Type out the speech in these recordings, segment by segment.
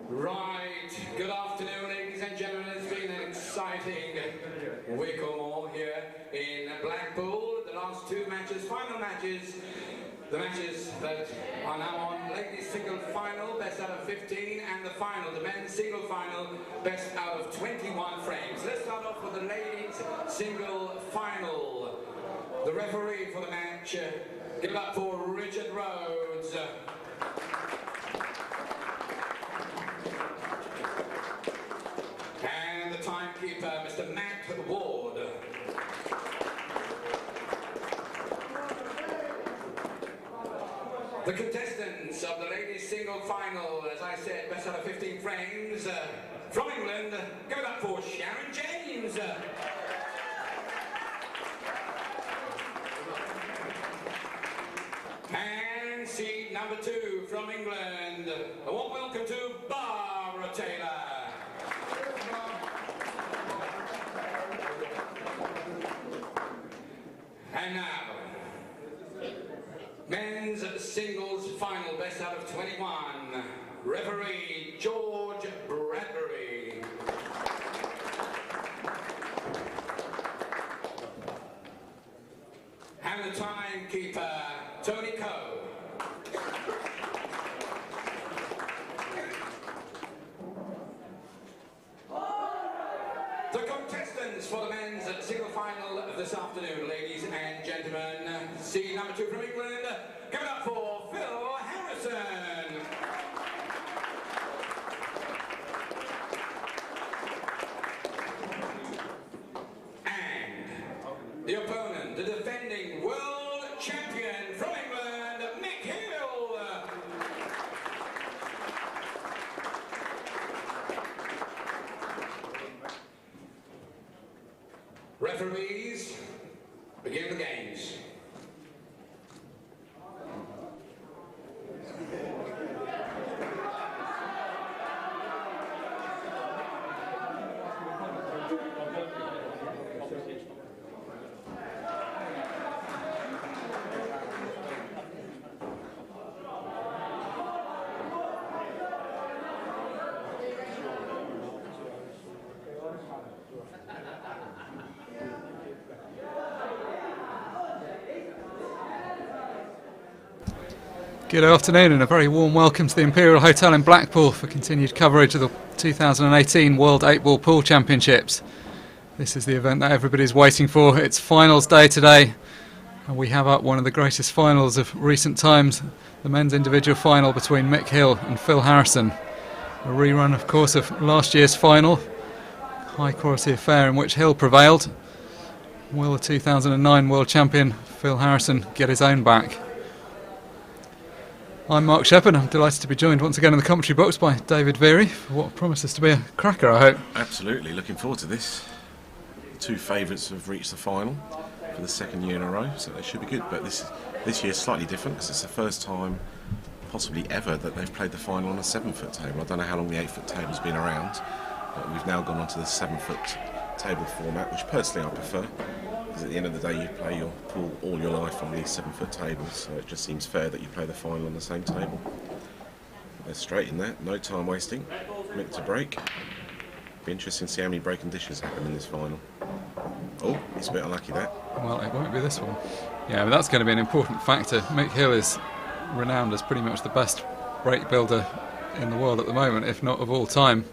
Right, good afternoon ladies and gentlemen. It's been an exciting week or more here in Blackpool. The last two matches, final matches, the matches that are now on: ladies single final, best out of 15, and the final, the men's single final, best out of 21 frames. Let's start off with the ladies single final. The referee for the match, give it up for Richard Rhodes. And the timekeeper, Mr. Matt Ward. The contestants of the ladies single final, as I said, best out of 15 frames, from England, give it up for Sharon James. And seed number 2 from England, a warm welcome to Barbara Taylor. And now, men's singles final, best out of 21, referee George Bradbury. And the timekeeper, Tony Coe. The contestants for the men's single final of this afternoon, ladies and gentlemen, seed number 2 from England, give it up for Phil Harrison. And the opponent, the defending world champion from England, Mick Hill. Referees, begin the games. Good afternoon and a very warm welcome to the Imperial Hotel in Blackpool for continued coverage of the 2018 World 8-Ball Pool Championships. This is the event that everybody's waiting for. It's finals day today, and we have up one of the greatest finals of recent times, the men's individual final between Mick Hill and Phil Harrison. A rerun, of course, of last year's final, high quality affair in which Hill prevailed. Will the 2009 world champion Phil Harrison get his own back? I'm Mark Shepherd. I'm delighted to be joined once again in the commentary box by David Veery for what promises to be a cracker, I hope. Absolutely, looking forward to this. The two favourites have reached the final for the second year in a row, so they should be good. But this year's slightly different because it's the first time, possibly ever, that they've played the final on a 7-foot table. I don't know how long the 8-foot table's been around, but we've now gone on to the 7-foot table format, which personally I prefer. Because at the end of the day, you play your pool all your life on these 7-foot tables, so it just seems fair that you play the final on the same table. They're straight in there, no time wasting, minute to break. Be interesting to see how many breaking dishes happen in this final. Oh, it's a bit unlucky that. Well, it won't be this one. Yeah, but that's going to be an important factor. Mick Hill is renowned as pretty much the best break builder in the world at the moment, if not of all time.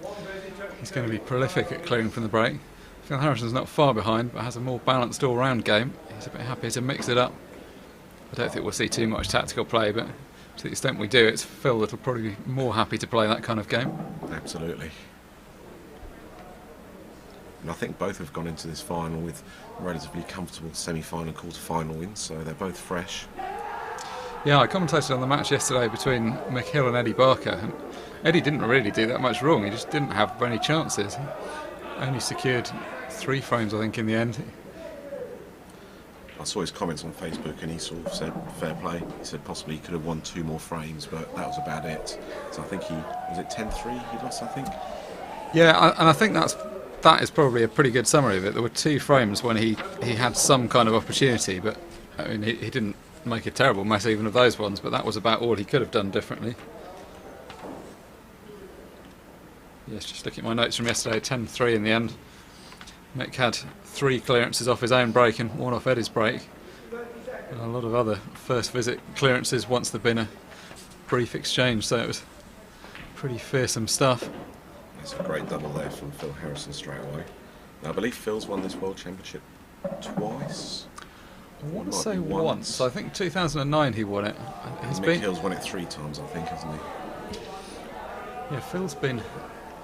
He's going to be prolific at clearing from the break. Phil Harrison's not far behind, but has a more balanced all-round game. He's a bit happier to mix it up. I don't think we'll see too much tactical play, but to the extent we do, it's Phil that'll probably be more happy to play that kind of game. Absolutely. And I think both have gone into this final with relatively comfortable semi-final, quarter-final wins, so they're both fresh. Yeah, I commentated on the match yesterday between Mick Hill and Eddie Barker. And Eddie didn't really do that much wrong, he just didn't have any chances. Only secured 3 frames, I think, in the end. I saw his comments on Facebook and he sort of said fair play. He said possibly he could have won 2 more frames, but that was about it. So I think was it 10-3 he lost, I think? Yeah, and I think that is probably a pretty good summary of it. There were 2 frames when he had some kind of opportunity, but I mean he didn't make a terrible mess even of those ones, but that was about all he could have done differently. Yes, just looking at my notes from yesterday, 10-3 in the end. Mick had 3 clearances off his own break and 1 off Eddie's break. And a lot of other first visit clearances once there'd been a brief exchange, so it was pretty fearsome stuff. That's a great double there from Phil Harrison straight away. Now, I believe Phil's won this World Championship twice. I want to say once. I think 2009 he won it. Mick Hill's won it 3 times, I think, hasn't he? Yeah, Phil's been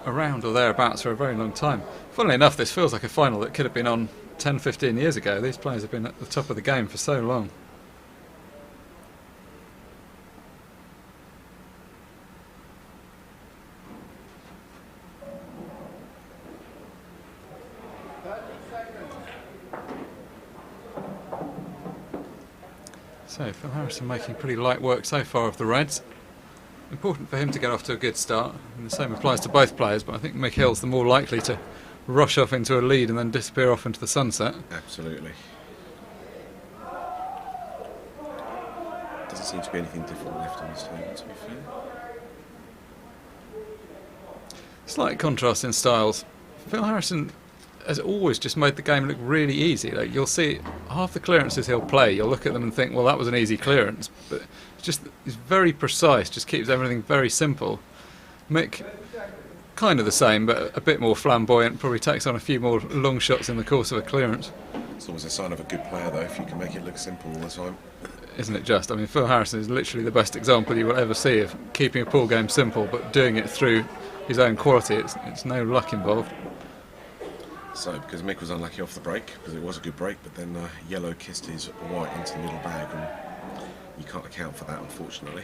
around or thereabouts for a very long time. Funnily enough, this feels like a final that could have been on 10-15 years ago. These players have been at the top of the game for so long. So Phil Harrison making pretty light work so far of the Reds. Important for him to get off to a good start, and the same applies to both players, but I think Mick Hill's the more likely to rush off into a lead and then disappear off into the sunset. Absolutely. Doesn't seem to be anything different left on this table, to be fair. Slight contrast in styles. Phil Harrison has always just made the game look really easy. Like, you'll see half the clearances he'll play, you'll look at them and think, well, that was an easy clearance, but he's very precise, just keeps everything very simple. Mick, kind of the same, but a bit more flamboyant, probably takes on a few more long shots in the course of a clearance. It's always a sign of a good player, though, if you can make it look simple all the time. Isn't it just? I mean, Phil Harrison is literally the best example you will ever see of keeping a pool game simple, but doing it through his own quality. It's no luck involved. So, because Mick was unlucky off the break, because it was a good break, but then yellow kissed his white into the middle bag, and you can't account for that, unfortunately.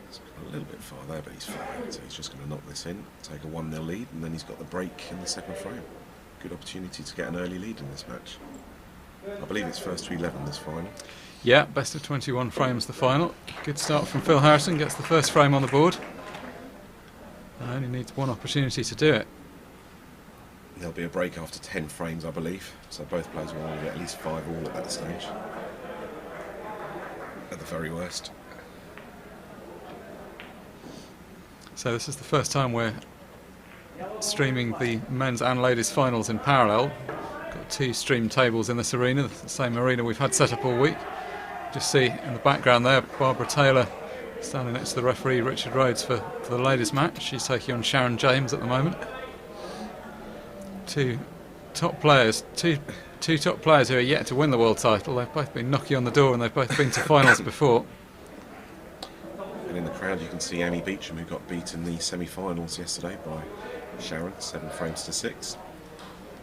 It's a little bit far there, but he's fine, so he's just going to knock this in, take a 1-0 lead, and then he's got the break in the second frame. Good opportunity to get an early lead in this match. I believe it's first to 11 this final. Yeah, best of 21 frames the final. Good start from Phil Harrison, gets the first frame on the board. And only needs 1 opportunity to do it. There'll be a break after 10 frames, I believe, so both players will want to get at least 5 all at that stage. At the very worst. So this is the first time we're streaming the men's and ladies finals in parallel. Got 2 stream tables in this arena, the same arena we've had set up all week. Just see in the background there, Barbara Taylor standing next to the referee Richard Rhodes for the ladies match. She's taking on Sharon James at the moment. 2 top players, two top players who are yet to win the world title. They've both been knocking on the door and they've both been to finals before. And in the crowd you can see Amy Beecham, who got beat in the semi-finals yesterday by Sharon, 7 frames to 6.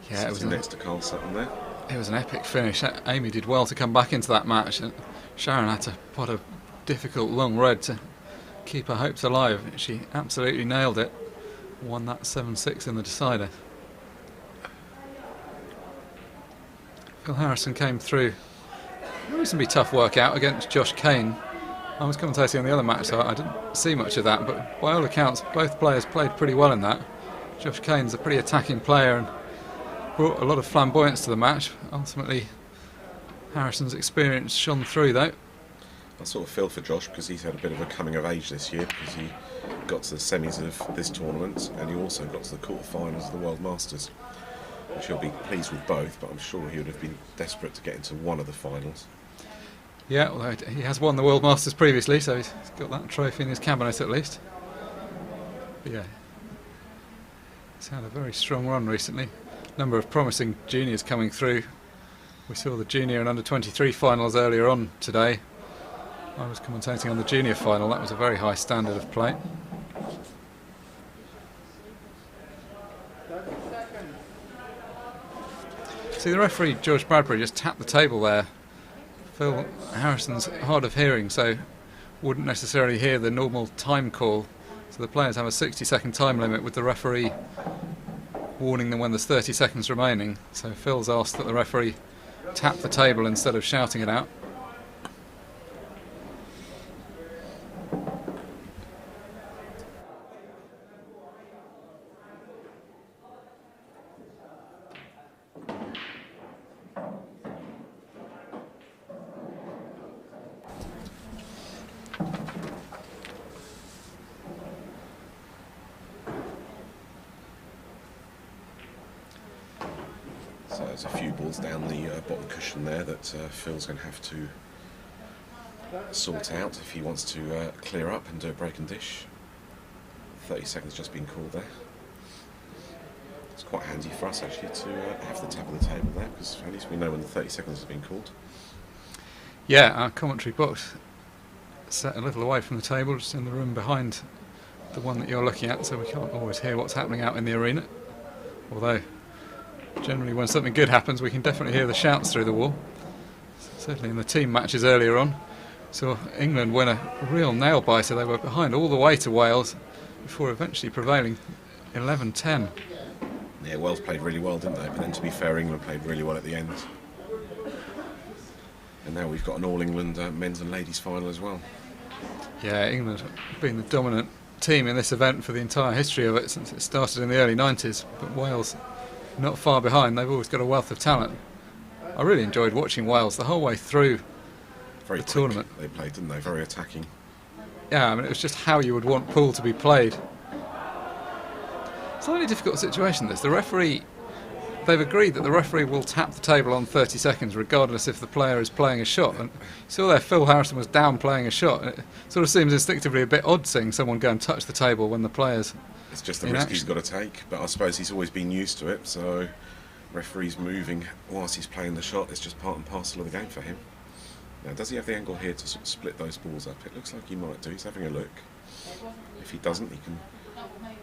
Yeah, it was next to Carl Sutton there. It was an epic finish. Amy did well to come back into that match, and Sharon had to pot a difficult long red to keep her hopes alive. She absolutely nailed it. Won that 7-6 in the decider. Phil Harrison came through a reasonably tough workout against Josh Kane. I was commentating on the other match, so I didn't see much of that, but by all accounts both players played pretty well in that. Josh Kane's a pretty attacking player and brought a lot of flamboyance to the match. Ultimately Harrison's experience shone through though. I sort of feel for Josh because he's had a bit of a coming of age this year, because he got to the semis of this tournament and he also got to the quarterfinals of the World Masters, which he'll be pleased with both, but I'm sure he would have been desperate to get into one of the finals. Yeah, although he has won the World Masters previously, so he's got that trophy in his cabinet at least. But yeah, he's had a very strong run recently. Number of promising juniors coming through. We saw the junior and under-23 finals earlier on today. I was commentating on the junior final. That was a very high standard of play. See, the referee George Bradbury just tapped the table there. Phil Harrison's hard of hearing, so wouldn't necessarily hear the normal time call. So the players have a 60-second time limit with the referee warning them when there's 30 seconds remaining. So Phil's asked that the referee tap the table instead of shouting it out. So there's a few balls down the bottom cushion there that Phil's going to have to sort out if he wants to clear up and do a break and dish. 30 seconds just been called there. It's quite handy for us actually to have the tap of the table there, because at least we know when the 30 seconds has been called. Yeah, our commentary box set a little away from the table, just in the room behind the one that you're looking at, so we can't always hear what's happening out in the arena. Although, generally when something good happens, we can definitely hear the shouts through the wall. Certainly in the team matches earlier on, saw England win a real nail-biter. They were behind all the way to Wales before eventually prevailing 11-10. Yeah, Wales played really well, didn't they? But then to be fair, England played really well at the end. And now we've got an all-England men's and ladies final as well. Yeah, England have been the dominant team in this event for the entire history of it since it started in the early 90s, but Wales not far behind. They've always got a wealth of talent. I really enjoyed watching Wales the whole way through the tournament. They played, didn't they? Very attacking. Yeah, I mean, it was just how you would want pool to be played. It's a really difficult situation, this. The referee, they've agreed that the referee will tap the table on 30 seconds regardless if the player is playing a shot. And you saw there Phil Harrison was down playing a shot. And it sort of seems instinctively a bit odd seeing someone go and touch the table when the player's It's just the risk he's got to take, but I suppose he's always been used to it, so referee's moving whilst he's playing the shot. It's just part and parcel of the game for him. Now, does he have the angle here to sort of split those balls up? It looks like he might do. He's having a look. If he doesn't, he can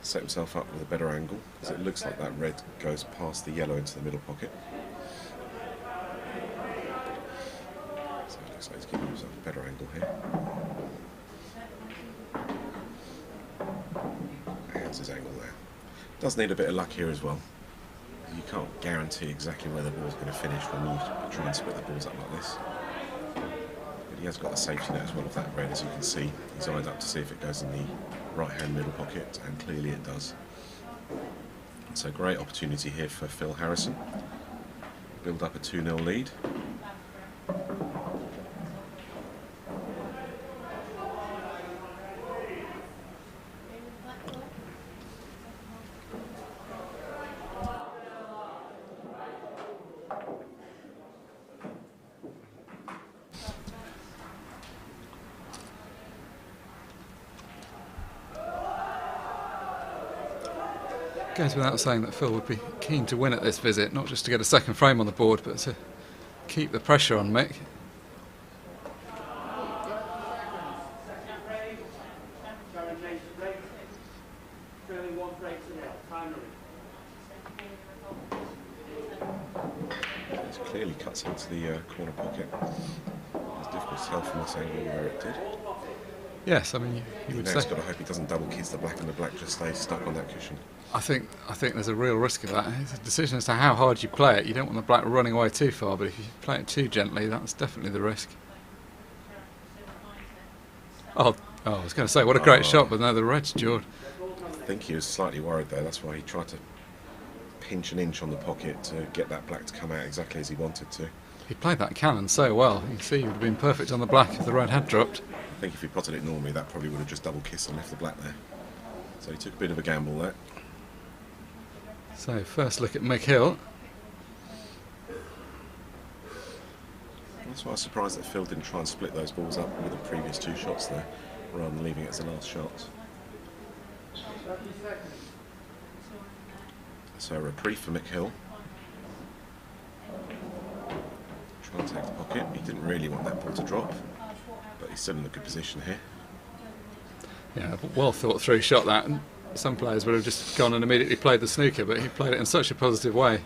set himself up with a better angle, because it looks like that red goes past the yellow into the middle pocket. So it looks like he's giving himself a better angle here. How's his angle there? Does need a bit of luck here as well. You can't guarantee exactly where the ball's going to finish when you try and split the balls up like this. But he has got the safety net as well of that red, as you can see. He's eyed up to see if it goes in the right-hand middle pocket, and clearly it does. So great opportunity here for Phil Harrison. Build up a 2-0 lead. Goes without saying that Phil would be keen to win at this visit, not just to get a second frame on the board, but to keep the pressure on Mick. It clearly cuts into the corner pocket. It's difficult to tell from this angle where it did. Yes, I mean, you would say. Now he's got to hope he doesn't double kiss the black, and the black just stays stuck on that cushion. I think there's a real risk of that. It's a decision as to how hard you play it. You don't want the black running away too far, but if you play it too gently, that's definitely the risk. Oh, I was going to say, what a great shot, but no, the red's jawed. I think he was slightly worried there. That's why he tried to pinch an inch on the pocket to get that black to come out exactly as he wanted to. He played that cannon so well. You can see he would have been perfect on the black if the red had dropped. I think if he potted it normally, that probably would have just double kissed and left the black there. So he took a bit of a gamble there. So first look at Mick Hill. That's why I was surprised that Phil didn't try and split those balls up with the previous two shots there, rather than leaving it as the last shot. So a reprieve for Mick Hill. Try and take the pocket. He didn't really want that ball to drop, but he's still in a good position here. Yeah, well thought through shot that. And some players would have just gone and immediately played the snooker, but he played it in such a positive way.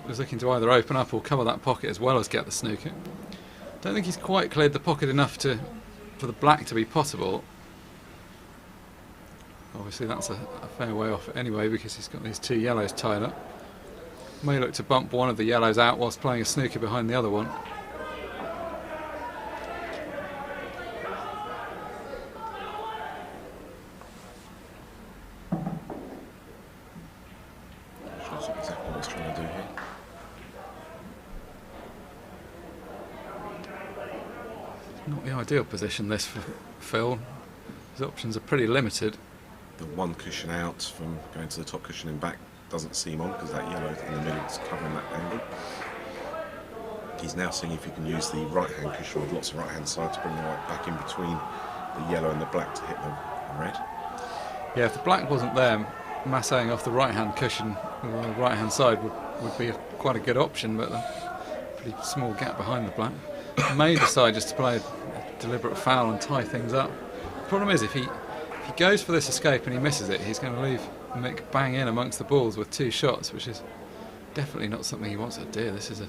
He was looking to either open up or cover that pocket as well as get the snooker. Don't think he's quite cleared the pocket enough for the black to be possible. Obviously that's a fair way off anyway, because he's got these two yellows tied up. May look to bump one of the yellows out whilst playing a snooker behind the other one. Shows exactly what he's trying to do here. Not the ideal position this for Phil. His options are pretty limited. The one cushion out from going to the top cushion and back doesn't seem on because that yellow in the middle is covering that angle. He's now seeing if he can use the right-hand cushion with lots of right-hand side to bring the white back in between the yellow and the black to hit the red. Yeah, if the black wasn't there, massaging off the right-hand cushion with the right-hand side would be quite a good option, but a pretty small gap behind the black. May decide just to play a deliberate foul and tie things up. The problem is if he goes for this escape and he misses it, he's going to leave Mick bang in amongst the balls with 2 shots, which is definitely not something he wants to do. This is a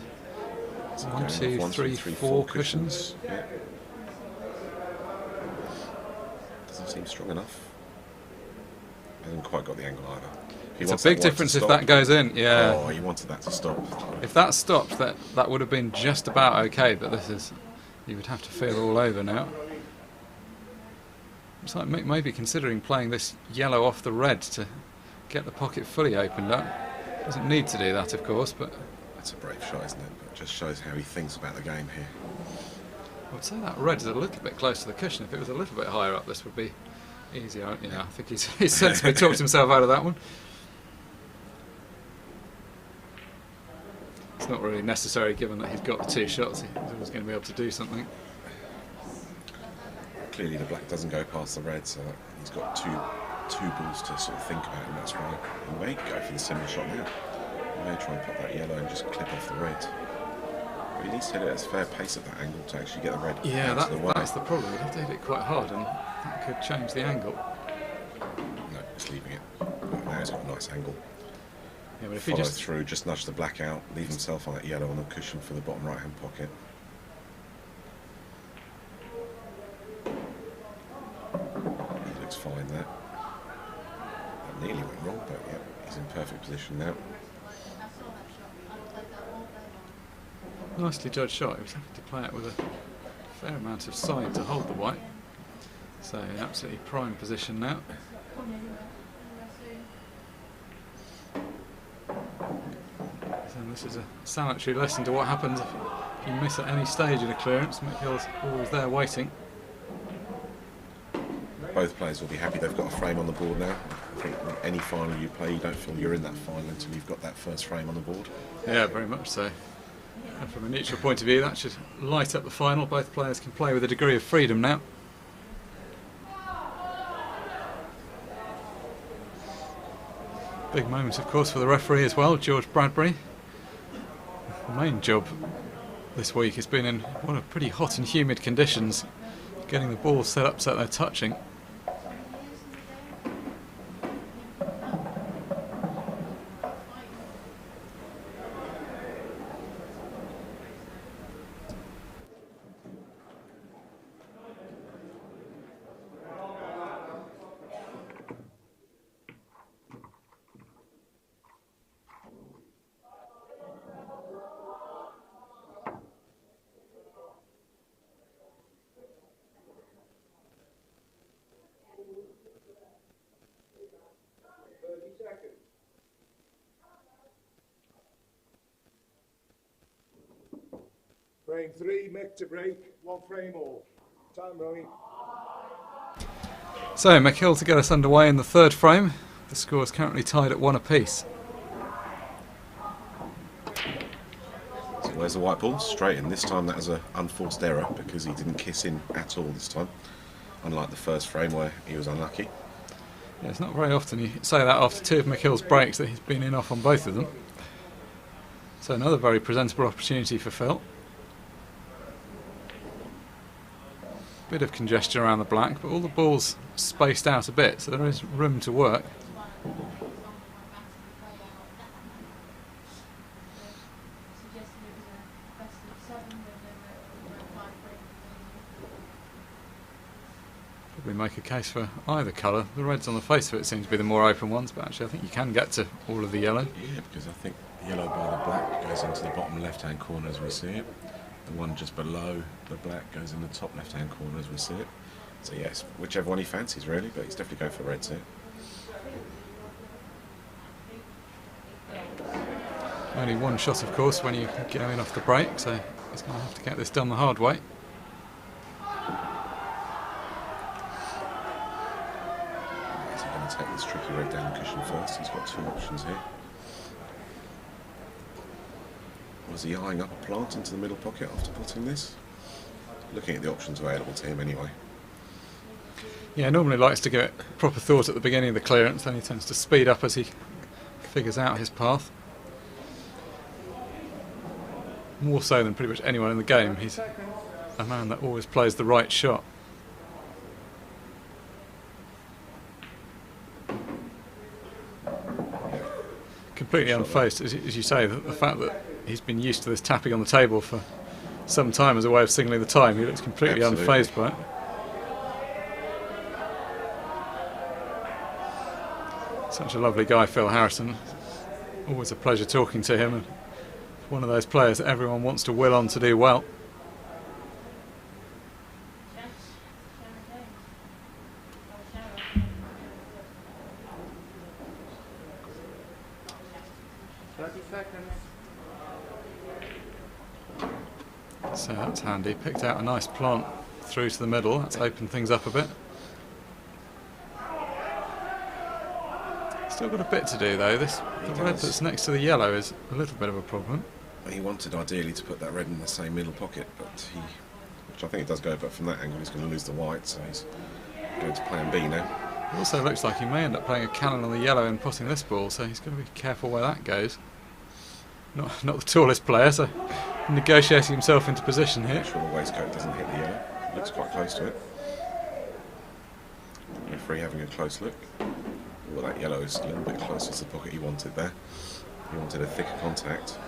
1, 2, 3, 4 cushions. Yeah. Doesn't seem strong enough. Hasn't quite got the angle either. It's a big difference if that goes in. Yeah. Oh, he wanted that to stop. If that stopped, that would have been just about okay. But this is, you would have to feel all over now. It's like Mick maybe considering playing this yellow off the red to get the pocket fully opened up. Doesn't need to do that, of course, but that's a brave shot, isn't it? But it just shows how he thinks about the game here. I would say that red is a little bit close to the cushion. If it was a little bit higher up, this would be easier. You know, I think he's sensibly talked himself out of that one. It's not really necessary given that he's got the 2 shots. He's always going to be able to do something. Clearly the black doesn't go past the red, so he's got two balls to sort of think about, and that's why he may go for the similar shot now. He may try and pop that yellow and just clip off the red. But he needs to hit it at a fair pace at that angle to actually get the red out of the way. That's the problem. He'd have to hit it quite hard, and that could change the angle. No, just leaving it. But now he's got a nice angle. Yeah, but if Follow he just through, just nudge the black out, leave himself on that yellow on the cushion for the bottom right-hand pocket. He looks fine there. That nearly went wrong, but yeah, he's in perfect position now. nicely judged shot. He was having to play it with a fair amount of side to hold the white. So in absolutely prime position now. And this is a salutary lesson to what happens if you miss at any stage in a clearance. McHill's always there waiting. Both players will be happy they've got a frame on the board now. I think any final you play, you don't feel you're in that final until you've got that first frame on the board. Yeah, very much so. And from a neutral point of view, that should light up the final. Both players can play with a degree of freedom now. Big moment, of course, for the referee as well, George Bradbury. The main job this week has been in what are pretty hot and humid conditions, getting the ball set up so they're touching. Frame 3, Mick to break, 1 frame all. Time running. So McHill to get us underway in the third frame. The score is currently tied at 1 apiece. So where's the white ball? Straight in. This time that was an unforced error because he didn't kiss in at all this time. Unlike the first frame where he was unlucky. Yeah, it's not very often you say that after 2 of McHill's breaks that he's been in off on both of them. So another very presentable opportunity for Phil. Bit of congestion around the black, but all the balls spaced out a bit, so there is room to work. Probably make a case for either colour. The reds on the face of it seem to be the more open ones, but actually I think you can get to all of the yellow. Yeah, because I think the yellow by the black goes into the bottom left-hand corner as we see it. The one just below the black goes in the top left-hand corner as we see it. So yes, whichever one he fancies really, but he's definitely going for reds here. Only one shot, of course, when you go in off the break, so he's going to have to get this done the hard way. Is he going to take this tricky red down the cushion first? He's got 2 options here. Was he eyeing up a plant into the middle pocket after putting this? Looking at the options available to him anyway. Yeah, normally likes to give it proper thought at the beginning of the clearance, then he tends to speed up as he figures out his path. More so than pretty much anyone in the game, he's a man that always plays the right shot. Completely unfazed, as you say, the fact that he's been used to this tapping on the table for some time as a way of signalling the time, he looks completely unfazed by it. Such a lovely guy, Phil Harrison. Always a pleasure talking to him, and one of those players that everyone wants to will on to do well. So that's handy. Picked out a nice plant through to the middle. That's opened things up a bit. Still got a bit to do though. The red that's next to the yellow is a little bit of a problem. He wanted ideally to put that red in the same middle pocket, but which I think it does go, but from that angle he's going to lose the white, so he's going to plan B now. It also looks like he may end up playing a cannon on the yellow and potting this ball, so he's got to be careful where that goes. Not the tallest player, so negotiating himself into position here. Make sure the waistcoat doesn't hit the yellow. Looks quite close to it. Referee having a close look. Well, that yellow is a little bit closer to the pocket he wanted there. He wanted a thicker contact.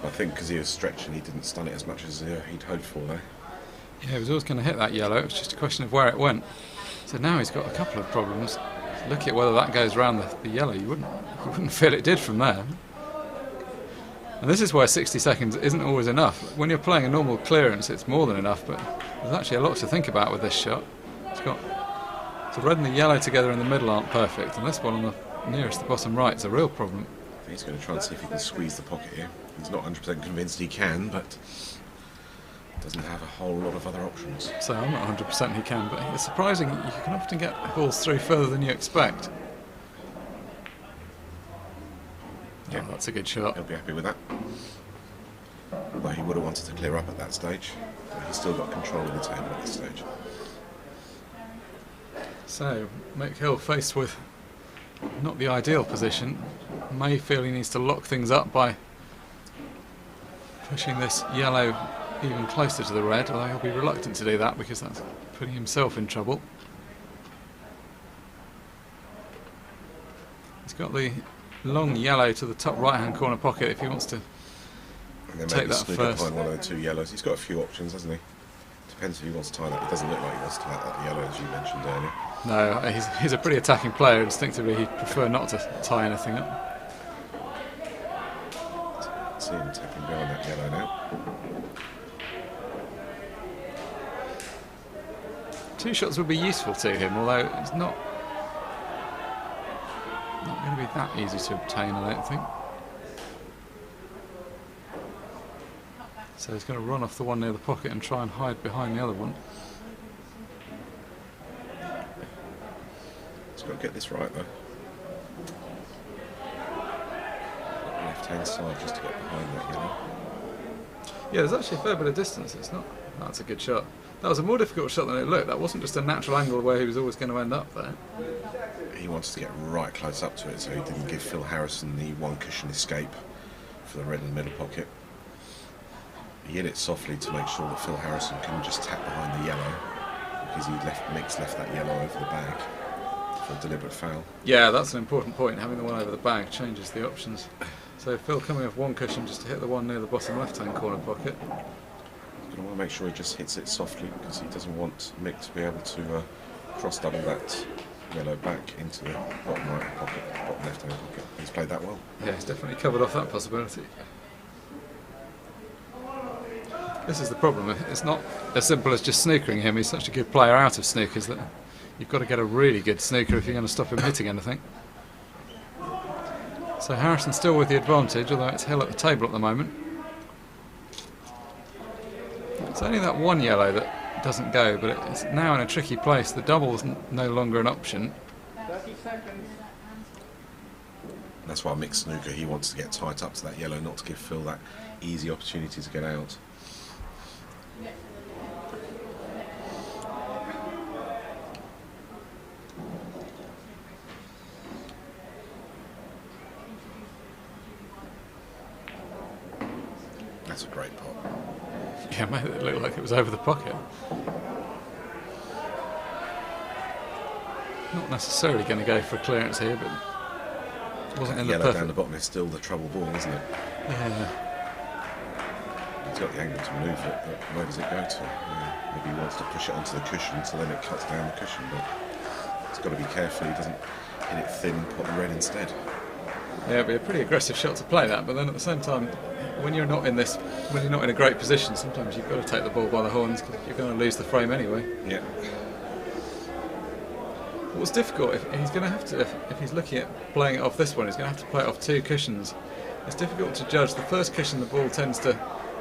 I think because he was stretching, he didn't stun it as much as he'd hoped for there. Yeah, he was always going to hit that yellow. It was just a question of where it went. So now he's got a couple of problems. Look at whether that goes around the yellow. You wouldn't feel it did from there. And this is where 60 seconds isn't always enough. When you're playing a normal clearance, it's more than enough, but there's actually a lot to think about with this shot. It's got the red and the yellow together in the middle aren't perfect, and this one on the nearest the bottom right is a real problem. I think he's going to try and see if he can squeeze the pocket here. He's not 100% convinced he can, but doesn't have a whole lot of other options. So I'm not 100% he can, but it's surprising. You can often get balls through further than you expect. Yeah, oh, that's a good shot. He'll be happy with that. Although he would have wanted to clear up at that stage. But he's still got control of the table at this stage. So, Mick Hill faced with not the ideal position. May feel he needs to lock things up by pushing this yellow even closer to the red, although he'll be reluctant to do that because that's putting himself in trouble. He's got the long yellow to the top right hand corner pocket if he wants to take that first. Behind one of the two yellows. He's got a few options, hasn't he? Depends if he wants to tie that. It doesn't look like he wants to tie that yellow as you mentioned earlier. No, he's a pretty attacking player. Instinctively he'd prefer not to tie anything up. See him tapping behind that yellow now. Two shots would be useful to him, although it's not going to be that easy to obtain, I don't think. So he's going to run off the one near the pocket and try and hide behind the other one. He's got to get this right though. Left hand side just to get behind that yellow. Yeah, there's actually a fair bit of distance. It's not. That's a good shot. That was a more difficult shot than it looked. That wasn't just a natural angle where he was always going to end up there. He wanted to get right close up to it so he didn't give Phil Harrison the one cushion escape for the red in the middle pocket. He hit it softly to make sure that Phil Harrison couldn't just tap behind the yellow because Mick's left that yellow over the bag for a deliberate foul. Yeah, that's an important point. Having the one over the bag changes the options. So Phil coming off one cushion just to hit the one near the bottom left-hand corner pocket. He's going to want to make sure he just hits it softly because he doesn't want Mick to be able to cross double that yellow back into the bottom right pocket, bottom left-hand pocket. He's played that well. Yeah, he's definitely covered off that possibility. This is the problem. It's not as simple as just snookering him. He's such a good player out of snookers that you've got to get a really good snooker if you're going to stop him hitting anything. So Harrison still with the advantage, although it's Hill at the table at the moment. It's only that one yellow that doesn't go, but it's now in a tricky place. The double is no longer an option. 30 seconds. That's why Mick Snooker, he wants to get tight up to that yellow, not to give Phil that easy opportunity to get out. That's a great pot. Yeah, made it look like it was over the pocket. Not necessarily going to go for a clearance here, but it wasn't in the Yellow perfect. down the bottom is still the trouble ball, isn't it? Yeah. He's got the angle to manoeuvre it, but where does it go to? Yeah, maybe he wants to push it onto the cushion, so then it cuts down the cushion, but he's got to be careful he doesn't hit it thin and put the red instead. Yeah, it'd be a pretty aggressive shot to play that, but then at the same time, when you're not in a great position, sometimes you've got to take the ball by the horns because you're going to lose the frame anyway. Yeah. What's difficult, if he's going to have to, if he's looking at playing it off this one, he's going to have to play it off two cushions. It's difficult to judge. The first cushion, the ball tends to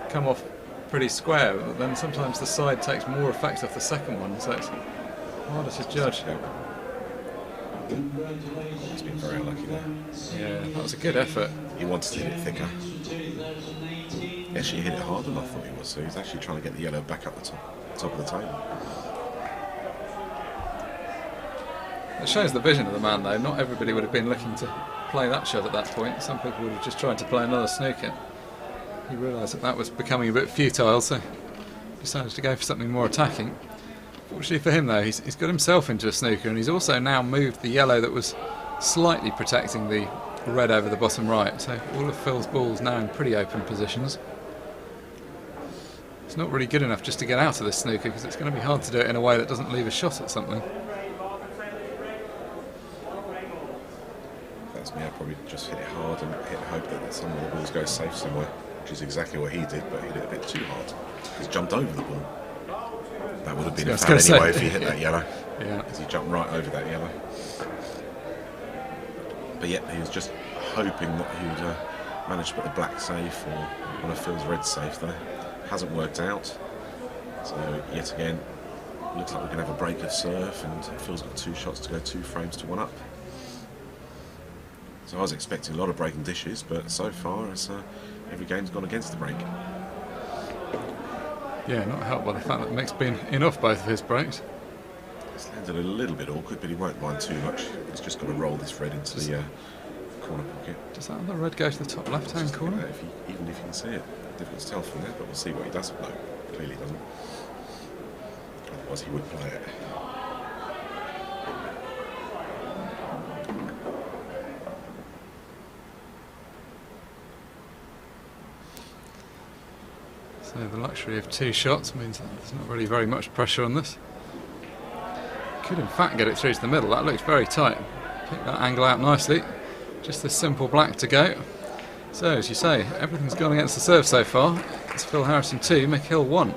come off pretty square, but then sometimes the side takes more effect off the second one, so it's harder to judge. He's been very unlucky there. Yeah, that was a good effort. He wanted to hit it thicker. He actually hit it harder than I thought he was, so he's actually trying to get the yellow back up the top of the table. It shows the vision of the man, though. Not everybody would have been looking to play that shot at that point. Some people would have just tried to play another snooker. He realised that that was becoming a bit futile, so decided to go for something more attacking. Fortunately for him, though, he's got himself into a snooker, and he's also now moved the yellow that was slightly protecting the red over the bottom right. So all of Phil's balls now in pretty open positions. It's not really good enough just to get out of this snooker because it's going to be hard to do it in a way that doesn't leave a shot at something. That's me, I'd probably just hit it hard and hope that some of the balls go safe somewhere, which is exactly what he did, but he hit it a bit too hard. He's jumped over the ball. That would have been a foul anyway if he hit that yellow. Yeah. Because he jumped right over that yellow. But yet he was just hoping that he would manage to put the black safe or one of Phil's red safe there. Hasn't worked out. So yet again, looks like we're going to have a break of serve, and Phil's got two shots to go, 2 frames to 1 up. So I was expecting a lot of breaking dishes, but so far every game's gone against the break. Yeah, not helped by the fact that Mick's been in off both of his breaks. It's landed a little bit awkward, but he won't mind too much. He's just got to roll this red into the corner pocket. Does that other red go to the top left-hand corner? Even if you can see it. Difficult to tell from there, but we'll see what he does. No, clearly doesn't. Otherwise he would play it. So the luxury of 2 shots means that there's not really very much pressure on this. Could in fact get it through to the middle. That looks very tight. Pick that angle out nicely. Just this simple black to go. So as you say, everything's gone against the serve so far. It's Phil Harrison 2, Mick Hill 1.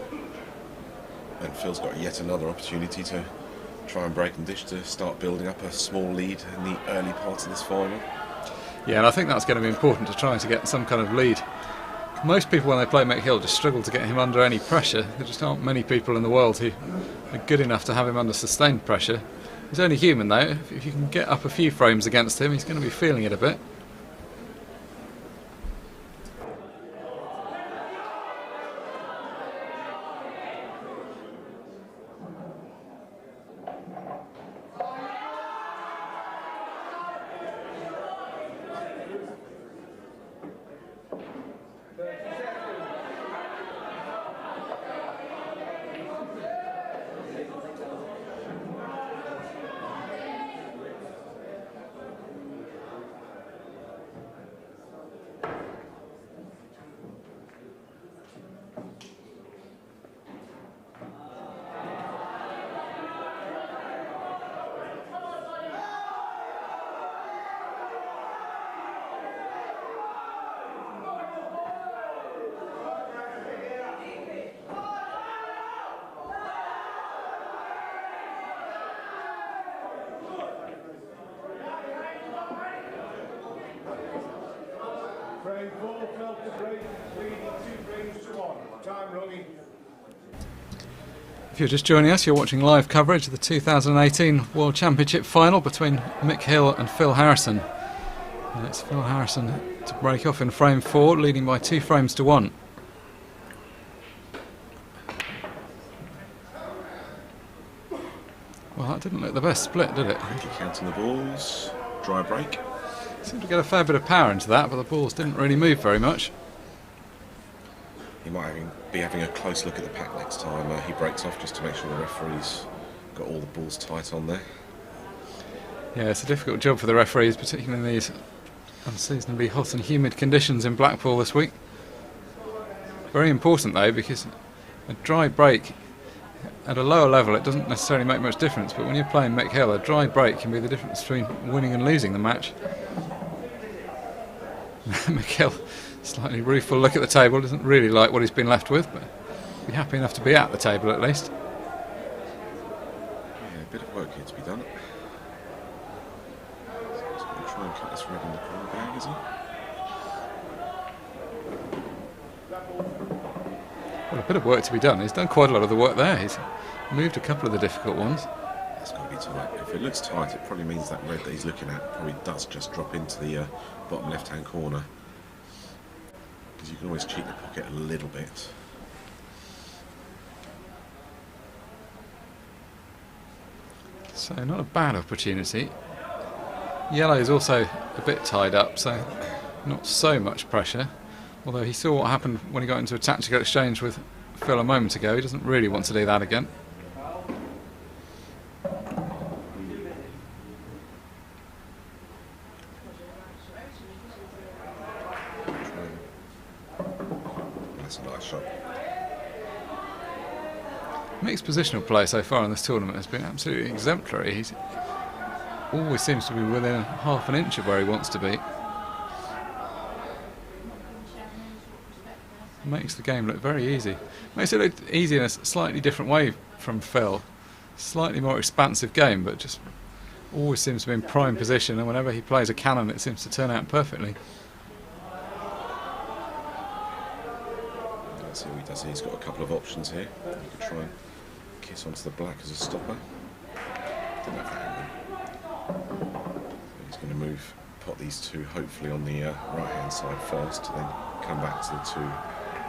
And Phil's got yet another opportunity to try and break and dish to start building up a small lead in the early part of this final. Yeah, and I think that's going to be important to try to get some kind of lead. Most people when they play Mick Hill just struggle to get him under any pressure. There just aren't many people in the world who are good enough to have him under sustained pressure. He's only human though. If you can get up a few frames against him, he's going to be feeling it a bit. Frame 4 felt the break, leading 2 frames to 1. Time running. If you're just joining us, you're watching live coverage of the 2018 World Championship final between Mick Hill and Phil Harrison. And it's Phil Harrison to break off in frame 4, leading by 2 frames to 1. Well, that didn't look the best split, did it? Quickly counting the balls, dry break. Seemed to get a fair bit of power into that, but the balls didn't really move very much. He might be having a close look at the pack next time he breaks off, just to make sure the referee's got all the balls tight on there. Yeah, it's a difficult job for the referees, particularly in these unseasonably hot and humid conditions in Blackpool this week. Very important though, because a dry break at a lower level, it doesn't necessarily make much difference, but when you're playing Mick Hill, a dry break can be the difference between winning and losing the match. Mick Hill, slightly rueful look at the table, doesn't really like what he's been left with, but be happy enough to be at the table at least. Yeah, a bit of work here to be done. So he's going to try and cut this red in the corner bag, is he? Well, a bit of work to be done. He's done quite a lot of the work there. He's moved a couple of the difficult ones. It's got to be tight. If it looks tight, it probably means that red that he's looking at probably does just drop into the bottom left-hand corner. Because you can always cheat the pocket a little bit. So not a bad opportunity. Yellow is also a bit tied up, so not so much pressure. Although he saw what happened when he got into a tactical exchange with Phil a moment ago. He doesn't really want to do that again. That's a nice shot. Mick's positional play so far in this tournament has been absolutely exemplary. He always seems to be within half an inch of where he wants to be. Makes the game look very easy. Makes it look easy in a slightly different way from Phil. Slightly more expansive game, but just always seems to be in prime position, and whenever he plays a cannon it seems to turn out perfectly. Let's see what he does here. He's got a couple of options here. He could try and kiss onto the black as a stopper. Don't know if that happened. He's going to pot these two hopefully on the right hand side first, then come back to the two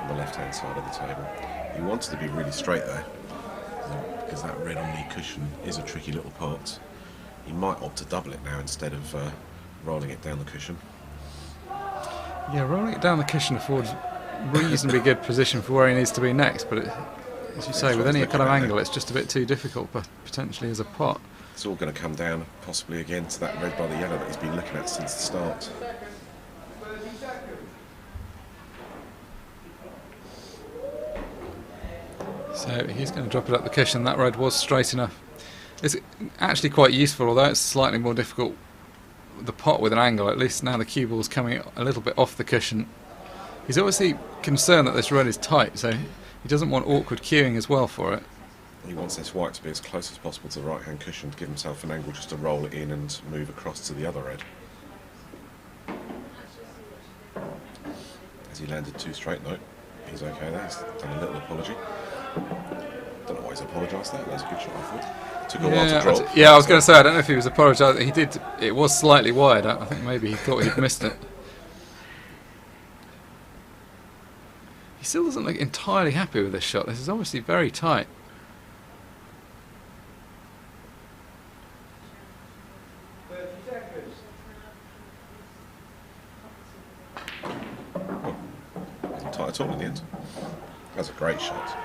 on the left hand side of the table. He wanted to be really straight there, because that red on the cushion is a tricky little pot. He might opt to double it now instead of rolling it down the cushion. Yeah, rolling it down the cushion affords reasonably good position for where he needs to be next, but as you say, with any kind of angle it's just a bit too difficult, but potentially as a pot. It's all going to come down possibly again to that red by the yellow that he's been looking at since the start. So he's going to drop it up the cushion. That red was straight enough. It's actually quite useful, although it's slightly more difficult with the pot with an angle. At least now the cue ball's coming a little bit off the cushion. He's obviously concerned that this red is tight, so he doesn't want awkward cueing as well for it. He wants this white to be as close as possible to the right hand cushion to give himself an angle just to roll it in and move across to the other red. As he landed too straight, no, he's okay there. He's done a little apology. Don't know why he's apologised there. That was a good shot, I thought. Took a while to drop. I was going to say, I don't know if he was apologising. He did. It was slightly wide. I think maybe he thought he'd missed it. He still doesn't look entirely happy with this shot. This is obviously very tight. Wasn't tight at all in the end. That's a great shot.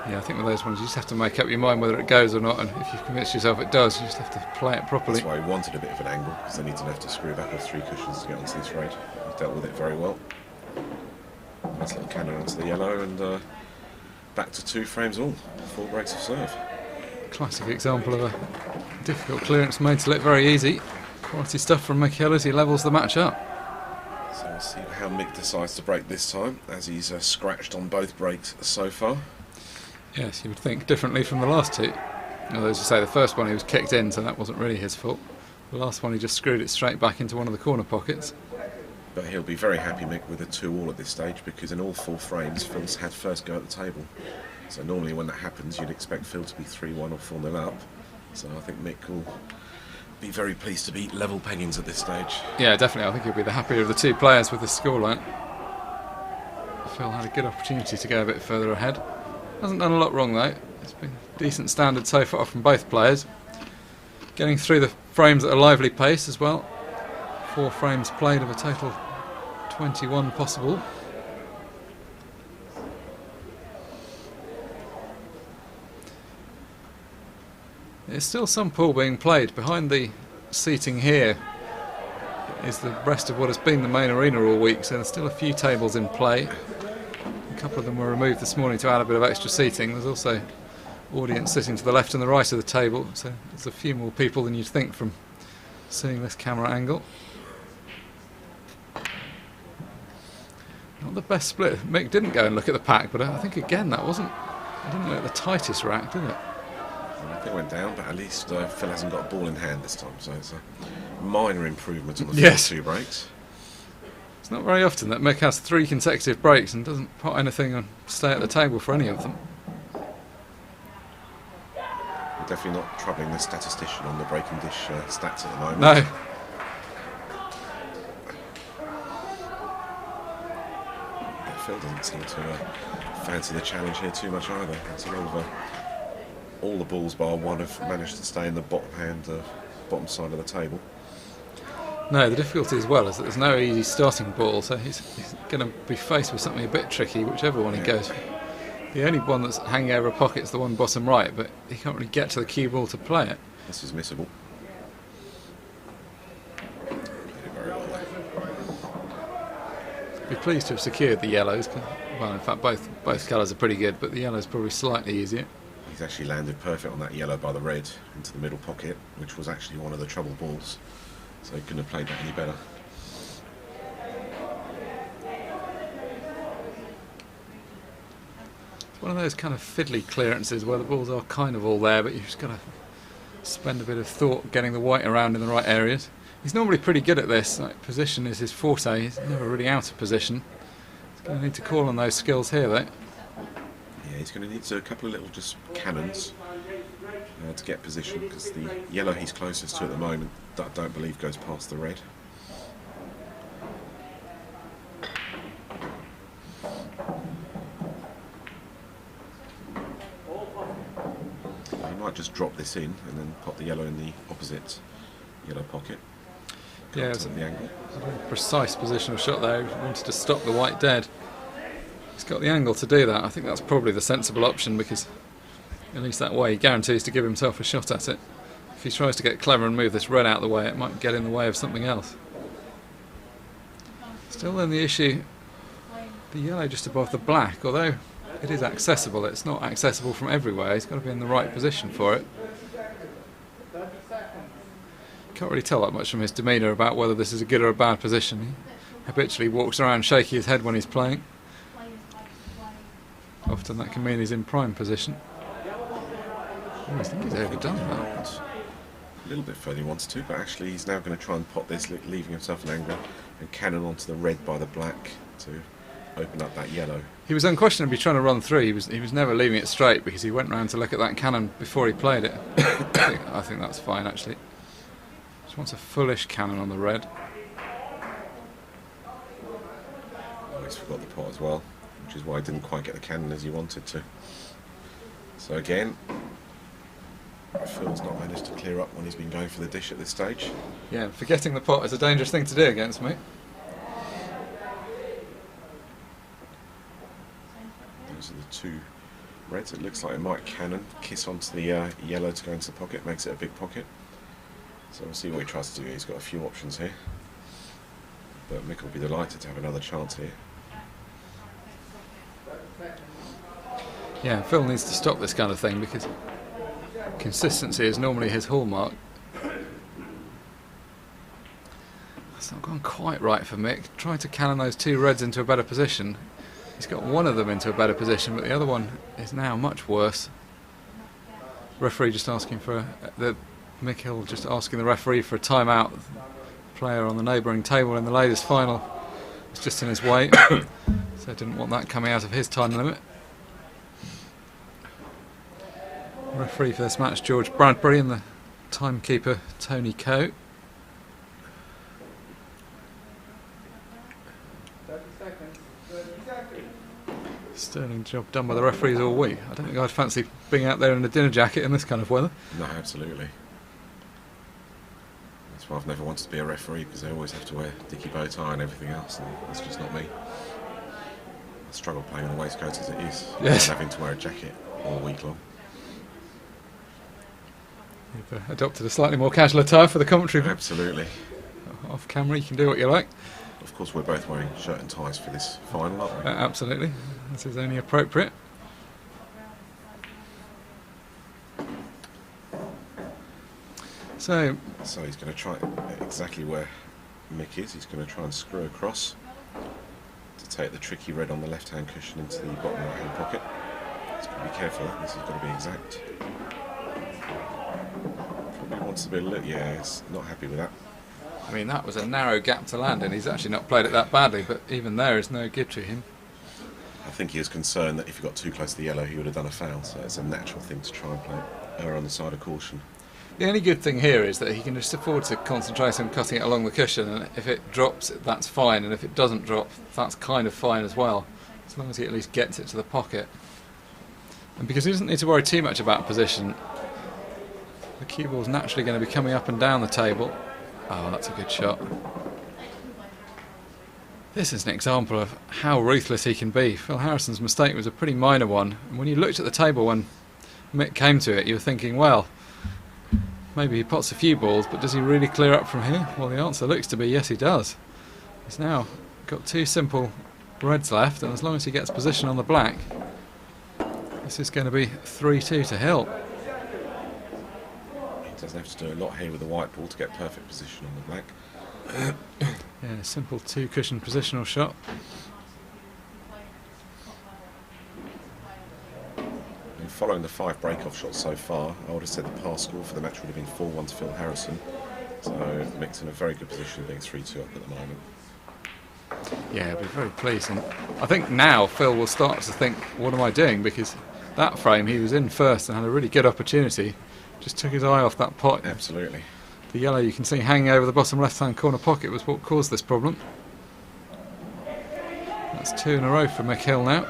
Yeah, I think with those ones you just have to make up your mind whether it goes or not, and if you've convinced yourself it does, you just have to play it properly. That's why he wanted a bit of an angle, because then he didn't have to screw back off three cushions to get onto this red. He dealt with it very well. Nice little cannon onto the yellow, and back to 2 frames all. 4 breaks of serve. Classic example of a difficult clearance made to look very easy. Quality stuff from Mick Hill as he levels the match up. So we'll see how Mick decides to break this time, as he's scratched on both breaks so far. Yes, you would think differently from the last two. Although, as you say, the first one he was kicked in, so that wasn't really his fault. The last one he just screwed it straight back into one of the corner pockets. But he'll be very happy, Mick, with a 2-all at this stage, because in all 4 frames, Phil's had first go at the table. So normally when that happens, you'd expect Phil to be 3-1 or 4-0 up. So I think Mick will be very pleased to beat level peggings at this stage. Yeah, definitely. I think he'll be the happier of the two players with this scoreline. Phil had a good opportunity to go a bit further ahead. Hasn't done a lot wrong though. It's been decent standard so far from both players. Getting through the frames at a lively pace as well. 4 frames played of a total 21 possible. There's still some pool being played. Behind the seating here is the rest of what has been the main arena all week, so there's still a few tables in play. A couple of them were removed this morning to add a bit of extra seating. There's also audience sitting to the left and the right of the table, so there's a few more people than you'd think from seeing this camera angle. Not the best split. Mick didn't go and look at the pack, but I think again that wasn't, it didn't look like the tightest rack, did it? I think it went down, but at least Phil hasn't got a ball in hand this time, so it's a minor improvement on the first 2 breaks. It's not very often that Mick has 3 consecutive breaks and doesn't put anything on stay at the table for any of them. We're definitely not troubling the statistician on the breaking dish stats at the moment. No. But Phil doesn't seem to fancy the challenge here too much either. It's a lot of all the balls bar one have managed to stay in the bottom side of the table. No, the difficulty as well is that there's no easy starting ball, so he's going to be faced with something a bit tricky, whichever one he goes for. The only one that's hanging over a pocket is the one bottom right, but he can't really get to the cue ball to play it. This is missable. Very well there. Be pleased to have secured the yellows. Well, in fact, both colours are pretty good, but the yellow's probably slightly easier. He's actually landed perfect on that yellow by the red into the middle pocket, which was actually one of the trouble balls. So he couldn't have played that any better. It's one of those kind of fiddly clearances where the balls are kind of all there, but you've just got to spend a bit of thought getting the white around in the right areas. He's normally pretty good at this. Like, position is his forte. He's never really out of position. He's going to need to call on those skills here, though. Yeah, he's going to need a couple of little just cannons to get position, because the yellow he's closest to at the moment, I don't believe goes past the red. He might just drop this in and then pop the yellow in the opposite yellow pocket. Yeah, it's at the angle. A very precise positional shot there. He wanted to stop the white dead. He's got the angle to do that. I think that's probably the sensible option, because at least that way he guarantees to give himself a shot at it. If he tries to get clever and move this red out of the way, it might get in the way of something else. Still then the issue, the yellow just above the black, although it is accessible, it's not accessible from everywhere. He's got to be in the right position for it. Can't really tell that much from his demeanour about whether this is a good or a bad position. He habitually walks around shaking his head when he's playing. Often that can mean he's in prime position. I think he's overdone that. A little bit further he wants to, but actually he's now going to try and pot this, leaving himself an angle and cannon onto the red by the black to open up that yellow. He was unquestionably trying to run through. He was never leaving it straight, because he went round to look at that cannon before he played it. I think that's fine, actually. Just wants a fullish cannon on the red. Oh, he's forgot the pot as well, which is why he didn't quite get the cannon as he wanted to. So again, Phil's not managed to clear up when he's been going for the dish at this stage. Yeah, forgetting the pot is a dangerous thing to do against me. Those are the 2 reds. It looks like it might cannon, kiss onto the yellow to go into the pocket, makes it a big pocket. So we'll see what he tries to do. He's got a few options here, but Mick will be delighted to have another chance here. Yeah, Phil needs to stop this kind of thing, because consistency is normally his hallmark. That's not gone quite right for Mick. Trying to cannon those 2 reds into a better position. He's got one of them into a better position, but the other one is now much worse. Referee just asking for Mick Hill just asking the referee for a timeout. The player on the neighbouring table in the ladies' final was just in his way, so didn't want that coming out of his time limit. Referee for this match, George Bradbury, in the timekeeper Tony Coe. 30 seconds. 30 seconds. Sterling job done by the referees all week. I don't think I'd fancy being out there in a dinner jacket in this kind of weather. No, absolutely. That's why I've never wanted to be a referee, because they always have to wear dicky bow tie and everything else, and that's just not me. I struggle playing on a waistcoat as it is, yes. Having to wear a jacket all week long. You've adopted a slightly more casual attire for the commentary. Absolutely. Off camera you can do what you like. Of course, we're both wearing shirt and ties for this final, aren't we? Absolutely. This is only appropriate. So he's going to try exactly where Mick is. He's going to try and screw across to take the tricky red on the left-hand cushion into the bottom right-hand pocket. He's got to be careful. This has got to be exact. Probably wants to be a little... Yeah, he's not happy with that. I mean, that was a narrow gap to land in. He's actually not played it that badly, but even there is no give to him. I think he was concerned that if he got too close to the yellow, he would have done a foul. So it's a natural thing to try and play err on the side of caution. The only good thing here is that he can just afford to concentrate on cutting it along the cushion, and if it drops, that's fine, and if it doesn't drop, that's kind of fine as well, as long as he at least gets it to the pocket. And because he doesn't need to worry too much about position, the cue ball's naturally going to be coming up and down the table. Oh, that's a good shot. This is an example of how ruthless he can be. Phil Harrison's mistake was a pretty minor one, and when you looked at the table when Mick came to it, you were thinking, well, maybe he pots a few balls, but does he really clear up from here? Well, the answer looks to be yes, he does. He's now got two simple reds left, and as long as he gets position on the black, this is going to be 3-2 to Hill. He doesn't have to do a lot here with the white ball to get perfect position on the black. Yeah, simple two-cushion positional shot. And following the 5 break-off shots so far, I would have said the pass score for the match would have been 4-1 to Phil Harrison. So Mick's in a very good position, being 3-2 up at the moment. Yeah, I'll be very pleased. And I think now Phil will start to think, what am I doing? Because that frame, he was in first and had a really good opportunity. Just took his eye off that pot. Absolutely. The yellow you can see hanging over the bottom left-hand corner pocket was what caused this problem. That's 2 in a row for Mick Hill now.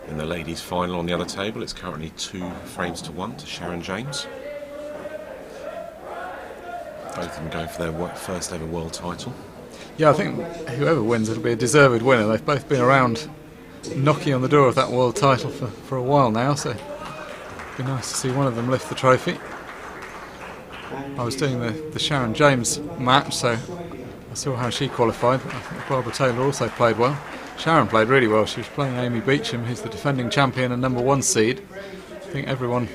In the ladies' final on the other table, it's currently 2 frames to 1 to Sharon James. Both of them going for their first ever world title. Yeah, I think whoever wins, it'll be a deserved winner. They've both been around knocking on the door of that world title for a while now, so it'd be nice to see one of them lift the trophy. I was doing the Sharon James match, so I saw how she qualified. I think Barbara Taylor also played well. Sharon played really well. She was playing Amy Beecham, who's the defending champion and #1 seed. I think everyone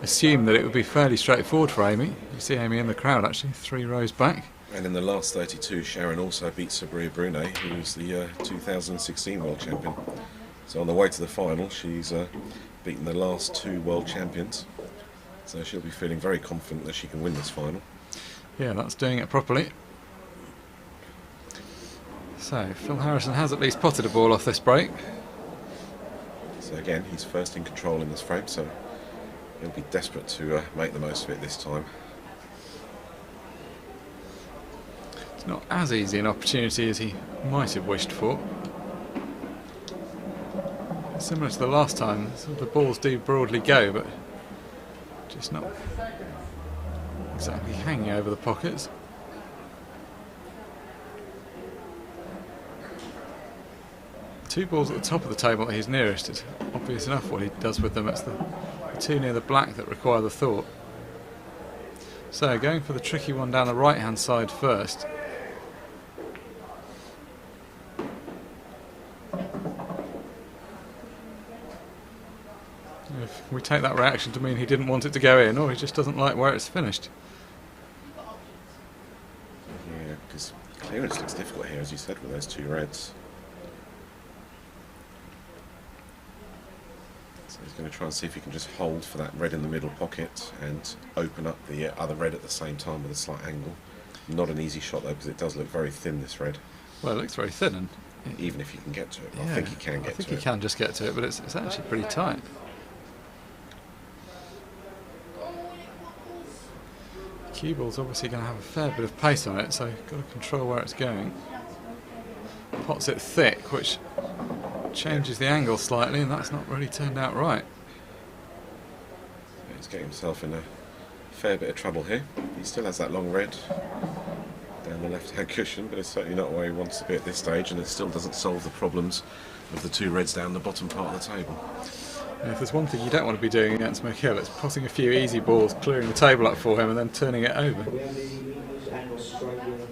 assumed that it would be fairly straightforward for Amy. You see Amy in the crowd actually, 3 rows back. And in the last 32, Sharon also beat Sabria Brunet, who was the 2016 world champion. So on the way to the final, she's beaten the last 2 world champions. So she'll be feeling very confident that she can win this final. Yeah, that's doing it properly. So Phil Harrison has at least potted a ball off this break. So again, he's first in control in this frame, so he'll be desperate to make the most of it this time. It's not as easy an opportunity as he might have wished for. Similar to the last time, the balls do broadly go, but just not exactly hanging over the pockets. Two balls at the top of the table that he's nearest. It's obvious enough what he does with them. It's the 2 near the black that require the thought. So going for the tricky one down the right hand side first. If we take that reaction to mean he didn't want it to go in, or he just doesn't like where it's finished. Yeah, because clearance looks difficult here, as you said, with those 2 reds. So he's going to try and see if he can just hold for that red in the middle pocket and open up the other red at the same time with a slight angle. Not an easy shot though, because it does look very thin, this red. Well, it looks very thin, and even if you can get to it. Yeah, I think he can get to it. I think he can just get to it, but it's actually pretty tight. Cue ball's obviously going to have a fair bit of pace on it, so you've got to control where it's going. Pots it thick, which changes the angle slightly, and that's not really turned out right. He's getting himself in a fair bit of trouble here. He still has that long red down the left-hand cushion, but it's certainly not where he wants to be at this stage, and it still doesn't solve the problems of the two reds down the bottom part of the table. And if there's one thing you don't want to be doing against McHill, it's potting a few easy balls, clearing the table up for him, and then turning it over. We have the England and Australian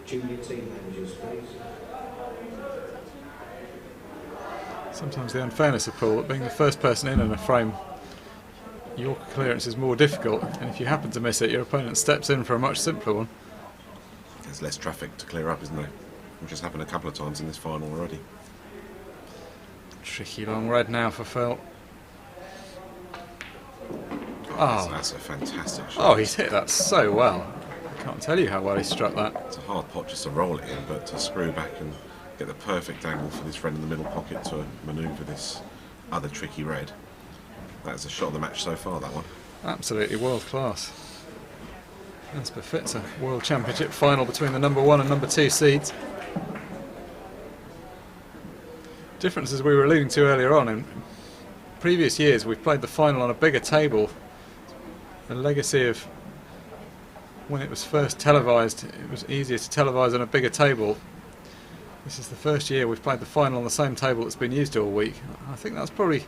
junior team managers, please. Sometimes the unfairness of Paul, that being the first person in a frame, your clearance is more difficult, and if you happen to miss it, your opponent steps in for a much simpler one. There's less traffic to clear up, isn't there? Which has happened a couple of times in this final already. Tricky long red now for Phil. That's a fantastic shot. Oh, he's hit that so well. I can't tell you how well he struck that. It's a hard pot just to roll it in, but to screw back and get the perfect angle for this red in the middle pocket to manoeuvre this other tricky red. That's a shot of the match so far, that one. Absolutely world class. As befits a World Championship final between the number 1 and number 2 seeds. Differences we were alluding to earlier on. In previous years we've played the final on a bigger table. The legacy of when it was first televised, it was easier to televise on a bigger table. This is the first year we've played the final on the same table that's been used all week. I think that's probably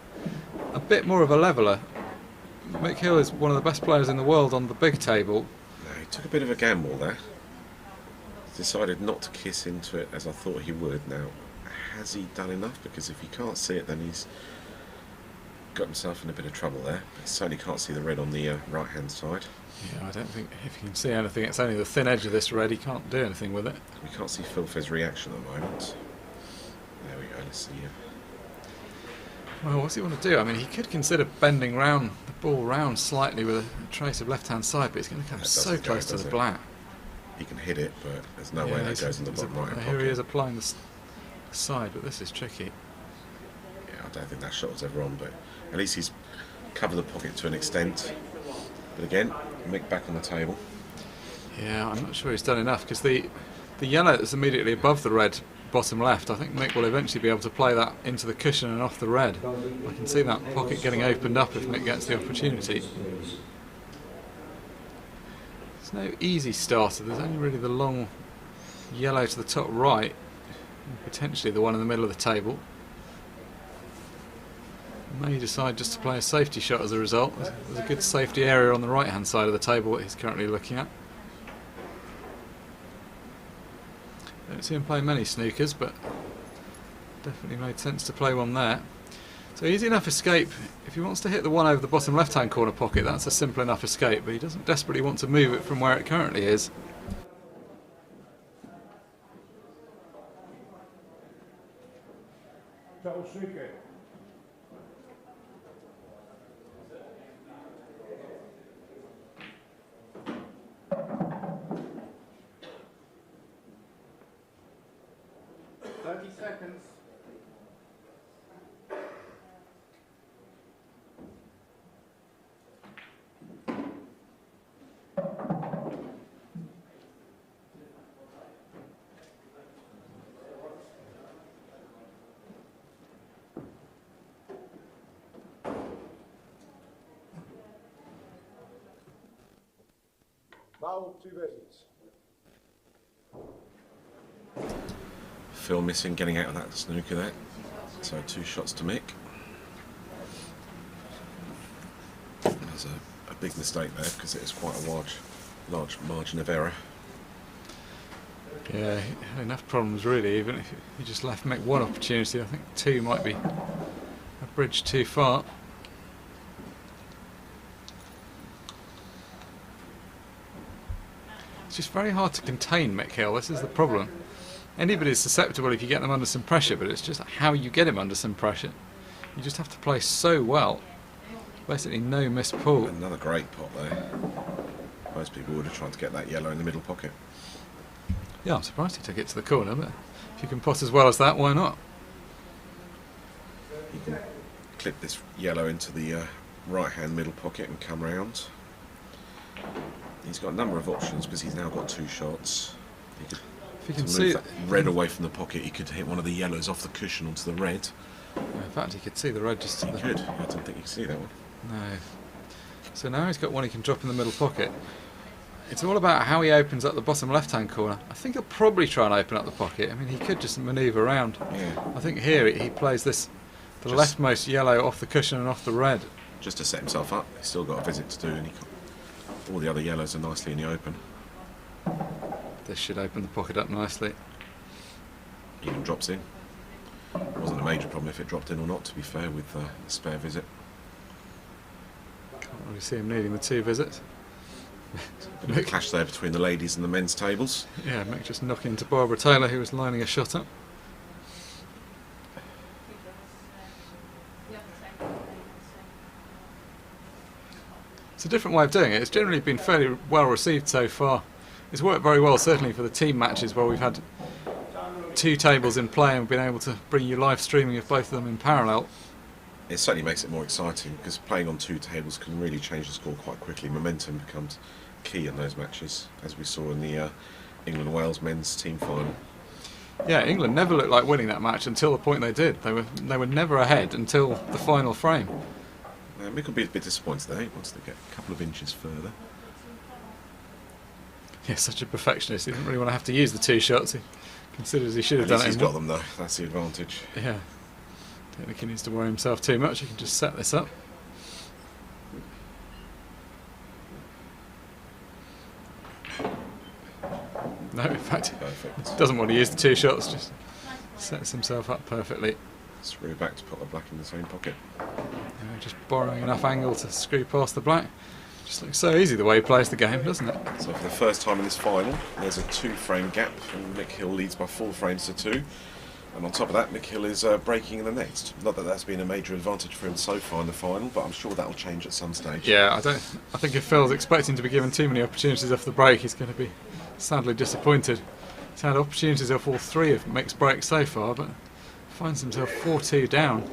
a bit more of a leveller. McHill is one of the best players in the world on the big table. No, he took a bit of a gamble there. Decided not to kiss into it as I thought he would. Now, has he done enough? Because if he can't see it, then he's got himself in a bit of trouble there. But he certainly can't see the red on the right hand side. Yeah, I don't think if he can see anything, it's only the thin edge of this red. He can't do anything with it. We can't see Phil Fiz's reaction at the moment. There we go, let's see. Well, what's he want to do? I mean, he could consider bending round the ball round slightly with a trace of left hand side, but he's going to come so close to the black. He can hit it, but there's no way that goes in the bottom right hand pocket. Here he is applying the side, but this is tricky. Yeah, I don't think that shot was ever on, but at least he's covered the pocket to an extent. But again, Mick back on the table. Yeah, I'm not sure he's done enough, because the yellow that's immediately above the red bottom left, I think Mick will eventually be able to play that into the cushion and off the red. I can see that pocket getting opened up if Mick gets the opportunity. There's no easy starter, there's only really the long yellow to the top right, and potentially the one in the middle of the table. May decide just to play a safety shot as a result. There's a good safety area on the right hand side of the table that he's currently looking at. Don't see him play many snookers, but definitely made sense to play one there. So easy enough escape. If he wants to hit the one over the bottom left hand corner pocket, that's a simple enough escape, but he doesn't desperately want to move it from where it currently is. Double snooker. Seconds. Now 2 visits. Phil missing, getting out of that snooker there. So 2 shots to Mick. There's a big mistake there because it is quite a large margin of error. Yeah, he had enough problems really, even if he just left Mick one opportunity. I think 2 might be a bridge too far. It's just very hard to contain Mick Hill, this is the problem. Anybody's susceptible if you get them under some pressure, but it's just how you get him under some pressure. You just have to play so well. Basically no missed pull. Another great pot there. Most people would have tried to get that yellow in the middle pocket. Yeah, I'm surprised he took it to the corner, but if you can pot as well as that, why not? You can clip this yellow into the right hand middle pocket and come round. He's got a number of options because he's now got 2 shots. He could, If you can to see move that red away from the pocket, he could hit one of the yellows off the cushion onto the red. in fact, he could see the red just to He the... could. I didn't think you could see that one. No. So now he's got one he can drop in the middle pocket. It's all about how he opens up the bottom left-hand corner. I think he'll probably try and open up the pocket. I mean, he could just manoeuvre around. Yeah. I think here he plays this, the leftmost yellow off the cushion and off the red. Just to set himself up. He's still got a visit to do, and all the other yellows are nicely in the open. This should open the pocket up nicely. Even drops in. Wasn't a major problem if it dropped in or not, to be fair, with the spare visit. Can't really see him needing the 2 visits. Bit of a clash there between the ladies and the men's tables. Yeah, Mick just knocking into Barbara Taylor, who was lining a shot up. It's a different way of doing it. It's generally been fairly well received so far. It's worked very well, certainly for the team matches where we've had 2 tables in play and been able to bring you live streaming of both of them in parallel. It certainly makes it more exciting because playing on 2 tables can really change the score quite quickly. Momentum becomes key in those matches, as we saw in the England-Wales men's team final. Yeah, England never looked like winning that match until the point they did. They were never ahead until the final frame. Mick will be a bit disappointed there. He wants to get a couple of inches further. Yeah, such a perfectionist. He didn't really want to have to use the 2 shots. He considers he should have At done least it. he's got them though. That's the advantage. Yeah. Don't think he needs to worry himself too much. He can just set this up. No, in fact, Perfect. he doesn't want to use the 2 shots. Just sets himself up perfectly. Screw back to put the black in the same pocket. Just borrowing enough angle to screw past the black. Just looks so easy the way he plays the game, doesn't it? So for the first time in this final, there's a 2-frame gap, and Mick Hill leads by 4 frames to 2. And on top of that, Mick Hill is breaking in the next. Not that that's been a major advantage for him so far in the final, but I'm sure that'll change at some stage. Yeah, I think if Phil's expecting to be given too many opportunities off the break, he's going to be sadly disappointed. He's had opportunities off all 3 of Mick's breaks so far, but finds himself 4-2 down.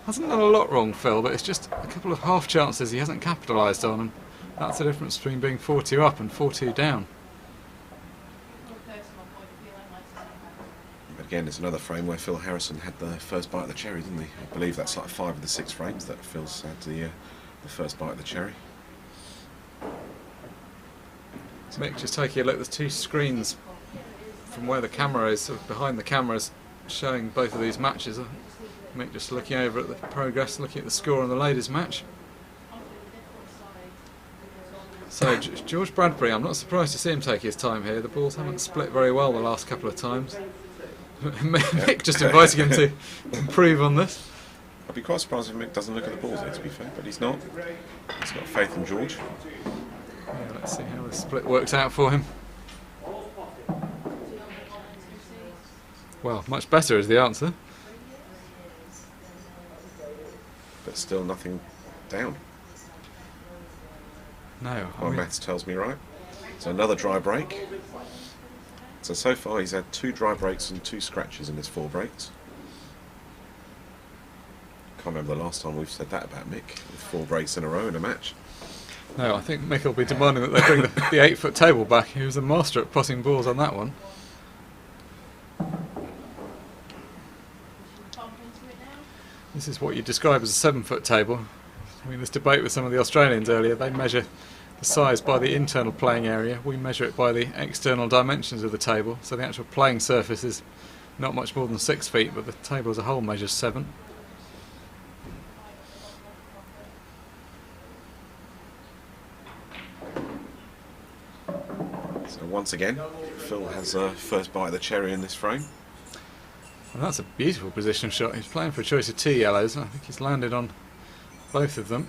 Hasn't done a lot wrong, Phil, but it's just a couple of half chances he hasn't capitalised on, and that's the difference between being 4-2 up and 4-2 down. But again, it's another frame where Phil Harrison had the first bite of the cherry, didn't he? I believe that's like 5 of the 6 frames that Phil's had the first bite of the cherry. Mick just taking a look, there's 2 screens from where the camera is, sort of behind the cameras, showing both of these matches. Mick just looking over at the progress, looking at the score on the ladies' match. So George Bradbury, I'm not surprised to see him take his time here. The balls haven't split very well the last couple of times. Mick just inviting him to improve on this. I'd be quite surprised if Mick doesn't look at the balls here, to be fair, but he's not. He's got faith in George. Yeah, let's see how the split works out for him. Well, much better is the answer. But still nothing down. No, My maths tells me right. So another dry break. So far he's had 2 dry breaks and 2 scratches in his 4 breaks. Can't remember the last time we've said that about Mick, with 4 breaks in a row in a match. No, I think Mick will be demanding that they bring the 8-foot table back. He was a master at potting balls on that one. This is what you describe as a 7-foot table. I mean, this debate with some of the Australians earlier, they measure the size by the internal playing area. We measure it by the external dimensions of the table. So the actual playing surface is not much more than 6 feet, but the table as a whole measures 7. So once again, Phil has a first bite of the cherry in this frame. And that's a beautiful position shot. He's playing for a choice of 2 yellows, and I think he's landed on both of them.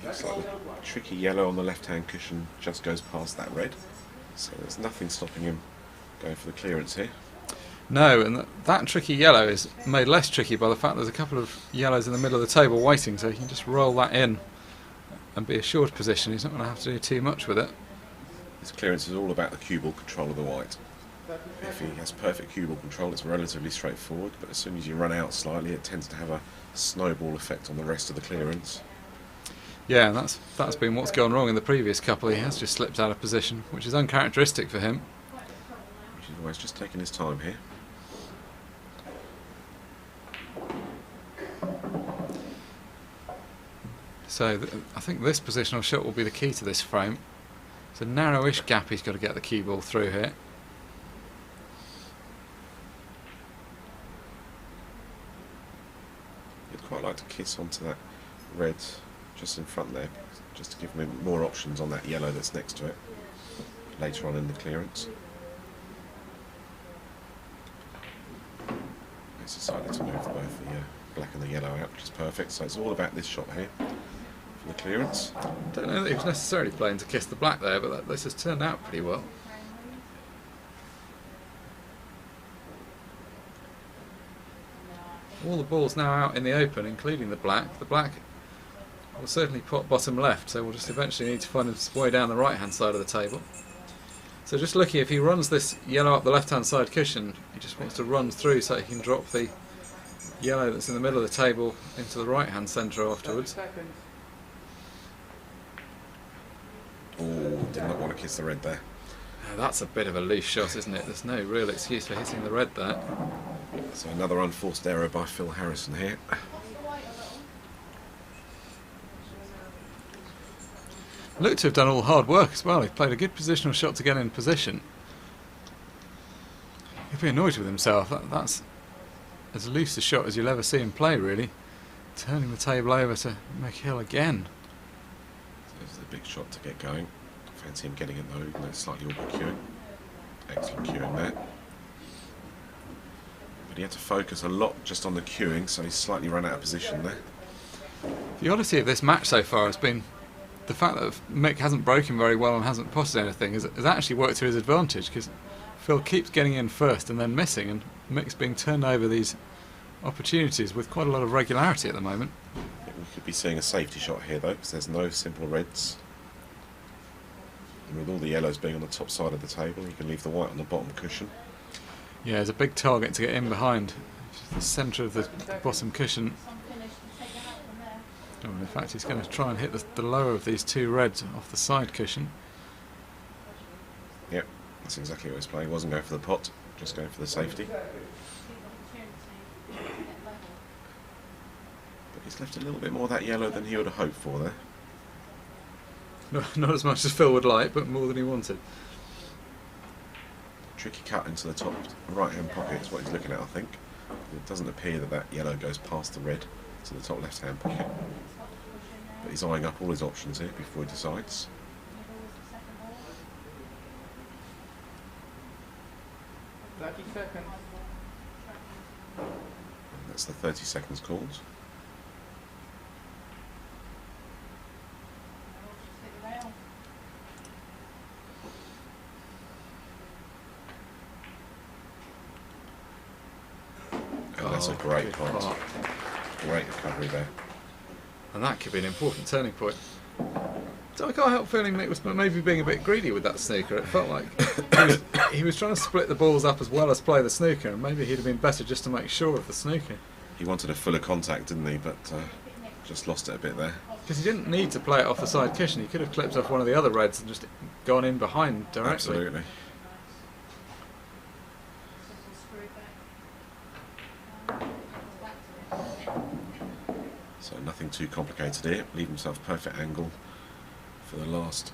Looks like the tricky yellow on the left-hand cushion just goes past that red. So there's nothing stopping him going for the clearance here. No, and that tricky yellow is made less tricky by the fact there's a couple of yellows in the middle of the table waiting, so he can just roll that in and be assured position. He's not going to have to do too much with it. This clearance is all about the cue ball control of the white. If he has perfect cue ball control, it's relatively straightforward, but as soon as you run out slightly, it tends to have a snowball effect on the rest of the clearance. Yeah, and that's been what's gone wrong in the previous couple. He has just slipped out of position, which is uncharacteristic for him. Which is always just taking his time here. So I think this positional shot will be the key to this frame. It's a narrowish gap he's got to get the cue ball through here. You'd quite like to kiss onto that red just in front there, just to give him more options on that yellow that's next to it later on in the clearance. He's decided to move both the black and the yellow out, which is perfect. So it's all about this shot here for the clearance. I don't know that he was necessarily playing to kiss the black there, but this has turned out pretty well. All the balls now out in the open, including the black. The black will certainly pot bottom left, so we'll just eventually need to find his way down the right hand side of the table. So just looking, if he runs this yellow up the left hand side cushion, he just wants to run through so he can drop the yellow that's in the middle of the table into the right hand centre afterwards. Oh, did not want to kiss the red there. Now that's a bit of a loose shot, isn't it? There's no real excuse for hitting the red there. So another unforced error by Phil Harrison here. Looked to have done all the hard work as well. He played a good positional shot to get in position. He'll be annoyed with himself. That's as loose a shot as you'll ever see him play, really. Turning the table over to McHill again. So this is a big shot to get going. Fancy him getting it though, even though it's slightly awkward queuing. Excellent queuing there. But he had to focus a lot just on the queuing, so he's slightly run out of position there. The oddity of this match so far has been the fact that Mick hasn't broken very well and hasn't potted anything has actually worked to his advantage, because Phil keeps getting in first and then missing, and Mick's being turned over these opportunities with quite a lot of regularity at the moment. I think we could be seeing a safety shot here though, because there's no simple reds. And with all the yellows being on the top side of the table, you can leave the white on the bottom cushion. Yeah, there's a big target to get in behind, which is the centre of the bottom cushion. Oh, in fact, he's going to try and hit the lower of these two reds off the side cushion. Yep, that's exactly what he's playing. He wasn't going for the pot, just going for the safety. But he's left a little bit more of that yellow than he would have hoped for there. Not as much as Phil would like, but more than he wanted. Tricky cut into the top right hand pocket is what he's looking at, I think. It doesn't appear that that yellow goes past the red to the top left hand pocket. But he's eyeing up all his options here before he decides. And that's the 30 seconds called. And that's a great pot. Great recovery there. And that could be an important turning point. So I can't help feeling Mick was maybe being a bit greedy with that snooker. It felt like he was trying to split the balls up as well as play the snooker, and maybe he'd have been better just to make sure of the snooker. He wanted a fuller contact, didn't he? But just lost it a bit there. Because he didn't need to play it off the side cushion. He could have clipped off one of the other reds and just gone in behind directly. Absolutely. So nothing too complicated here. Leave himself perfect angle for the last.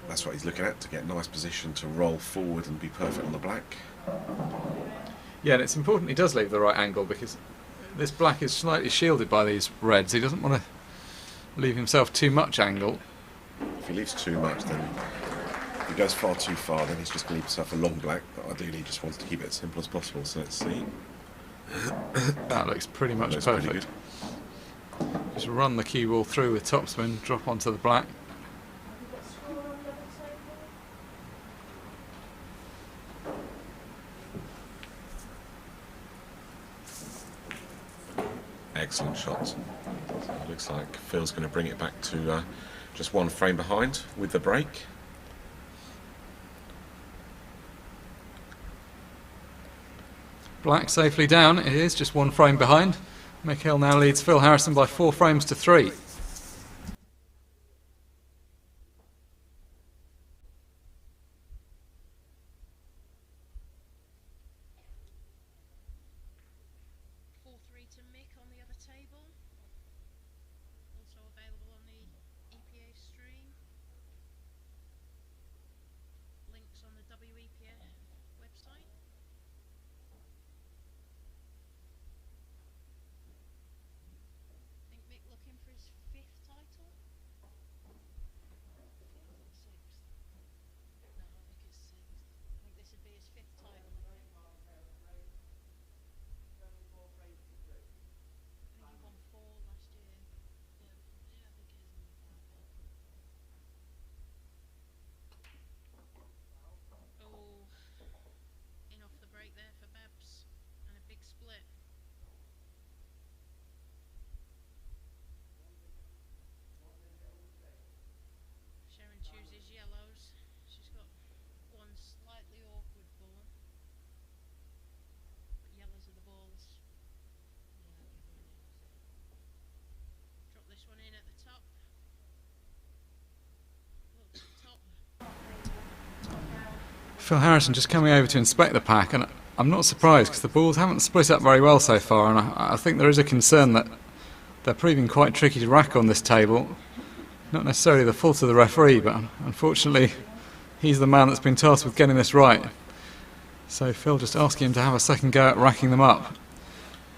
That's what he's looking at, to get nice position to roll forward and be perfect on the black. Yeah, and it's important he does leave the right angle, because this black is slightly shielded by these reds. He doesn't want to leave himself too much angle. If he leaves too much, then if he goes far too far, then he's just going to leave himself a long black. But ideally, he just wants to keep it as simple as possible. So let's see. That looks pretty much Looks perfect. pretty good. Just run the cue ball through with topspin, drop onto the black. excellent shot. So it looks like Phil's going to bring it back to just 1 frame behind with the break. Black safely down. It is just 1 frame behind. Mick Hill now leads Phil Harrison by 4 frames to 3. To Mick on the other table, also available on the EPA stream, links on the WEPA website. I think Mick looking for his 5th title? 5th or 6th? No, I think it's 6th. I think this would be his 5th title. There for Babs and a big split. Sharon chooses yellows. She's got one slightly awkward ball, but yellows are the balls. Drop this one in at the top. Look at the top. Phil Harrison just coming over to inspect the pack, and I'm not surprised because the balls haven't split up very well so far, and I think there is a concern that they're proving quite tricky to rack on this table. Not necessarily the fault of the referee, but unfortunately he's the man that's been tasked with getting this right. So Phil just asking him to have a second go at racking them up.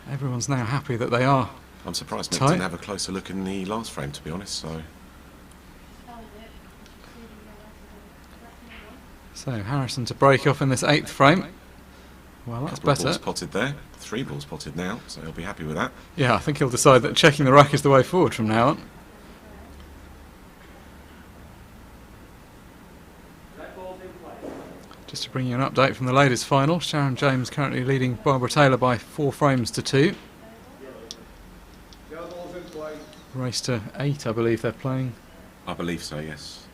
Everyone's now happy that they are. I'm surprised Mick tight. didn't have a closer look in the last frame, to be honest. So Harrison to break off in this 8th frame. Well, that's better. Balls potted there. 3 balls potted now, so he'll be happy with that. Yeah, I think he'll decide that checking the rack is the way forward from now on. Just to bring you an update from the ladies' final, Sharon James currently leading Barbara Taylor by 4 frames to 2. Race to 8, I believe they're playing. I believe so, yes.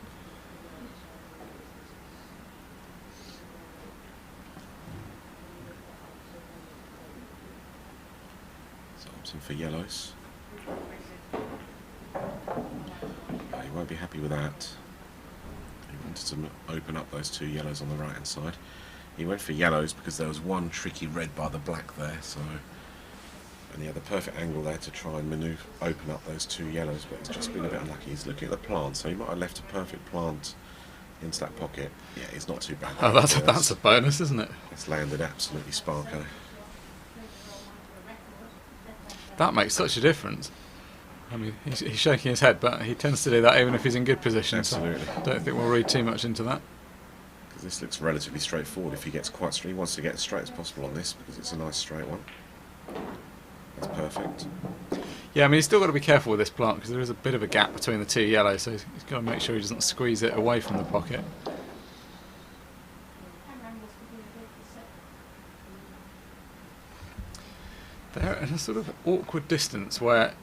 So opting for yellows. He won't be happy with that. He wanted to open up those 2 yellows on the right hand side. He went for yellows because there was one tricky red by the black there, so, and he had the perfect angle there to try and open up those 2 yellows, but it's just been a bit unlucky. He's looking at the plant, so he might have left a perfect plant into that pocket. Yeah, it's not too bad. Oh, that's a bonus, isn't it? It's landed absolutely sparko. That makes such a difference. I mean, he's shaking his head, but he tends to do that even if he's in good position. Absolutely. So I don't think we'll read too much into that. Because this looks relatively straightforward. If he gets quite straight, he wants to get as straight as possible on this because it's a nice straight one. That's perfect. Yeah, I mean, he's still got to be careful with this plant because there is a bit of a gap between the 2 yellows, so he's got to make sure he doesn't squeeze it away from the pocket. They're at a sort of awkward distance where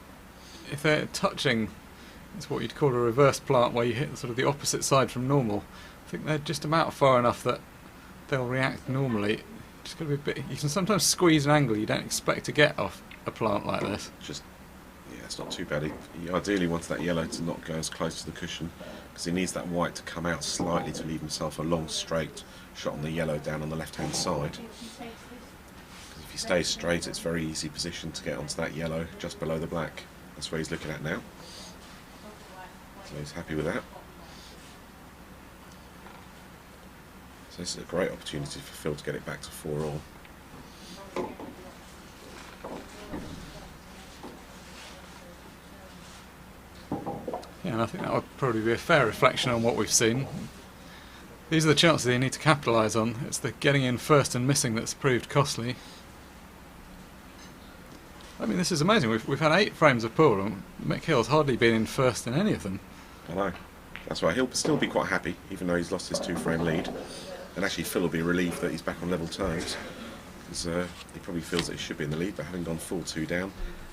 if they're touching, it's what you'd call a reverse plant where you hit sort of the opposite side from normal. I think they're just about far enough that they'll react normally. Just got to be a bit. You can sometimes squeeze an angle you don't expect to get off a plant like this. Just, yeah, it's not too bad. He ideally wants that yellow to not go as close to the cushion because he needs that white to come out slightly to leave himself a long straight shot on the yellow down on the left hand side. Because if he stays straight, it's very easy position to get onto that yellow just below the black. That's where he's looking at now. So he's happy with that. So this is a great opportunity for Phil to get it back to 4-all. Yeah, and I think that would probably be a fair reflection on what we've seen. These are the chances they need to capitalise on. It's the getting in first and missing that's proved costly. I mean, this is amazing. We've had 8 frames of pool, and Mick Hill's hardly been in first in any of them. I know. That's why he'll still be quite happy, even though he's lost his 2-frame lead. And actually, Phil will be relieved that he's back on level terms, because he probably feels that he should be in the lead, but having gone full 2 down,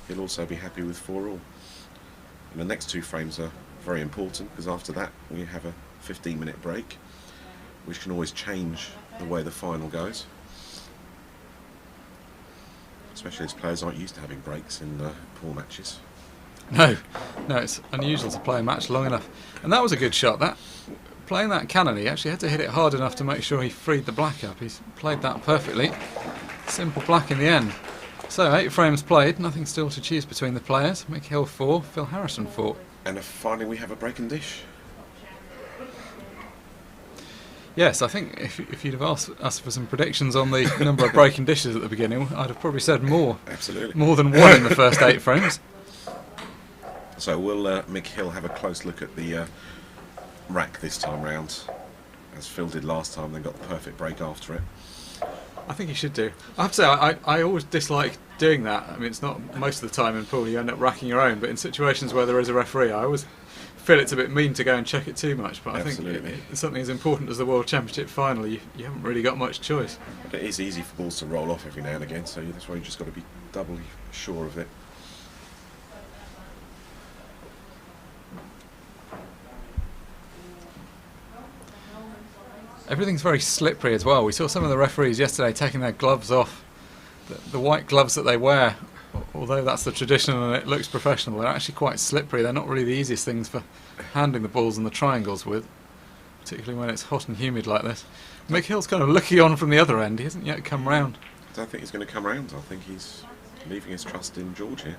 he'll also be happy with 4-all. And the next 2 frames are very important, because after that we have a 15-minute break, which can always change the way the final goes. Especially as players aren't used to having breaks in pool matches. No, it's unusual to play a match long enough. And that was a good shot. That playing that cannon, he actually had to hit it hard enough to make sure he freed the black up. He's played that perfectly. Simple black in the end. So 8 frames played, nothing still to choose between the players. Mick Hill 4, Phil Harrison 4. And finally we have a break and dish. Yes, I think if you'd have asked us for some predictions on the number of breaking dishes at the beginning, I'd have probably said more. Absolutely. More than 1 in the first 8 frames. So will Mick Hill have a close look at the rack this time round, as Phil did last time, then got the perfect break after it. I think he should do. I have to say, I always dislike doing that. I mean, it's not most of the time in pool you end up racking your own, but in situations where there is a referee, I always feel it's a bit mean to go and check it too much. But Absolutely. I think something as important as the World Championship final, you haven't really got much choice. But it is easy for balls to roll off every now and again, so that's why you just got to be doubly sure of it. Everything's very slippery as well. We saw some of the referees yesterday taking their gloves off. The white gloves that they wear, although that's the tradition and it looks professional, they're actually quite slippery. They're not really the easiest things for handling the balls and the triangles with, particularly when it's hot and humid like this. Mick Hill's kind of looking on from the other end. He hasn't yet come round. I don't think he's going to come round. I think he's leaving his trust in George here.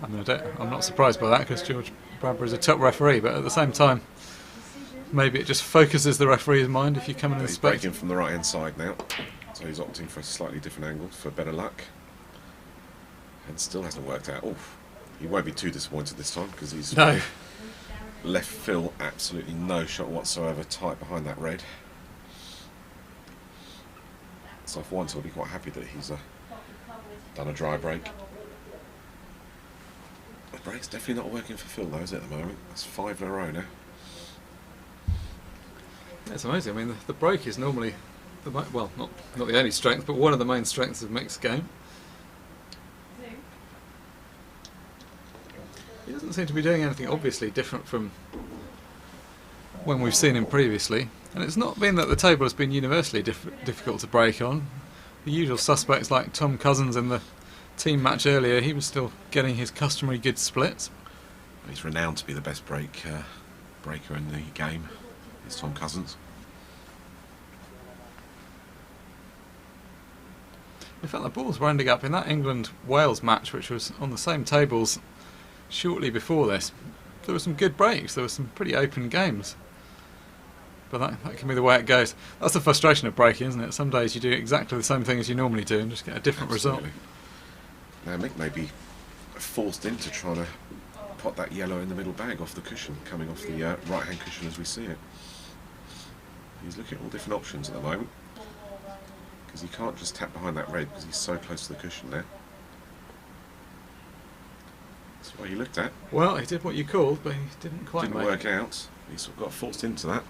I mean, I'm not surprised by that, because George Bradbury's a top referee, but at the same time, maybe it just focuses the referee's mind if you come in and He's inspect. breaking from the right hand side now, so he's opting for a slightly different angle for better luck, and still hasn't worked out. Oof. He won't be too disappointed this time, because he's No. left Phil absolutely no shot whatsoever, tight behind that red. So for once he'll be quite happy that he's done a dry break. The break's definitely not working for Phil though, is it, at the moment? That's 5 in a row now. It's amazing. I mean, the break is normally, well, not the only strength, but one of the main strengths of Mick's game. He doesn't seem to be doing anything obviously different from when we've seen him previously. And it's not been that the table has been universally difficult to break on. The usual suspects like Tom Cousins in the team match earlier, he was still getting his customary good splits. He's renowned to be the best breaker in the game. It's Tom Cousins. In fact, the balls were ending up in that England-Wales match, which was on the same tables shortly before this. There were some good breaks, there were some pretty open games. But that can be the way it goes. That's the frustration of breaking, isn't it? Some days you do exactly the same thing as you normally do and just get a different Absolutely. result. Now Mick may be forced into trying to pot that yellow in the middle bag off the cushion, coming off the right-hand cushion as we see it. He's looking at all different options at the moment, because he can't just tap behind that red because he's so close to the cushion now. That's what he looked at. Well, he did what you called, but he didn't quite Didn't make work it. out. He sort of got forced into that.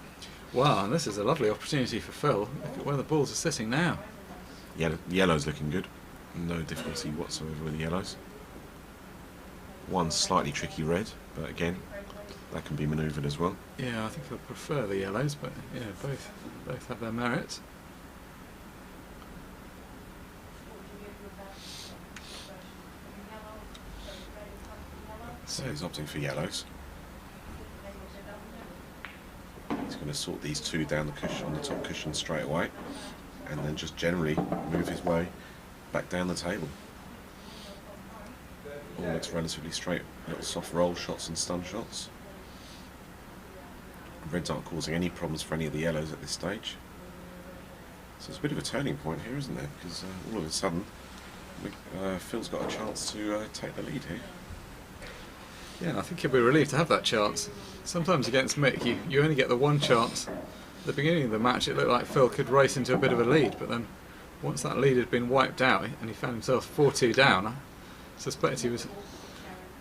Wow, and this is a lovely opportunity for Phil. Look at where the balls are sitting now. Yellow's looking good. No difficulty whatsoever with the yellows. One slightly tricky red, but again, that can be manoeuvred as well. Yeah, I think he'll prefer the yellows, but yeah, both have their merits. So he's opting for yellows. He's going to sort these two down the cushion, on the top cushion straight away, and then just generally move his way back down the table. All looks relatively straight, little soft roll shots and stun shots. Reds aren't causing any problems for any of the yellows at this stage. So it's a bit of a turning point here, isn't there? Because all of a sudden, Phil's got a chance to take the lead here. Yeah, and I think he'll be relieved to have that chance. Sometimes against Mick, you only get the one chance. At the beginning of the match, it looked like Phil could race into a bit of a lead, but then once that lead had been wiped out and he found himself 4-2 down, I suspect he was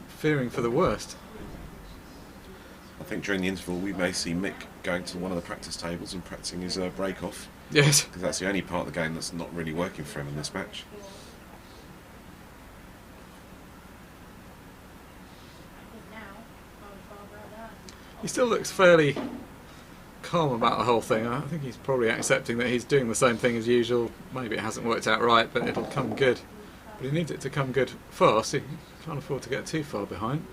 fearing for the worst. I think during the interval we may see Mick going to one of the practice tables and practicing his break-off, Yes. because that's the only part of the game that's not really working for him in this match. he still looks fairly calm about the whole thing. I think he's probably accepting that he's doing the same thing as usual. Maybe it hasn't worked out right, but it'll come good. But he needs it to come good fast. He can't afford to get too far behind.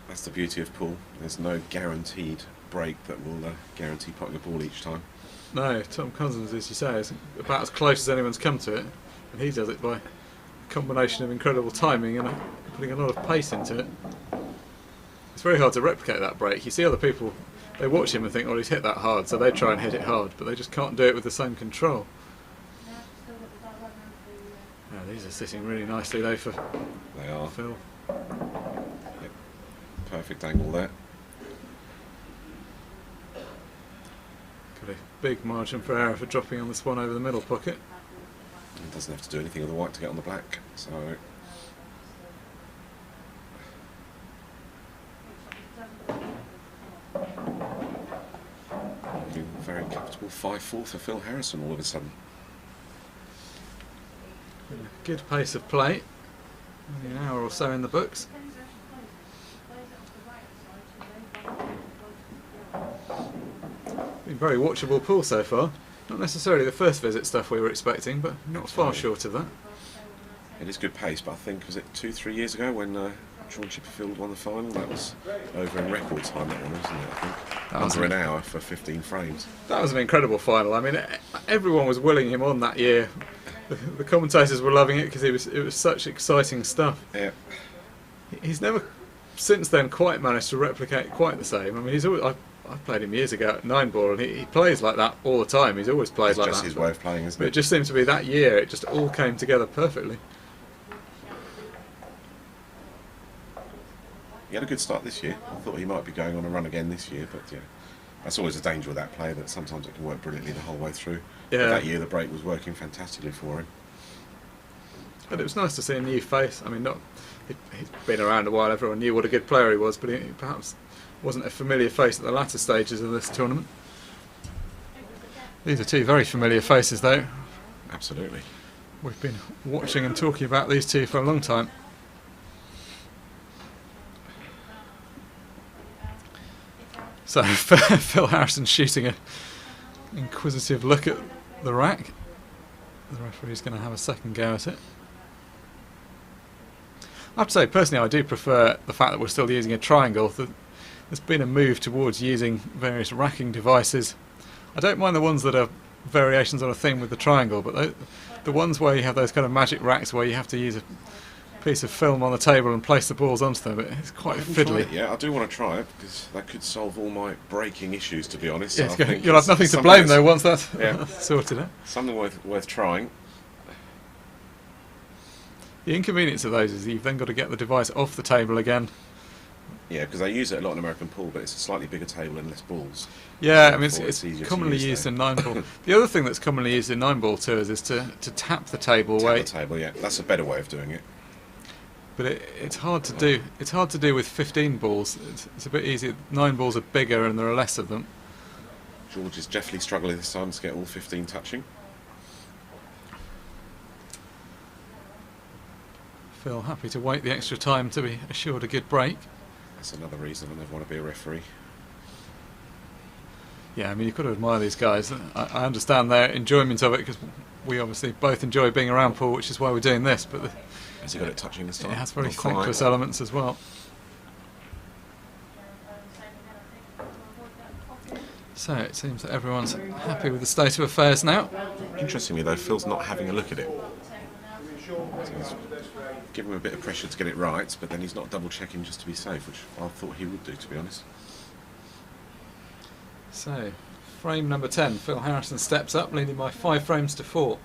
That's the beauty of pool. There's no guaranteed break that will guarantee putting a ball each time. No, Tom Cousins, as you say, is about as close as anyone's come to it, and he does it by a combination of incredible timing and putting a lot of pace into it. It's very hard to replicate that break. You see other people, they watch him and think, oh, he's hit that hard, so they try and hit it hard, but they just can't do it with the same control. Yeah, these are sitting really nicely though for Phil. Yep. Perfect angle there. Got a big margin for error for dropping on this one over the middle pocket. He doesn't have to do anything with the white to get on the black, so very comfortable 5-4 for Phil Harrison all of a sudden. Good pace of play. Only an hour or so in the books. Been very watchable pool so far. Not necessarily the first visit stuff we were expecting, but not far short of that. It is good pace, but I think, was it 2-3 years ago when Sean Chipperfield won the final? That was over in record time, that one, wasn't it? I think under an hour for 15 frames. That was an incredible final. I mean, everyone was willing him on that year. The commentators were loving it because it was such exciting stuff. Yeah. He's never since then quite managed to replicate quite the same. I mean, he's always, I played him years ago at 9-ball, and he plays like that all the time. He's always played like that. It's just his way of playing, isn't But it? it just seemed to be that year, it just all came together perfectly. He had a good start this year. I thought he might be going on a run again this year, but yeah, that's always a danger with that player, that sometimes it can work brilliantly the whole way through. Yeah. But that year the break was working fantastically for him. But it was nice to see a new face. I mean, he's been around a while, everyone knew what a good player he was, but he perhaps wasn't a familiar face at the latter stages of this tournament. These are two very familiar faces though. Absolutely. We've been watching and talking about these two for a long time. So Phil Harrison shooting an inquisitive look at the rack. The referee's going to have a second go at it. I have to say, personally, I do prefer the fact that we're still using a triangle. There's been a move towards using various racking devices. I don't mind the ones that are variations on a theme with the triangle, but the ones where you have those kind of magic racks where you have to use a piece of film on the table and place the balls onto them, it's quite fiddly. Yeah, I do want to try it because that could solve all my breaking issues, to be honest. Yeah, So you'll have nothing to blame though once that's yeah. sorted out. Something worth trying. The inconvenience of those is you've then got to get the device off the table again. Yeah, because they use it a lot in American pool, but it's a slightly bigger table and less balls. Yeah, I mean, Therefore, it's commonly used there. in 9-ball. The other thing that's commonly used in 9-ball tours is to tap the table Tap away. the table, yeah. That's a better way of doing it. But it's hard to do. It's hard to do with 15 balls. It's a bit easier. 9 balls are bigger and there are less of them. George is definitely struggling this time to get all 15 touching. Phil happy to wait the extra time to be assured a good break. That's another reason I never want to be a referee. Yeah, I mean, you've got to admire these guys. I understand their enjoyment of it because we obviously both enjoy being around pool, which is why we're doing this. But Has he got it touching this time? it has very Not quite. thankless elements as well. So it seems that everyone's happy with the state of affairs now. Interestingly though, Phil's not having a look at it. So he's giving him a bit of pressure to get it right, but then he's not double checking just to be safe, which I thought he would do, to be honest. So, frame number 10, Phil Harrison steps up, leading by 5 frames to 4.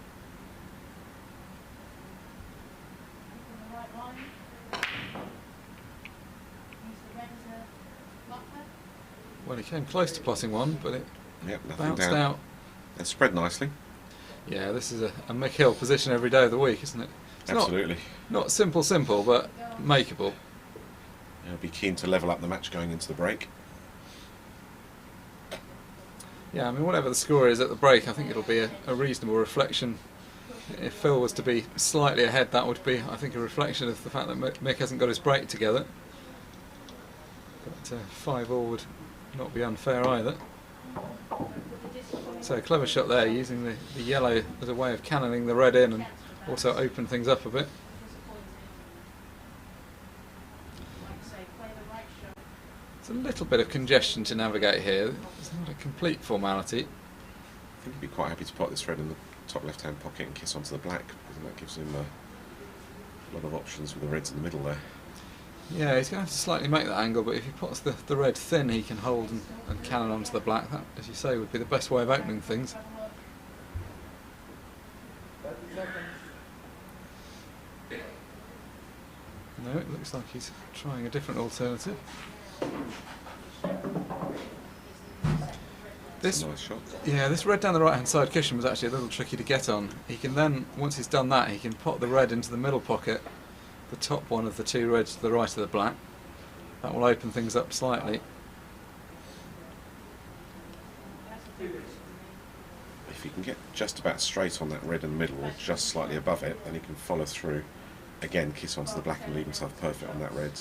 Well, he came close to plotting one, but it Yep, nothing bounced down. out. They're spread nicely. Yeah, this is a Mick Hill position every day of the week, isn't it? It's Absolutely. Not simple, but makeable. He'll be keen to level up the match going into the break. Yeah, I mean, whatever the score is at the break, I think it'll be a reasonable reflection. If Phil was to be slightly ahead, that would be, I think, a reflection of the fact that Mick hasn't got his break together. But 5-all would not be unfair either. So clever shot there, using the yellow as a way of cannoning the red in and also open things up a bit. There's a little bit of congestion to navigate here. It's not a complete formality. I think he'd be quite happy to put this red in the top left-hand pocket and kiss onto the black, because that gives him a lot of options with the reds in the middle there. Yeah, he's going to have to slightly make that angle, but if he puts the red thin, he can hold and cannon onto the black. That, as you say, would be the best way of opening things. No, it looks like he's trying a different alternative. That's a nice shot. Yeah, this red down the right hand side cushion was actually a little tricky to get on. He can then, once he's done that, he can put the red into the middle pocket, the top one of the two reds to the right of the black. That will open things up slightly. If he can get just about straight on that red in the middle, or just slightly above it, then he can follow through, again kiss onto the black and leave himself perfect on that red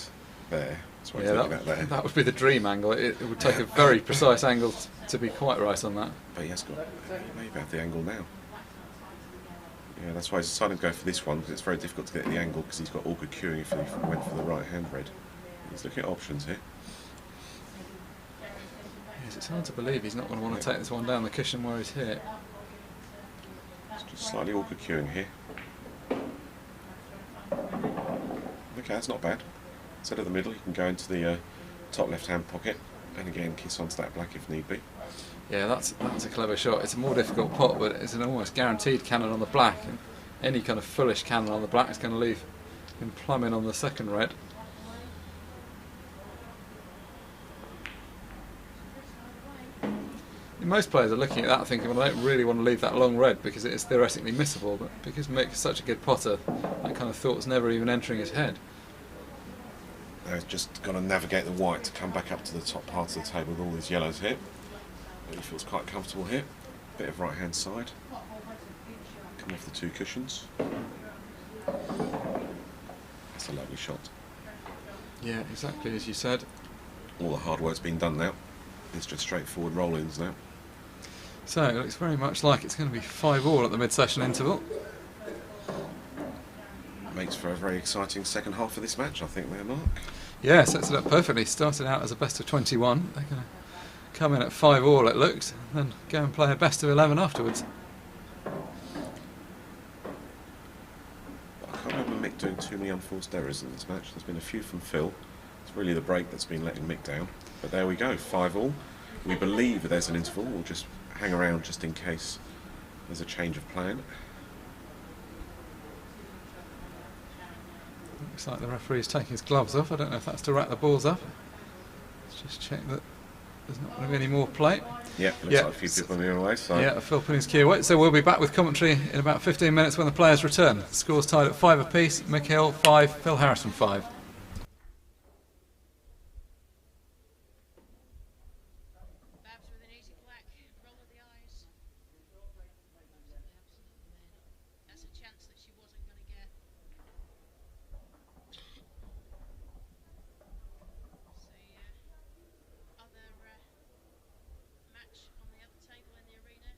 there. That's what I'm looking at there. That would be the dream angle. It would take a very precise angle to be quite right on that. But he may have the angle now. Yeah, that's why he's decided to go for this one, because it's very difficult to get the angle, because he's got awkward cueing if he went for the right hand red. He's looking at options here. Yes, it's hard to believe he's not going to want to take this one down the cushion where he's hit. It's just slightly awkward cueing here. Okay, that's not bad. Instead of the middle, you can go into the top left-hand pocket and again kiss onto that black if need be. Yeah, that's a clever shot. It's a more difficult pot, but it's an almost guaranteed cannon on the black. And any kind of foolish cannon on the black is going to leave him plumbing on the second red. Most players are looking at that thinking, well, I don't really want to leave that long red because it is theoretically missable, but because Mick is such a good potter, that kind of thought's never even entering his head. Now he's just got to navigate the white to come back up to the top part of the table with all these yellows here. But he feels quite comfortable here. Bit of right hand side. Come off the two cushions. That's a lovely shot. Yeah, exactly as you said. All the hard work's been done now. It's just straightforward roll-ins now. So it looks very much like it's going to be 5-all at the mid-session interval. Makes for a very exciting second half of this match, I think, there, Mark. Yeah, sets it up perfectly. Started out as a best of 21. They're going to come in at 5-all, it looks, and then go and play a best of 11 afterwards. I can't remember Mick doing too many unforced errors in this match. There's been a few from Phil. It's really the break that's been letting Mick down. But there we go, 5-all. We believe there's an interval. We'll just hang around just in case there's a change of plan. Looks like the referee's taking his gloves off. I don't know if that's to wrap the balls up. Let's just check that there's not going to be any more play. Yeah, looks like a few people moving away. So. Yeah, Phil putting his key away. So we'll be back with commentary in about 15 minutes when the players return. The score's tied at 5 apiece. Mick Hill 5, Phil Harrison 5. Babs with an easy black, roll of the eyes. That's a chance that she wasn't going to get. Other match on the other table in the arena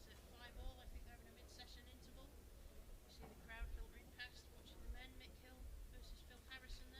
is at 5-all. I think they're having a mid-session interval. You see the crowd filtering past, watching the men. Mick Hill versus Phil Harrison there.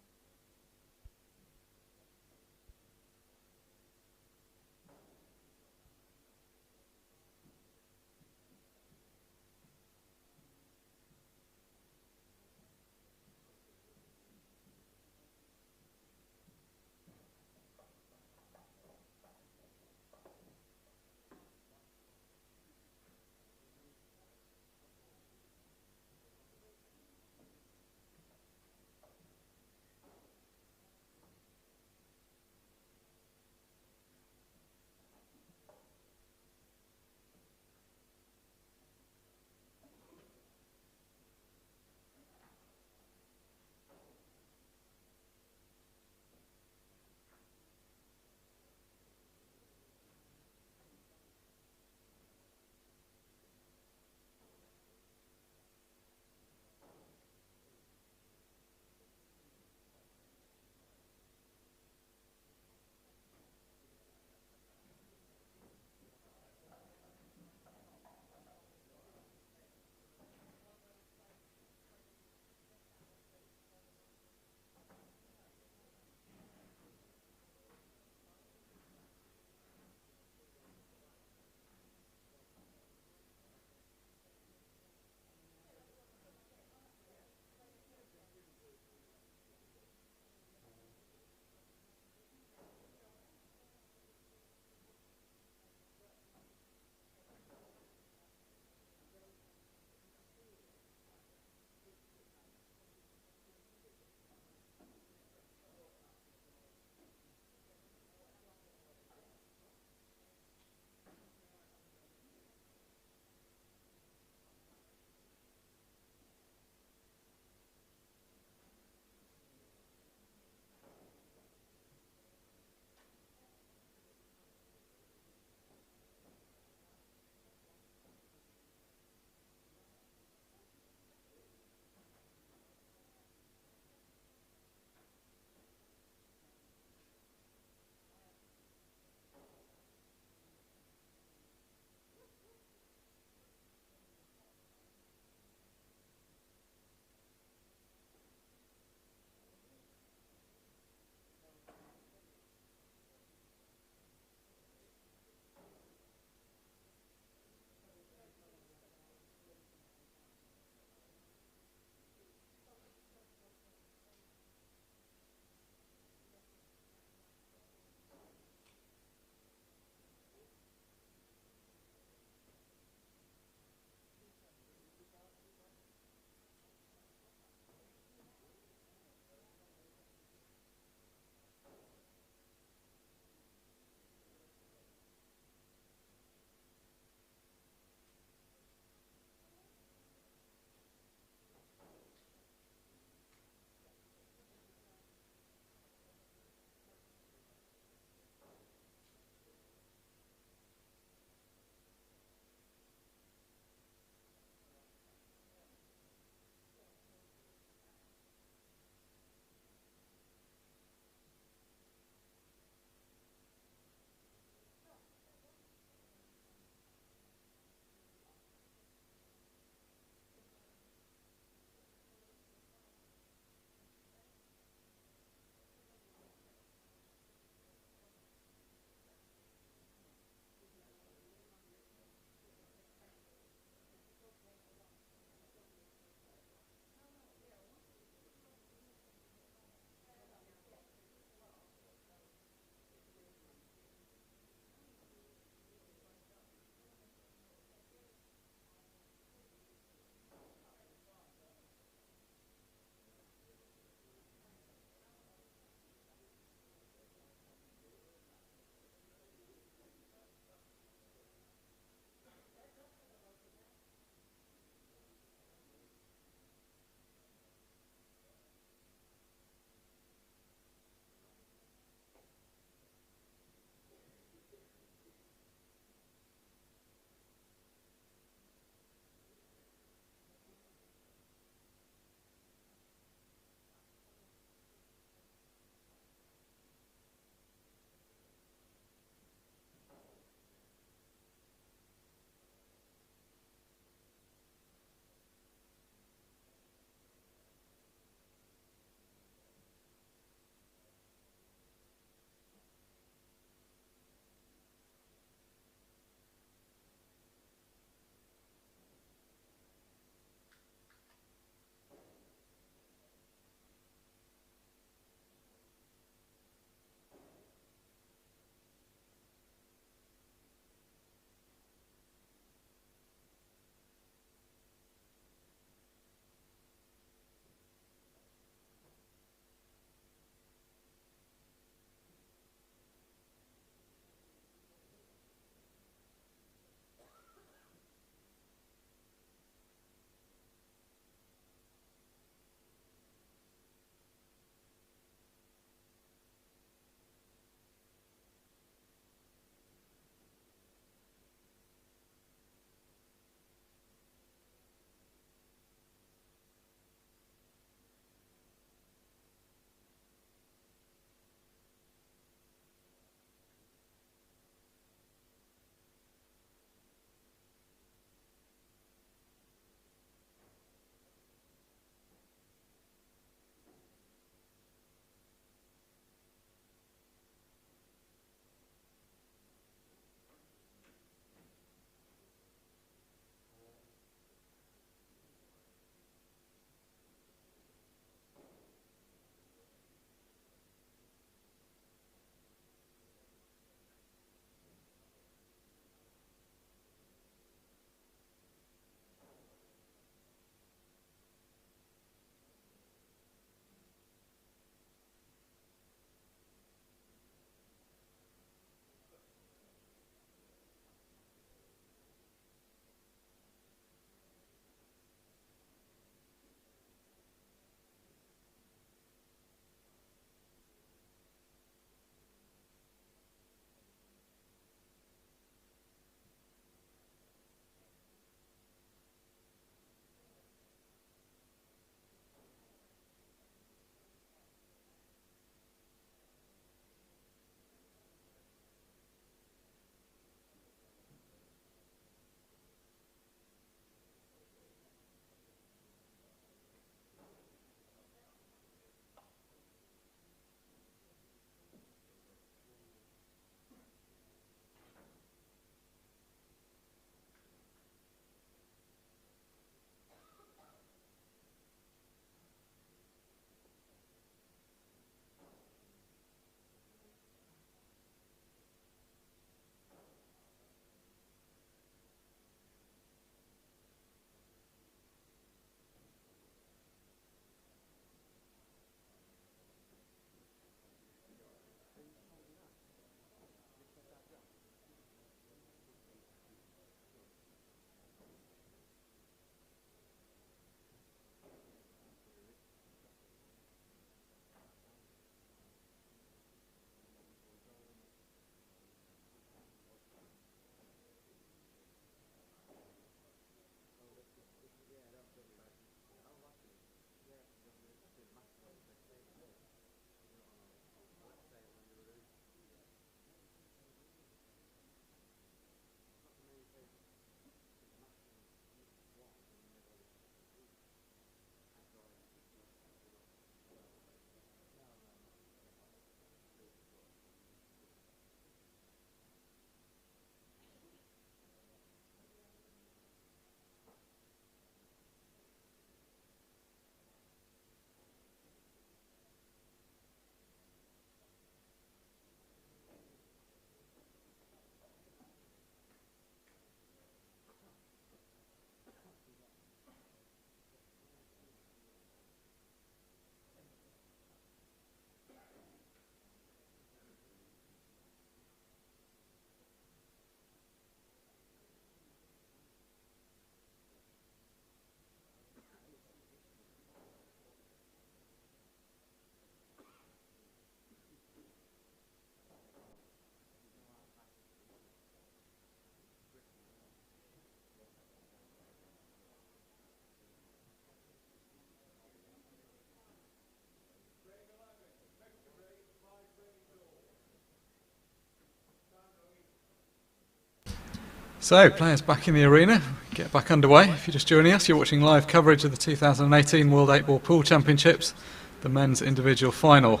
So, players back in the arena, get back underway. If you're just joining us, you're watching live coverage of the 2018 World 8-Ball Pool Championships, the men's individual final.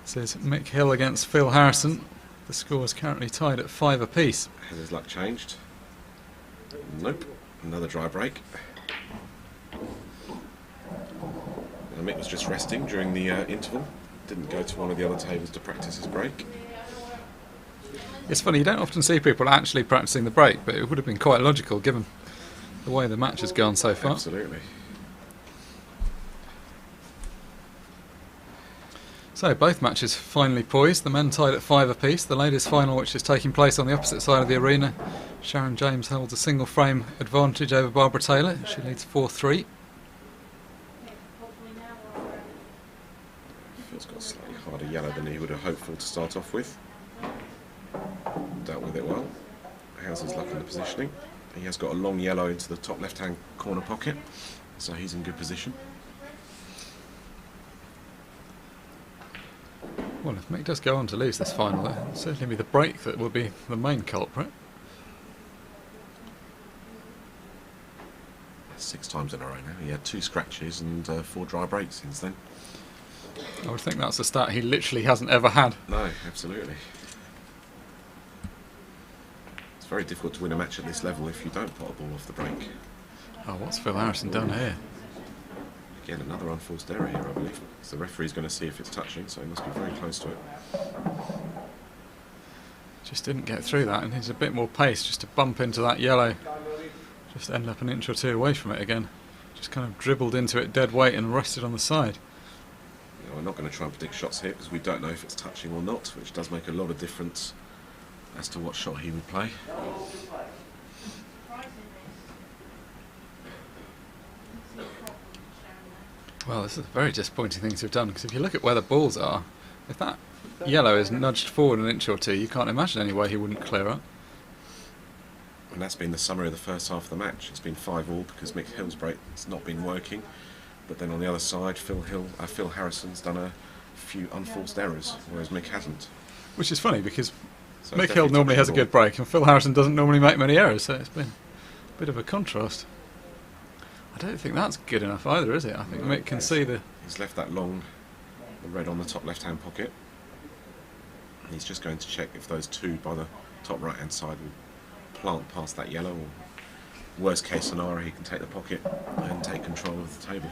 This is Mick Hill against Phil Harrison. The score is currently tied at 5 apiece. Has his luck changed? Nope. Another dry break. Now Mick was just resting during the interval. Didn't go to one of the other tables to practice his break. It's funny, you don't often see people actually practicing the break, but it would have been quite logical given the way the match has gone so far. Absolutely. So both matches finally poised, the men tied at 5 apiece. The ladies' final, which is taking place on the opposite side of the arena, Sharon James holds a single frame advantage over Barbara Taylor. She leads 4-3. Phil's got a slightly harder yellow than he would have hoped for to start off with. Dealt with it well. How's his luck in the positioning? He has got a long yellow into the top left-hand corner pocket, so he's in good position. Well, if Mick does go on to lose this final, it will certainly be the break that will be the main culprit. 6 times in a row now. He had 2 scratches and 4 dry breaks since then. I would think that's a stat he literally hasn't ever had. No, absolutely. It's very difficult to win a match at this level if you don't pot a ball off the break. Oh, what's Phil Harrison done here? Again, another unforced error here, I believe. So the referee's going to see if it's touching, so he must be very close to it. Just didn't get through that, and needs a bit more pace just to bump into that yellow. Just end up an inch or 2 away from it again. Just kind of dribbled into it dead weight and rested on the side. You know, we're not going to try and predict shots here because we don't know if it's touching or not, which does make a lot of difference as to what shot he would play. Well, this is a very disappointing thing to have done, because if you look at where the balls are, if that yellow is nudged forward an inch or 2, you can't imagine any way he wouldn't clear up. And that's been the summary of the first half of the match. It's been 5-all because Mick Hill's break has not been working. But then on the other side, Phil Harrison's done a few unforced errors, whereas Mick hasn't. Which is funny, because So Mick Hill normally has a good break, and Phil Harrison doesn't normally make many errors, so it's been a bit of a contrast. I don't think that's good enough either, is it? I think Mick can see the... He's left that long, the red on the top left-hand pocket. He's just going to check if those 2 by the top right-hand side will plant past that yellow, or worst case scenario, he can take the pocket and take control of the table.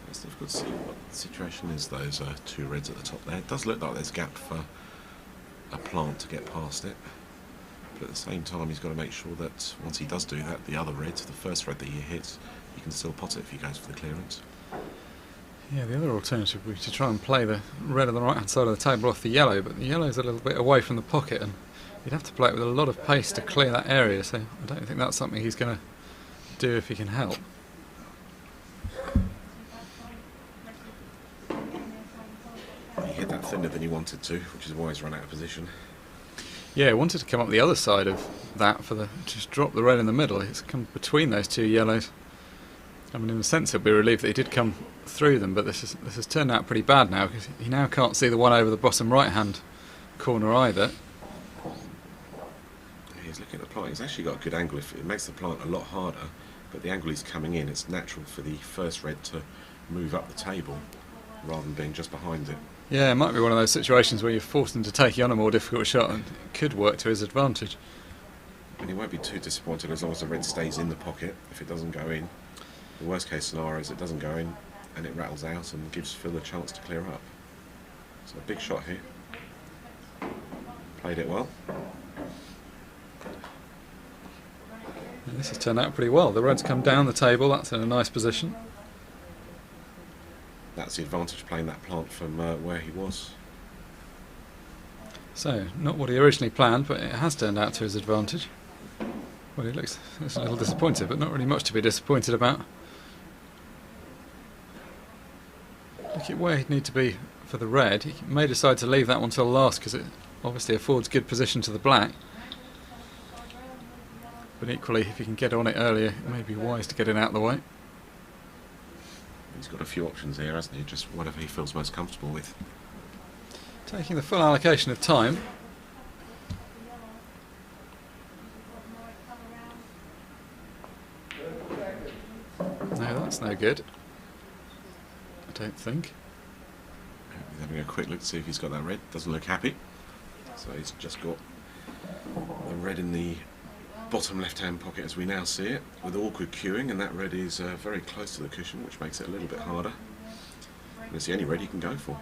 It's difficult to see what the situation is, those 2 reds at the top there. It does look like there's a gap for a plant to get past it, but at the same time he's got to make sure that once he does do that, the other red, the first red that he hits, he can still pot it if he goes for the clearance. Yeah, the other alternative would be to try and play the red on the right hand side of the table off the yellow, but the yellow's a little bit away from the pocket, and you'd have to play it with a lot of pace to clear that area, so I don't think that's something he's going to do if he can help. He hit that thinner than he wanted to, which is why he's run out of position. Yeah, he wanted to come up the other side of that for the just drop the red in the middle. It's come between those 2 yellows. I mean, in a sense, he'll be relieved that he did come through them, but this has turned out pretty bad now, because he now can't see the one over the bottom right-hand corner either. He's looking at the plant. He's actually got a good angle. It makes the plant a lot harder, but the angle he's coming in, it's natural for the first red to move up the table rather than being just behind it. Yeah, it might be one of those situations where you're forced him to take you on a more difficult shot, and it could work to his advantage. And he won't be too disappointed as long as the red stays in the pocket if it doesn't go in. The worst case scenario is it doesn't go in and it rattles out and gives Phil a chance to clear up. So a big shot here. Played it well. And this has turned out pretty well. The red's come down the table, that's in a nice position. That's the advantage playing that plant from where he was. So, not what he originally planned, but it has turned out to his advantage. Well, he looks a little disappointed, but not really much to be disappointed about. Look at where he'd need to be for the red. He may decide to leave that one till last because it obviously affords good position to the black. But equally, if he can get on it earlier, it may be wise to get it out of the way. He's got a few options here, hasn't he? Just whatever he feels most comfortable with. Taking the full allocation of time. No, that's no good. I don't think. He's having a quick look to see if he's got that red. Doesn't look happy. So he's just got the red in the bottom left-hand pocket as we now see it, with awkward queuing, and that red is very close to the cushion, which makes it a little bit harder. And it's the only red you can go for.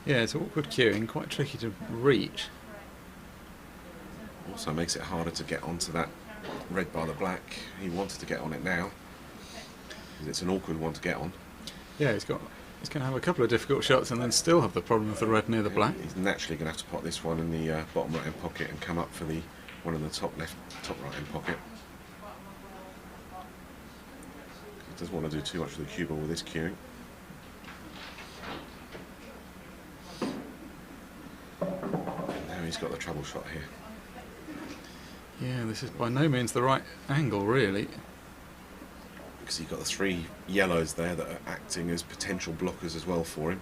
Yeah, it's awkward queuing, quite tricky to reach. Also makes it harder to get onto that red by the black. He wanted to get on it now, because it's an awkward one to get on. Yeah, he's going to have a couple of difficult shots and then still have the problem of the red near the black. He's naturally going to have to pot this one in the bottom right-hand pocket and come up for the one in the top right-hand pocket. He doesn't want to do too much with the cue ball with this queuing. And now he's got the trouble shot here. Yeah, this is by no means the right angle, really. Because you've got the three yellows there that are acting as potential blockers as well for him.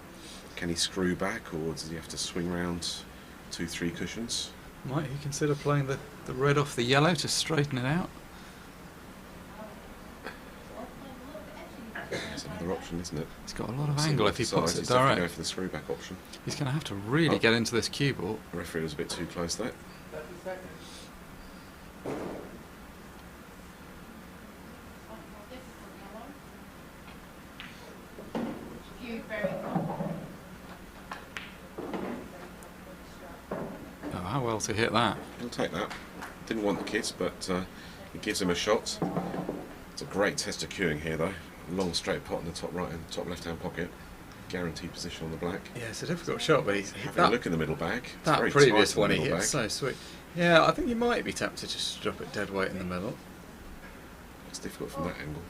Can he screw back, or does he have to swing round 2-3 cushions? Might he consider playing the red off the yellow to straighten it out? That's another option, isn't it? He's got a lot of angle if he puts it He's definitely direct. going for the screw back option. He's going to have to really get into this cue ball. The referee was a bit too close there. Oh, how well to hit that. He'll take that. Didn't want the kiss, but it gives him a shot. It's a great test of queuing here, though. Long straight pot in the top right and top left hand pocket. Guaranteed position on the black. Yeah, it's a difficult shot, but he's Having a look in the middle bag. It's that very previous tight in one the he middle hit, bag. so sweet. Yeah, I think you might be tempted to just drop it dead weight in the middle. It's difficult from that angle.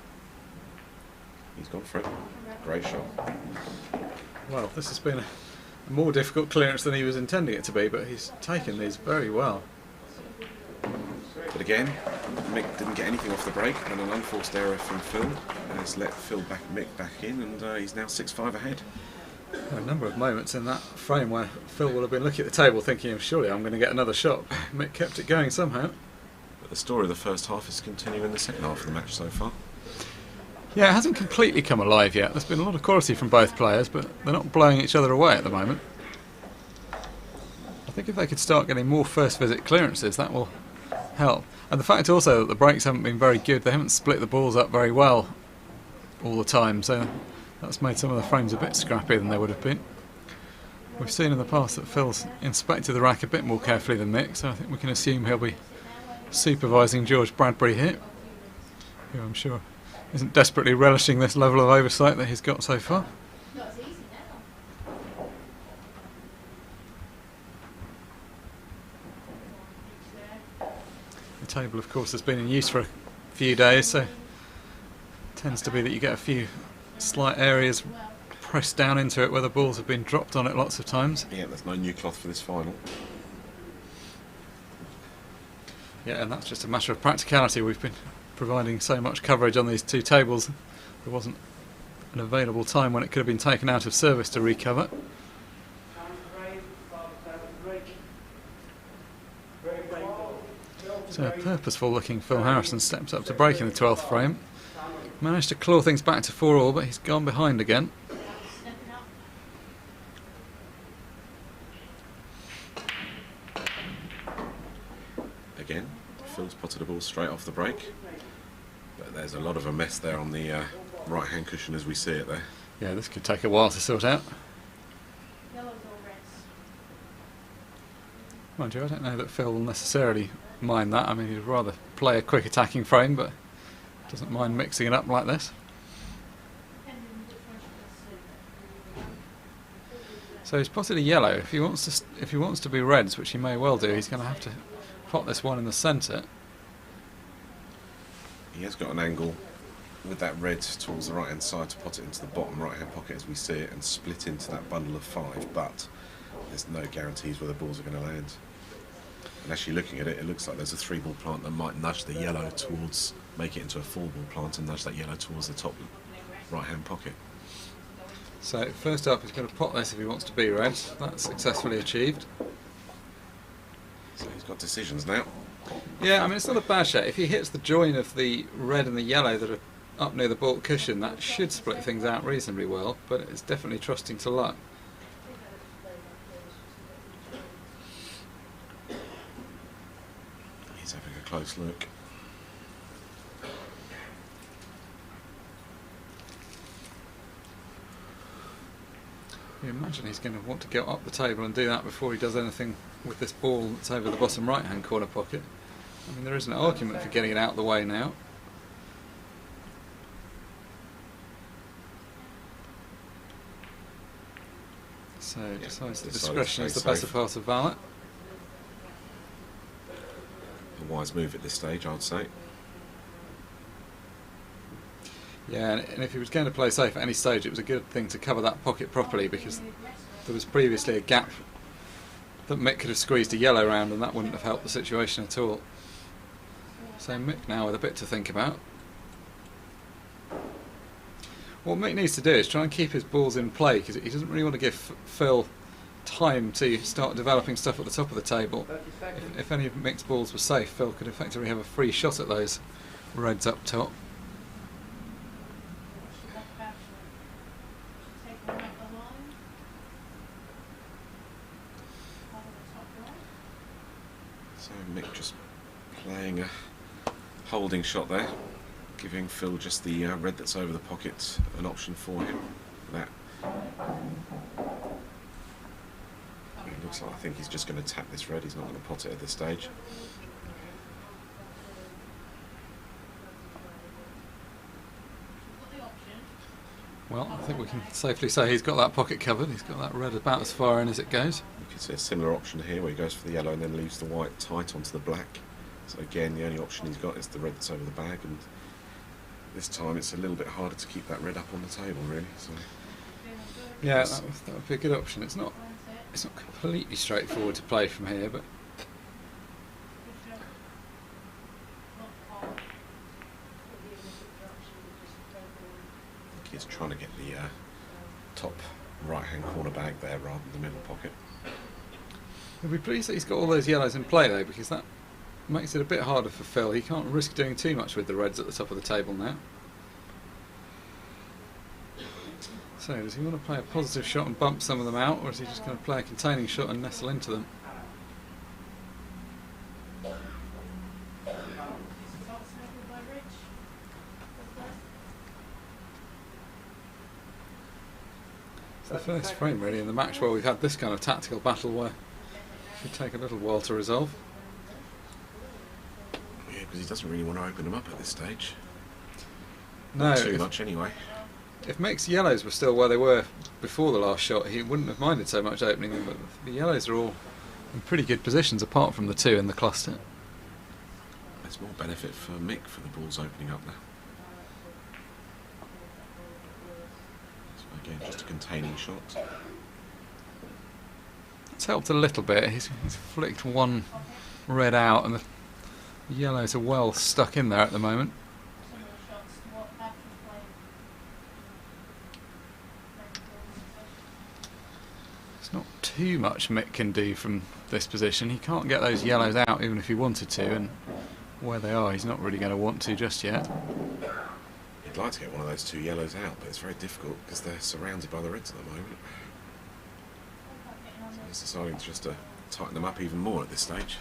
He's gone for it. Great shot. Well, this has been a more difficult clearance than he was intending it to be, but he's taken these very well. But again, Mick didn't get anything off the break, and an unforced error from Phil has let Mick back in, and he's now 6-5 ahead. A number of moments in that frame where Phil will have been looking at the table thinking, surely I'm going to get another shot. Mick kept it going somehow. But the story of the first half is continuing in the second half of the match so far. Yeah, it hasn't completely come alive yet. There's been a lot of quality from both players, but they're not blowing each other away at the moment. I think if they could start getting more first visit clearances, that will help. And the fact also that the breaks haven't been very good, they haven't split the balls up very well all the time, so that's made some of the frames a bit scrappier than they would have been. We've seen in the past that Phil's inspected the rack a bit more carefully than Mick, so I think we can assume he'll be supervising George Bradbury here, who I'm sure isn't desperately relishing this level of oversight that he's got so far. The table, of course, has been in use for a few days, so it tends to be that you get a few slight areas pressed down into it where the balls have been dropped on it lots of times. Yeah, there's no new cloth for this final. Yeah, and that's just a matter of practicality. We've been providing so much coverage on these two tables, there wasn't an available time when it could have been taken out of service to recover. So a purposeful looking Phil Harrison steps up to break in the 12th frame. Managed to claw things back to 4-all, but he's gone behind again. Again, Phil's potted a ball straight off the break. But there's a lot of a mess there on the right hand cushion as we see it there. Yeah, this could take a while to sort out. Mind you, I don't know that Phil will necessarily mind that. I mean, he'd rather play a quick attacking frame, but doesn't mind mixing it up like this. So he's potted a yellow. If he wants to be reds, which he may well do, he's going to have to pot this one in the centre. He has got an angle with that red towards the right hand side to pot it into the bottom right hand pocket as we see it and split into that bundle of 5, but there's no guarantees where the balls are going to land. And actually looking at it, it looks like there's a 3-ball plant that might nudge the yellow towards, make it into a 4-ball plant and nudge that yellow towards the top right hand pocket. So first up he's going to pot this if he wants to be red. That's successfully achieved. So he's got decisions now. Yeah, I mean, it's not a bad shot. If he hits the join of the red and the yellow that are up near the baulk cushion, that should split things out reasonably well, but it's definitely trusting to luck. He's having a close look. You imagine he's going to want to get up the table and do that before he does anything with this ball that's over the bottom right hand corner pocket. I mean, there is an argument for getting it out of the way now. So decides that discretion is the better part of valour. A wise move at this stage, I would say. Yeah, and if he was going to play safe at any stage, it was a good thing to cover that pocket properly, because there was previously a gap that Mick could have squeezed a yellow round and that wouldn't have helped the situation at all. So Mick now with a bit to think about. What Mick needs to do is try and keep his balls in play, because he doesn't really want to give Phil time to start developing stuff at the top of the table. If any of Mick's balls were safe, Phil could effectively have a free shot at those reds up top. So Mick just playing a holding shot there, giving Phil just the red that's over the pocket an option for him. That it looks like I think he's just going to tap this red. He's not going to pot it at this stage. Well, I think we can safely say he's got that pocket covered. He's got that red about as far in as it goes. You can see a similar option here where he goes for the yellow and then leaves the white tight onto the black. So again, the only option he's got is the red that's over the bag, and this time it's a little bit harder to keep that red up on the table, really. So yeah, that would be a good option. It's not completely straightforward to play from here, but he's trying to get the top right-hand corner bag there rather than the middle pocket. he'll be pleased that he's got all those yellows in play though, because that makes it a bit harder for Phil. He can't risk doing too much with the reds at the top of the table now. So does he want to play a positive shot and bump some of them out, or is he just going to play a containing shot and nestle into them? It's the first frame really in the match where we've had this kind of tactical battle where it should take a little while to resolve. Yeah, because he doesn't really want to open them up at this stage. No, Not too much anyway. If Mick's yellows were still where they were before the last shot, he wouldn't have minded so much opening them, but the yellows are all in pretty good positions apart from the two in the cluster. There's more benefit for Mick for the balls opening up now. So again, just a containing shot. It's helped a little bit. He's flicked one red out and the yellows are well stuck in there at the moment. There's not too much Mick can do from this position. He can't get those yellows out even if he wanted to, and where they are he's not really going to want to just yet. He'd like to get one of those two yellows out, but it's very difficult because they're surrounded by the reds at the moment. So he's deciding just to tighten them up even more at this stage.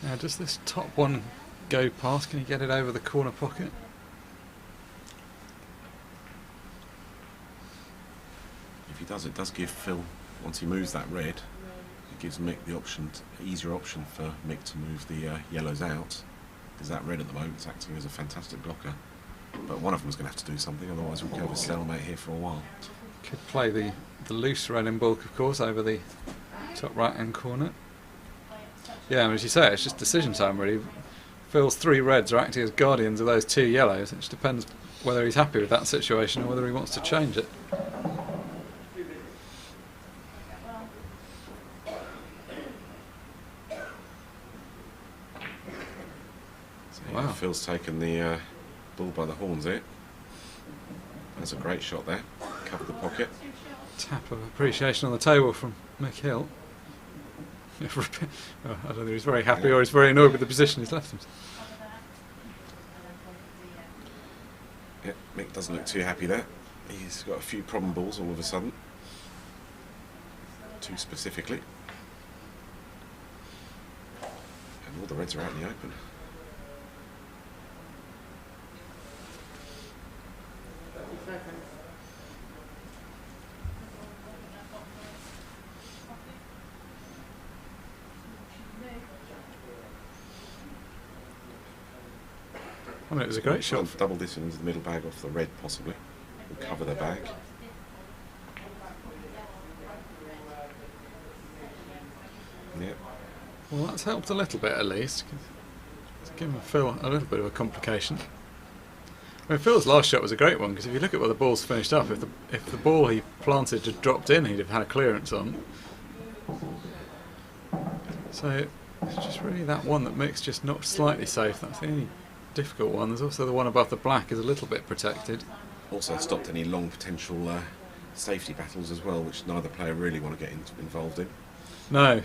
Now does this top one go past? Can he get it over the corner pocket? If he does, it does give Phil, once he moves that red, it gives Mick the option, easier option for Mick to move the yellows out, because that red at the moment is acting as a fantastic blocker. But one of them is going to have to do something, otherwise we'll go with a stalemate here for a while. Could play the loose red in bulk, of course, over the top right hand corner. Yeah, and as you say, it's just decision time really. Phil's 3 reds are acting as guardians of those 2 yellows. It just depends whether he's happy with that situation or whether he wants to change it. So yeah, Wow. Phil's taken the bull by the horns here. That's a great shot there. Covered the pocket. Tap of appreciation on the table from Mick Hill. I don't think he's very happy or he's very annoyed with the position he's left himself. Yeah, Mick doesn't look too happy there. He's got a few problem balls all of a sudden. 2 specifically. And all the reds are out in the open. I mean, it was a great shot. Double this into the middle bag off the red, possibly. We'll cover the bag. Yeah. Well, that's helped a little bit at least. It's given Phil a little bit of a complication. I mean, Phil's last shot was a great one because if you look at where the ball's finished up, if the ball he planted had dropped in, he'd have had a clearance on. So it's just really that one that Mick's just not slightly safe. That's the only difficult one. There's also the one above the black is a little bit protected. Also stopped any long potential safety battles as well, which neither player really want to get involved in. No.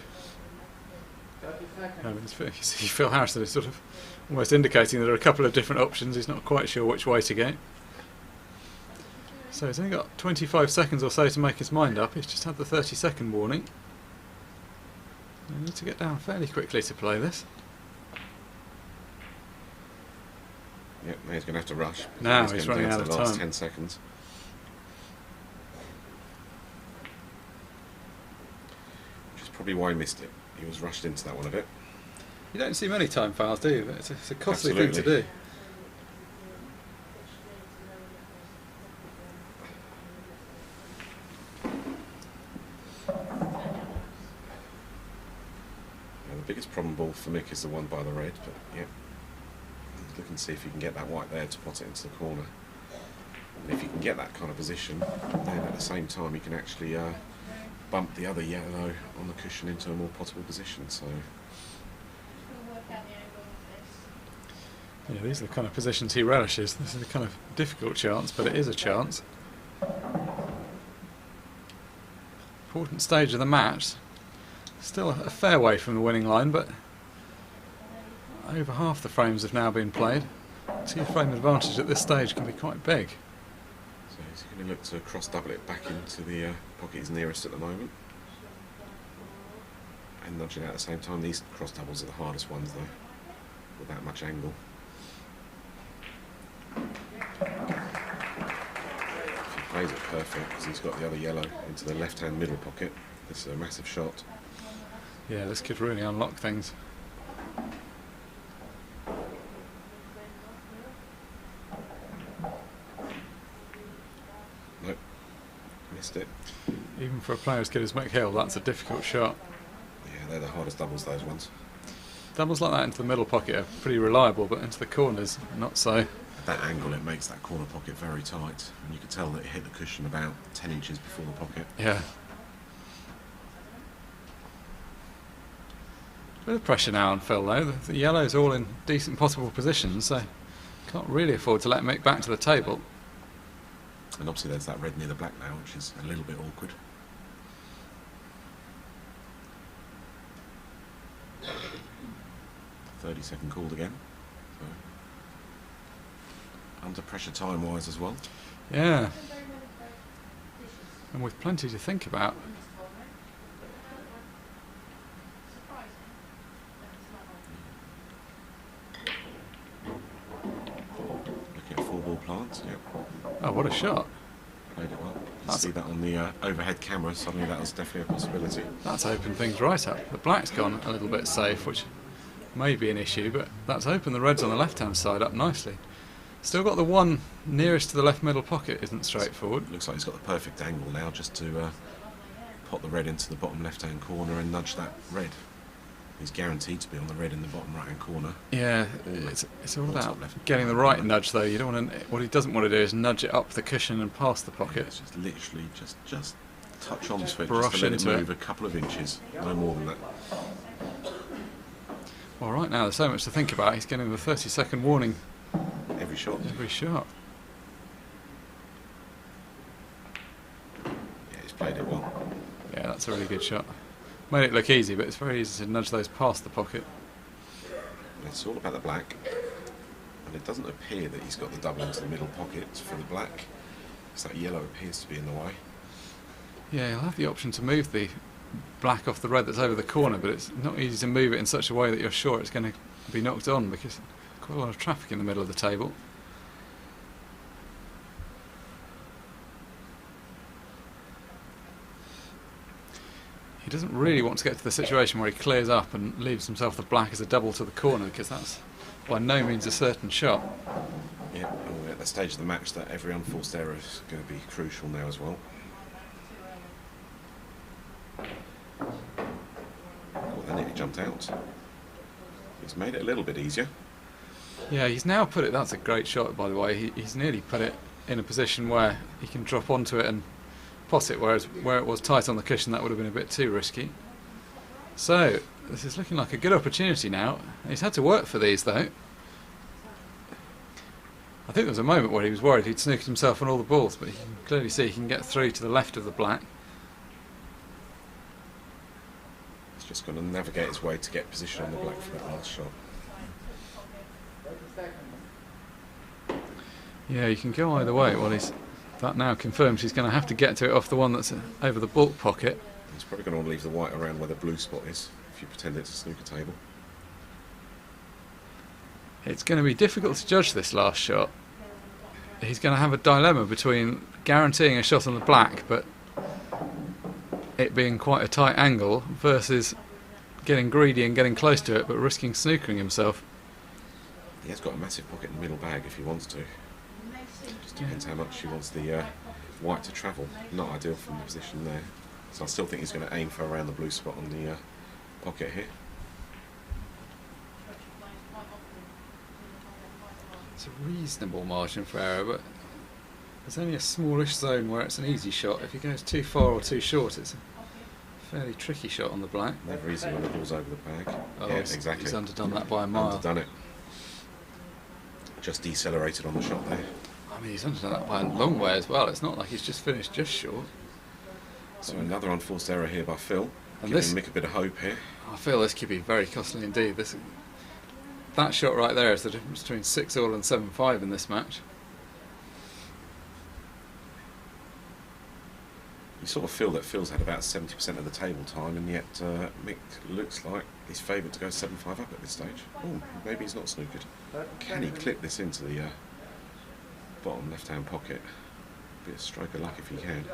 I mean, you see Phil Harrison is sort of almost indicating there are a couple of different options. He's not quite sure which way to go. So he's only got 25 seconds or so to make his mind up. He's just had the 30-second warning. I need to get down fairly quickly to play this. Yep, now he's going to have to rush. Now he's getting running down out to of the last time. 10 seconds. Which is probably why he missed it. He was rushed into that one a bit. You don't see many time fouls, do you? But it's a costly thing to Absolutely. do. Yeah, the biggest problem ball for Mick is the one by the red, but yeah. He's looking to see if he can get that white there to pot it into the corner. And if he can get that kind of position, then at the same time he can actually bump the other yellow on the cushion into a more potable position. So Yeah, these are the kind of positions he relishes. This is a kind of difficult chance, but it is a chance. Important stage of the match. Still a fair way from the winning line, but over half the frames have now been played. 2-frame advantage at this stage can be quite big. So he's going to look to cross double it back into the pocket he's nearest at the moment. And nudging out at the same time. These cross doubles are the hardest ones though, with that much angle. If he plays it perfect, because he's got the other yellow into the left-hand middle pocket, this is a massive shot. Yeah, this could really unlock things. Nope, missed it. Even for a player as good as Mick Hill, that's a difficult shot. Yeah, they're the hardest doubles, those ones. Doubles like that into the middle pocket are pretty reliable, but into the corners, not so. At that angle, it makes that corner pocket very tight, and you can tell that it hit the cushion about 10 inches before the pocket. Yeah. Bit of pressure now on Phil though. The yellow's all in decent possible positions, so can't really afford to let Mick back to the table. And obviously there's that red near the black now, which is a little bit awkward. So 30-second called again. So under pressure time-wise as well. Yeah. And with plenty to think about. Looking at 4-ball plants, yep. Oh, what a shot. Played it well. You can That's- see that on the overhead camera, suddenly that was definitely a possibility. That's opened things right up. The black's gone a little bit safe, which may be an issue, but that's opened the reds on the left-hand side up nicely. Still got the one nearest to the left middle pocket isn't straightforward. Looks like he's got the perfect angle now just to pop the red into the bottom left-hand corner and nudge that red. He's guaranteed to be on the red in the bottom right-hand corner. Yeah, it's all about getting the right nudge though. You don't want to. What he doesn't want to do is nudge it up the cushion and past the pocket. It's just literally just touch onto it, brush just to let it into move a couple of inches, no more than that. Well, right now there's so much to think about. He's getting the 30-second warning Every shot. every shot. Yeah, he's played it well. Yeah, that's a really good shot. Made it look easy, but it's very easy to nudge those past the pocket. It's all about the black, and it doesn't appear that he's got the double into the middle pocket for the black, because that yellow appears to be in the way. Yeah, you'll have the option to move the black off the red that's over the corner, but it's not easy to move it in such a way that you're sure it's going to be knocked on, because quite a lot of traffic in the middle of the table. He doesn't really want to get to the situation where he clears up and leaves himself the black as a double to the corner, because that's by no means a certain shot. Yeah, and we're at the stage of the match that every unforced error is going to be crucial now as well. Oh, that nearly jumped out. He's made it a little bit easier. Yeah, he's now put it, that's a great shot by the way, he's nearly put it in a position where he can drop onto it and pot it, whereas where it was tight on the cushion that would have been a bit too risky. So, this is looking like a good opportunity now. He's had to work for these though. I think there was a moment where he was worried he'd snookered himself on all the balls, but you can clearly see he can get through to the left of the black. He's just going to navigate his way to get position on the black for that last shot. Yeah, you can go either way. Well, that now confirms he's going to have to get to it off the one that's over the baulk pocket. He's probably going to want to leave the white around where the blue spot is, if you pretend it's a snooker table. It's going to be difficult to judge this last shot. He's going to have a dilemma between guaranteeing a shot on the black, but it being quite a tight angle, versus getting greedy and getting close to it, but risking snookering himself. He has got a massive pocket in the middle bag if he wants to. Just depends how much he wants the white to travel. Not ideal from the position there. So I still think he's going to aim for around the blue spot on the pocket here. It's a reasonable margin for error, but there's only a smallish zone where it's an easy shot. If he goes too far or too short, it's a fairly tricky shot on the black. Never easy when the ball's over the bag. Oh, Yeah, exactly. He's underdone that by a mile. Underdone it. Just decelerated on the shot there. I mean, he's underdone that by a long way as well. It's not like he's just finished just short. So another unforced error here by Phil. And Giving this- Mick a bit of hope here. I feel this could be very costly indeed. That shot right there is the difference between 6-all and 7-5 in this match. You sort of feel that Phil's had about 70% of the table time, and yet Mick looks like he's favoured to go 7-5 up at this stage. Oh, maybe he's not snookered. Can he clip this into the bottom left-hand pocket? Bit of stroke of luck if he can.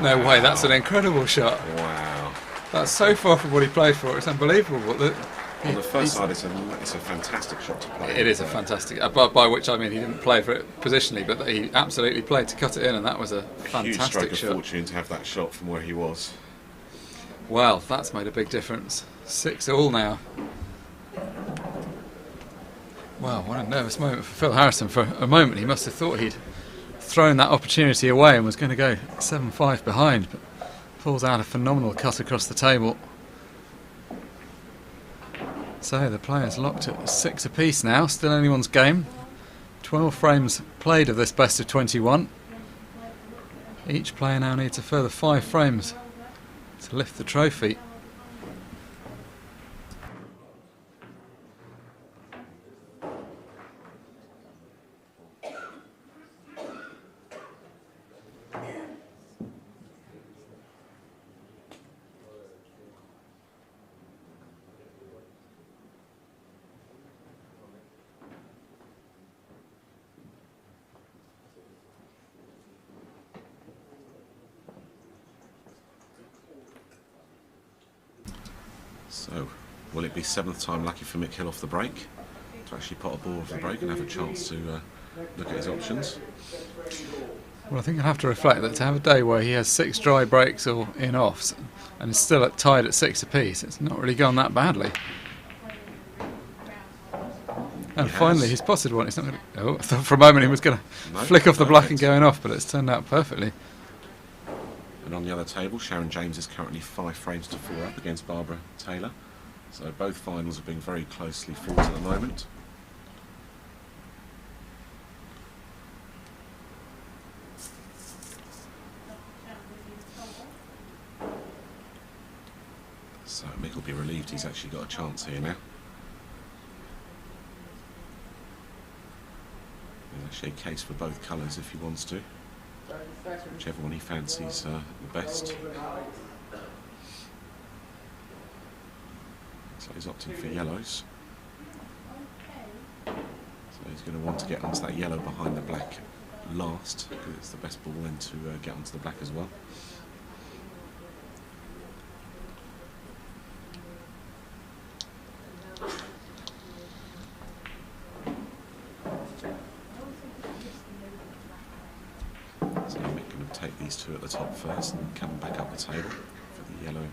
No way, that's an incredible shot. Wow. That's so far from what he played for, it's unbelievable. On the first side, it's a fantastic shot to play. It is a fantastic, by which I mean he didn't play for it positionally, but he absolutely played to cut it in, and that was a Huge stroke fantastic of shot. fortune to have that shot from where he was. Well, that's made a big difference. 6-all now. Wow, what a nervous moment for Phil Harrison. For a moment he must have thought he'd thrown that opportunity away and was going to go 7-5 behind, but pulls out a phenomenal cut across the table. So the players locked at 6 apiece now, still anyone's game. 12 frames played of this best of 21. Each player now needs a further 5 frames to lift the trophy. So, will it be 7th time lucky for Mick Hill off the break? to actually pot a ball off the break and have a chance to look at his options. Well, I think I have to reflect that to have a day where he has 6 dry breaks or in offs and is still tied at 6 apiece, it's not really gone that badly. And finally, he's potted one. He's not going to. Oh, I thought for a moment he was going to flick off the black and going off, but it's turned out perfectly. And on the other table, Sharon James is currently 5 frames to 4 up against Barbara Taylor. So both finals have been very closely fought at the moment. So Mick will be relieved he's actually got a chance here now. There's actually a case for both colours if he wants to. Whichever one he fancies the best. So he's opting for yellows. So he's going to want to get onto that yellow behind the black last, because it's the best ball then to get onto the black as well. So Mick going to take these 2 at the top first and come back up the table for the yellow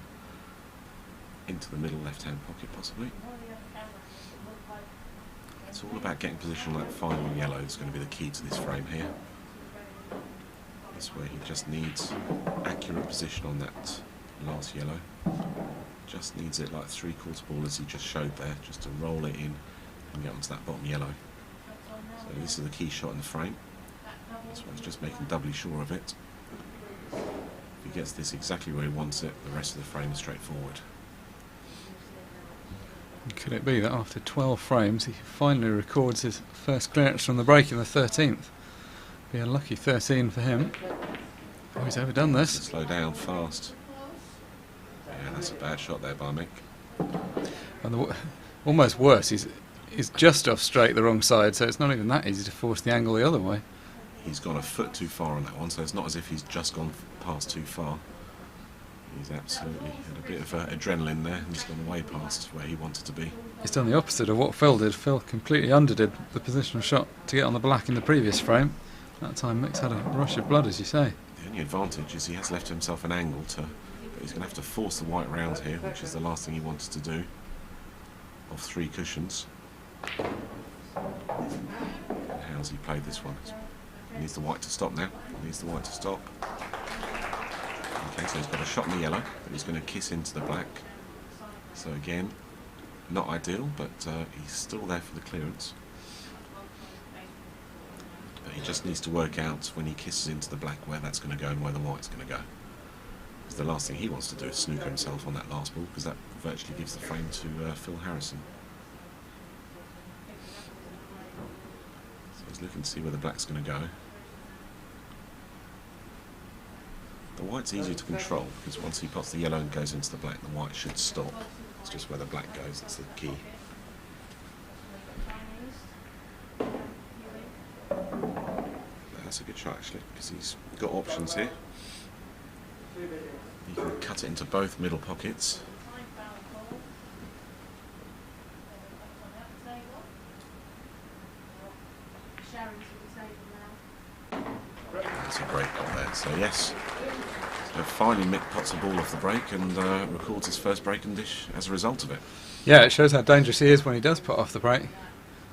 into the middle left-hand pocket possibly. It's all about getting position like final yellow is going to be the key to this frame here. This way he just needs accurate position on that last yellow. Just needs it like 3/4 ball as he just showed there, just to roll it in and get onto that bottom yellow. So this is the key shot in the frame. This one's just making doubly sure of it. If he gets this exactly where he wants it, the rest of the frame is straightforward. Could it be that after 12 frames he finally records his first clearance from the break in the 13th? Be a lucky 13 for him. Oh, he's overdone this. Slow down fast. Yeah, that's a bad shot there by Mick. And almost worse, he's just off straight the wrong side, so it's not even that easy to force the angle the other way. He's gone a foot too far on that one, so it's not as if he's just gone past too far. He's absolutely had a bit of adrenaline there and he's gone way past where he wanted to be. He's done the opposite of what Phil did. Phil completely underdid the positional shot to get on the black in the previous frame. That time Mick's had a rush of blood, as you say. The only advantage is he has left himself an angle but he's going to have to force the white round here, which is the last thing he wanted to do, of 3 cushions. And how's he played this one? He needs the white to stop now. He needs the white to stop. Okay, so he's got a shot in the yellow, but he's going to kiss into the black. So again, not ideal, but he's still there for the clearance. But he just needs to work out when he kisses into the black where that's going to go and where the white's going to go. Because the last thing he wants to do is snooker himself on that last ball, because that virtually gives the frame to Phil Harrison. So he's looking to see where the black's going to go. The white's easier to control because once he pots the yellow and goes into the black, the white should stop. It's just where the black goes that's the key. That's a good shot actually, because he's got options here. He can cut it into both middle pockets. That's a great pot there, so yes. So finally Mick pots a ball off the break and records his first break and dish as a result of it. Yeah, it shows how dangerous he is when he does put off the break.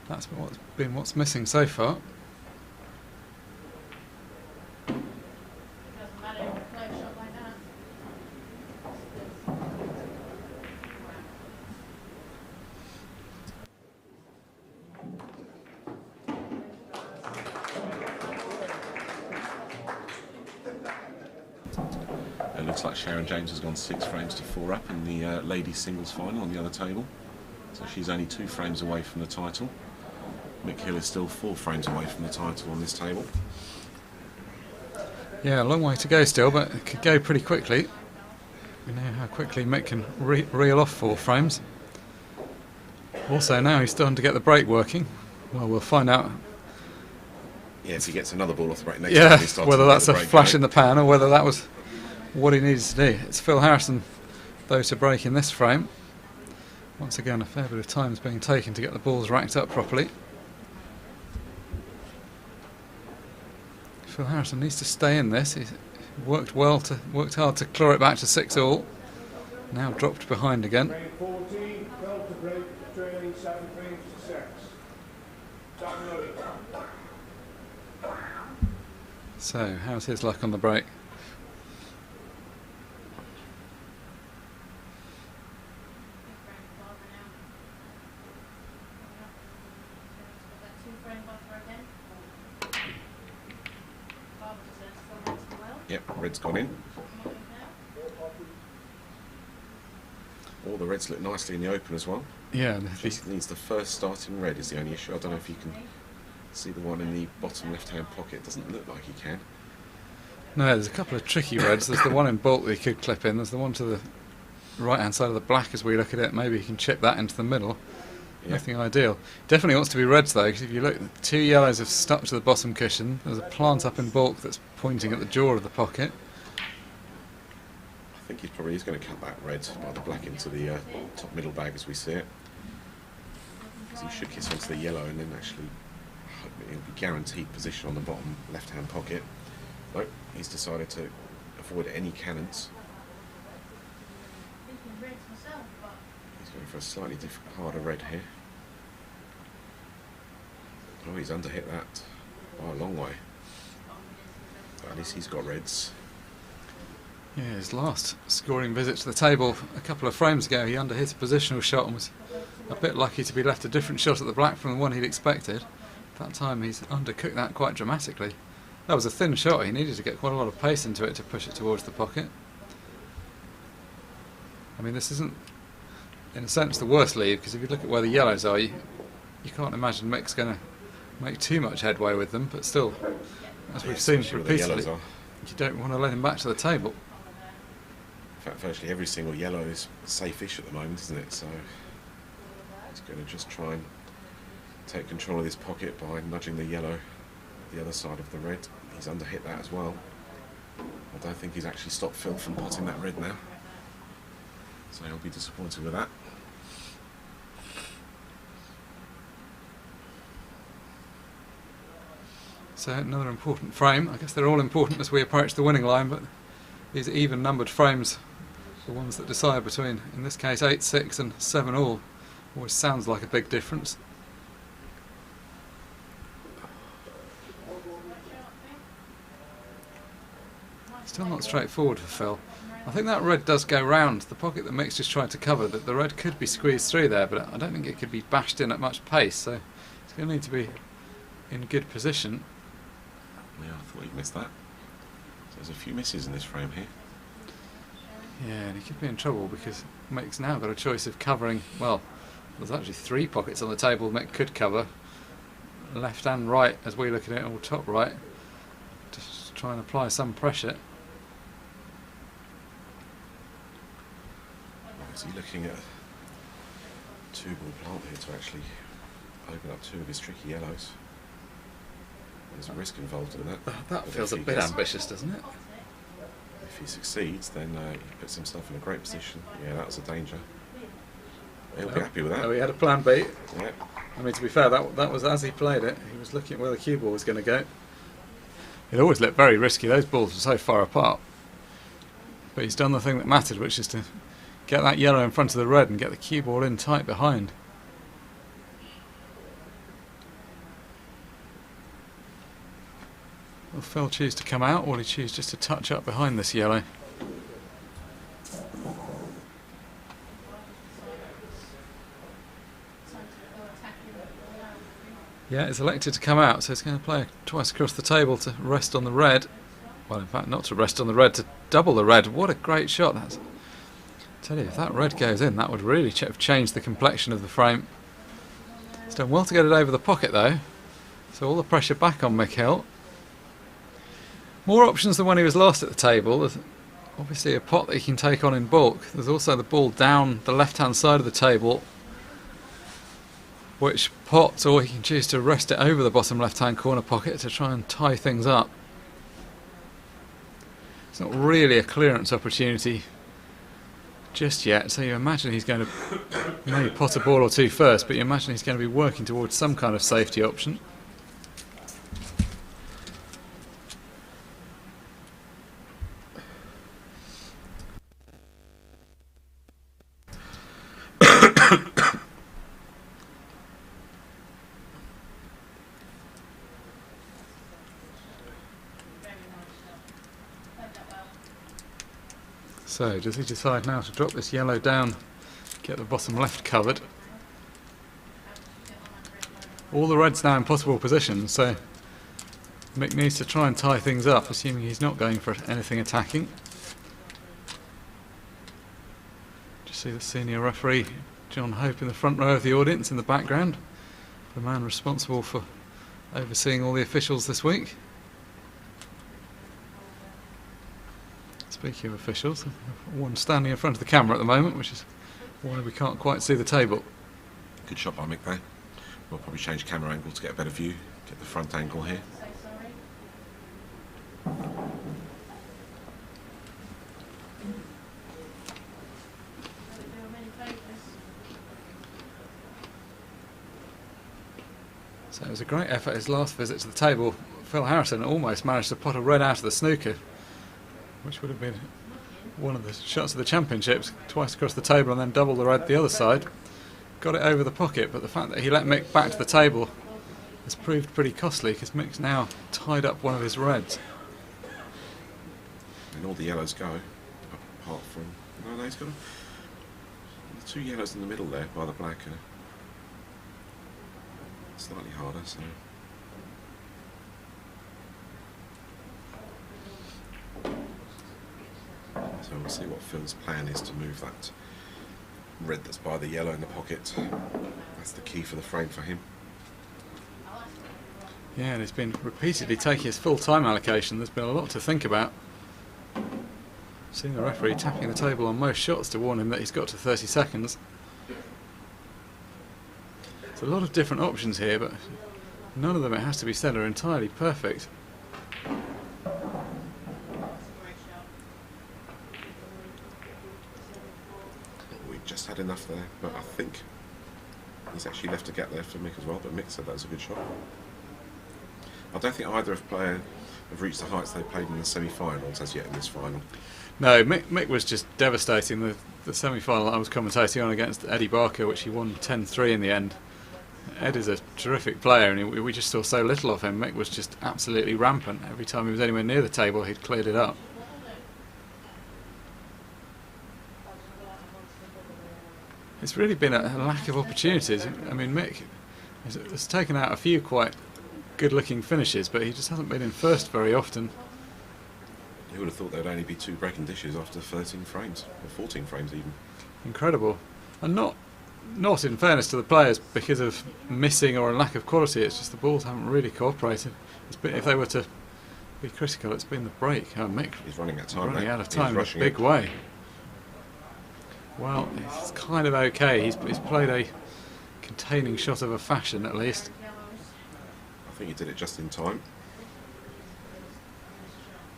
That's what's missing so far. Doesn't matter if you play a shot like that. It looks like Sharon James has gone 6 frames to 4 up in the ladies singles final on the other table. So she's only 2 frames away from the title. Mick Hill is still 4 frames away from the title on this table. Yeah, a long way to go still, but it could go pretty quickly. We know how quickly Mick can reel off 4 frames. Also now he's starting to get the break working. Well, we'll find out. Yeah, if he gets another ball off the break next time, he starts whether to that's get a the break flash going. in the pan or whether that was what he needed to do. It's Phil Harrison, though, to break in this frame. Once again, a fair bit of time is being taken to get the balls racked up properly. Phil Harrison needs to stay in this. He's worked hard to claw it back to 6-all. Now dropped behind again. Frame 14, fell to break, trailing 7 frames to 6. Time loaded. So, how's his luck on the break? Yep, red's gone in. All the reds look nicely in the open as well. Yeah, Just needs the first starting red is the only issue. I don't know if you can see the one in the bottom left-hand pocket. Doesn't look like you can. no, there's a couple of tricky reds. There's the one in bulk that he could clip in. There's the one to the right-hand side of the black as we look at it. Maybe he can chip that into the middle. Yeah. Nothing ideal. Definitely wants to be reds though, because if you look, 2 yellows have stuck to the bottom cushion. There's a plant up in bulk that's pointing at the jaw of the pocket. I think he's going to cut that red by the black into the top middle bag as we see it. Because he should kiss onto the yellow and then actually it'll be guaranteed position on the bottom left-hand pocket. Nope, he's decided to avoid any cannons. He's going for a slightly harder red here. Oh, he's underhit that by a long way. But at least he's got reds. Yeah, his last scoring visit to the table a couple of frames ago, he underhit a positional shot and was a bit lucky to be left a different shot at the black from the one he'd expected. That time he's undercooked that quite dramatically. That was a thin shot, he needed to get quite a lot of pace into it to push it towards the pocket. I mean, this isn't, in a sense, the worst lead, because if you look at where the yellows are, you can't imagine Mick's going to make too much headway with them, but still, as we've seen repeatedly, you don't want to let him back to the table. In fact, virtually every single yellow is safe-ish at the moment, isn't it? So he's going to just try and take control of this pocket by nudging the yellow the other side of the red. He's underhit that as well. I don't think he's actually stopped Phil from potting that red now. So he'll be disappointed with that. So another important frame. I guess they're all important as we approach the winning line, but these even numbered frames, the ones that decide between, in this case, 8-6 and 7-all, always sounds like a big difference. Still not straightforward for Phil. I think that red does go round the pocket that Mick's just tried to cover. That the red could be squeezed through there, but I don't think it could be bashed in at much pace. So it's going to need to be in good position. Yeah, I thought he missed that. So there's a few misses in this frame here. Yeah, and he could be in trouble because Mick's now got a choice of covering. Well, there's actually 3 pockets on the table Mick could cover, left and right as we look at it, or top right. Just try and apply some pressure. Is he looking at a 2-ball plant here to actually open up 2 of his tricky yellows? There's a risk involved in that. That But feels a if he bit gets- ambitious, doesn't it? If he succeeds, then he puts himself in a great position. Yeah, that was a danger. He'll be happy with that. Oh, he had a plan B. Yeah. I mean, to be fair, that was as he played it. He was looking at where the cue ball was going to go. It always looked very risky. Those balls were so far apart. But he's done the thing that mattered, which is to get that yellow in front of the red and get the cue ball in tight behind. Will Phil choose to come out, or will he choose just to touch up behind this yellow? Yeah, it's elected to come out, so it's going to play twice across the table to rest on the red. Well, in fact, not to rest on the red, to double the red. What a great shot that's. Tell you, if that red goes in, that would really have changed the complexion of the frame. It's done well to get it over the pocket, though. So all the pressure back on Mick Hill. More options than when he was last at the table. There's obviously a pot that he can take on in bulk. There's also the ball down the left-hand side of the table, which pots, or he can choose to rest it over the bottom left-hand corner pocket to try and tie things up. It's not really a clearance opportunity just yet, so you imagine he's going to maybe pot a ball or two first, but you imagine he's going to be working towards some kind of safety option. So, does he decide now to drop this yellow down, get the bottom left covered? All the red's now in possible positions, so Mick needs to try and tie things up, assuming he's not going for anything attacking. Just see the senior referee, John Hope, in the front row of the audience in the background, the man responsible for overseeing all the officials this week. Speaking of officials, one standing in front of the camera at the moment, which is why we can't quite see the table. Good shot by Mick there. We'll probably change camera angle to get a better view, get the front angle here. So it was a great effort his last visit to the table. Phil Harrison almost managed to pot a red out of the snooker, which would have been one of the shots of the championships, twice across the table and then double the red the other side. Got it over the pocket, but the fact that he let Mick back to the table has proved pretty costly, because Mick's now tied up one of his reds. And all the yellows go, apart from... No, he's got the two yellows in the middle there by the black are slightly harder, so... So we'll see what Phil's plan is to move that red that's by the yellow in the pocket. That's the key for the frame for him. Yeah, and he's been repeatedly taking his full time allocation. There's been a lot to think about. Seen the referee tapping the table on most shots to warn him that he's got to 30 seconds. There's a lot of different options here, but none of them, it has to be said, are entirely perfect. Just had enough there, but I think he's actually left a gap there for Mick as well, but Mick said that was a good shot. I don't think either of players have reached the heights they played in the semi-finals as yet in this final. No, Mick was just devastating. The semi-final I was commentating on against Eddie Barker, which he won 10-3 in the end. Ed is a terrific player, and we just saw so little of him. Mick was just absolutely rampant. Every time he was anywhere near the table, he'd cleared it up. It's really been a lack of opportunities. I mean, Mick has taken out a few quite good-looking finishes, but he just hasn't been in first very often. You would have thought there'd only be 2 breaking dishes after 13 frames, or 14 frames even. Incredible. And not in fairness to the players because of missing or a lack of quality, it's just the balls haven't really cooperated. If they were to be critical, it's been the break. Mick He's running out of time. Running out of time in a big way. Well, it's kind of okay. He's played a containing shot of a fashion, at least. I think he did it just in time.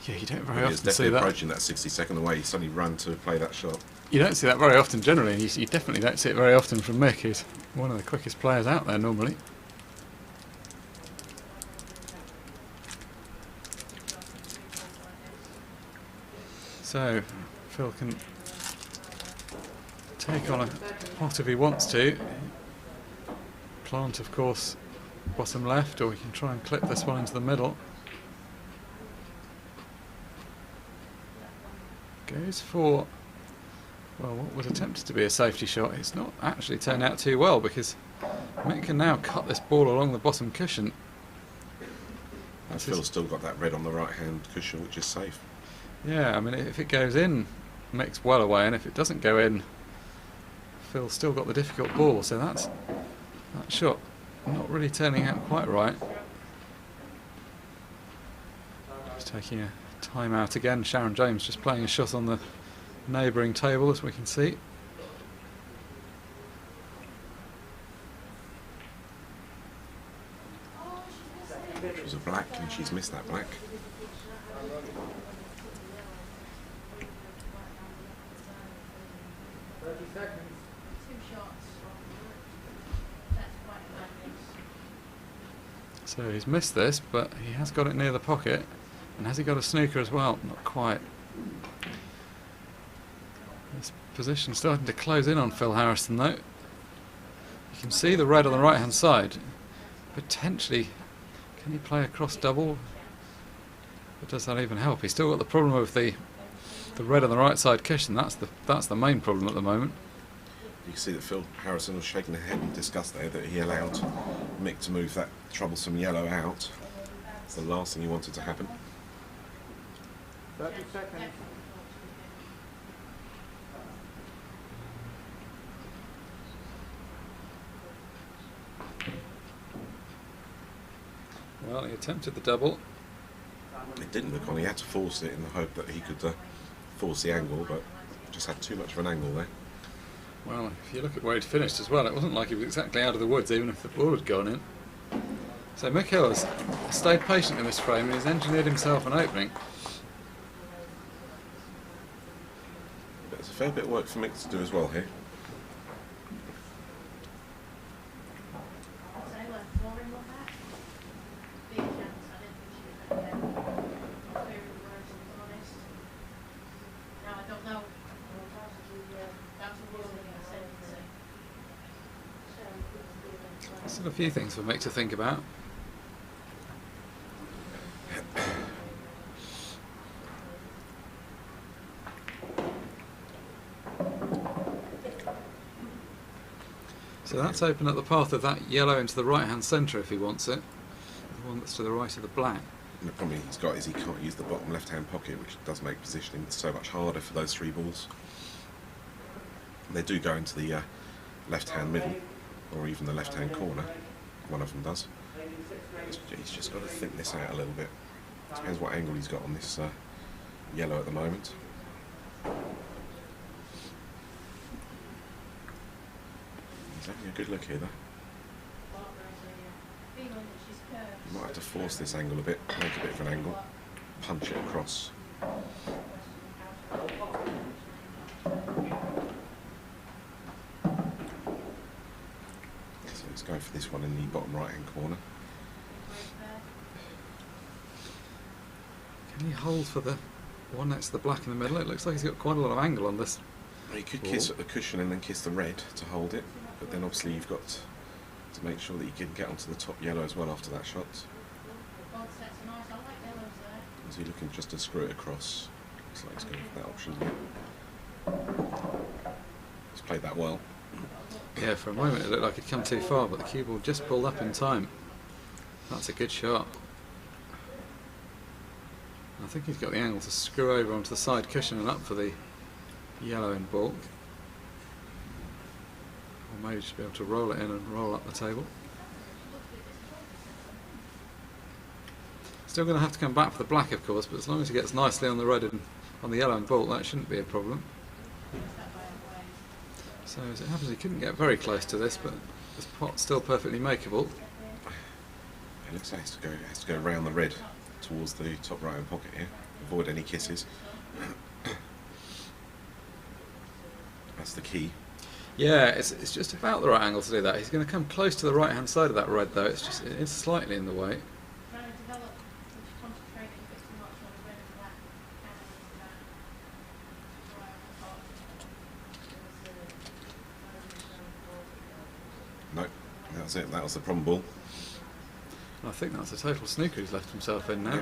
Yeah, you don't very He was often see definitely that. approaching that 60-second away. He suddenly ran to play that shot. You don't see that very often generally, and you definitely don't see it very often from Mick, who's one of the quickest players out there normally. So, Phil can take on a pot if he wants to. Plant, of course, bottom left, or we can try and clip this one into the middle. Goes for, well, what was attempted to be a safety shot. It's not actually turned out too well, because Mick can now cut this ball along the bottom cushion. And Phil's still got that red on the right-hand cushion, which is safe. Yeah, I mean, if it goes in, Mick's well away, and if it doesn't go in, Phil's still got the difficult ball, so that shot not really turning out quite right. Just taking a time out again. Sharon James just playing a shot on the neighbouring table, as we can see. Which was a black, and she's missed that black. 30 seconds. 2 shots. That's quite a bad miss. So he's missed this, but he has got it near the pocket. And has he got a snooker as well? Not quite. This position starting to close in on Phil Harrison though. You can see the red on the right hand side. Potentially, can he play a cross double? But does that even help? He's still got the problem of the red on the right side cushion. That's the main problem at the moment. You can see that Phil Harrison was shaking his head in disgust there that he allowed Mick to move that troublesome yellow out. It's the last thing he wanted to happen. 30 seconds. Well, he attempted the double. It didn't look on. He had to force it in the hope that he could force the angle, but just had too much of an angle there. Well, if you look at where he'd finished as well, it wasn't like he was exactly out of the woods, even if the ball had gone in. So Mick Hill has stayed patient in this frame and he's engineered himself an opening. But there's a fair bit of work for Mick to do as well here. So they were flooring on that. Big chance. I didn't think she was that good. Not very words, to be honest. Now I don't know. That's a ruling in the sentencing. Still a few things for Mick to think about. So that's opened up the path of that yellow into the right hand centre if he wants it. The one that's to the right of the black. And the problem he's got is he can't use the bottom left-hand pocket, which does make positioning so much harder for those 3 balls. They do go into the left-hand middle, or even the left-hand corner. One of them does. He's just got to think this out a little bit. Depends what angle he's got on this yellow at the moment. He's having a good look here though. Feeling that she's curved. You might have to force this angle a bit, make a bit of an angle, punch it across. So let's go for this one in the bottom right hand corner. Can he hold for the one next to the black in the middle? It looks like he's got quite a lot of angle on this. Well, you could kiss at the cushion and then kiss the red to hold it, but then obviously you've got to make sure that you can get onto the top yellow as well after that shot. God sets are nice. I like yellows there. Is he looking just to screw it across? Looks like he's going for that option here. He's played that well. Yeah, for a moment it looked like he'd come too far, but the cue ball just pulled up in time. That's a good shot. I think he's got the angle to screw over onto the side cushion and up for the yellow in bulk. Or maybe just be able to roll it in and roll up the table. Still going to have to come back for the black, of course, but as long as he gets nicely on the red and on the yellow and bulk, that shouldn't be a problem. So as it happens, he couldn't get very close to this, but this pot's still perfectly makeable. It looks like he has to go around the red towards the top right hand pocket here. Avoid any kisses. That's the key. Yeah, it's just about the right angle to do that. He's going to come close to the right hand side of that red though. It's slightly in the way. Trying to develop, which concentrating a bit too much on the red and black and that. No, that was it. That was the problem ball. I think that's a total snooker he's left himself in now.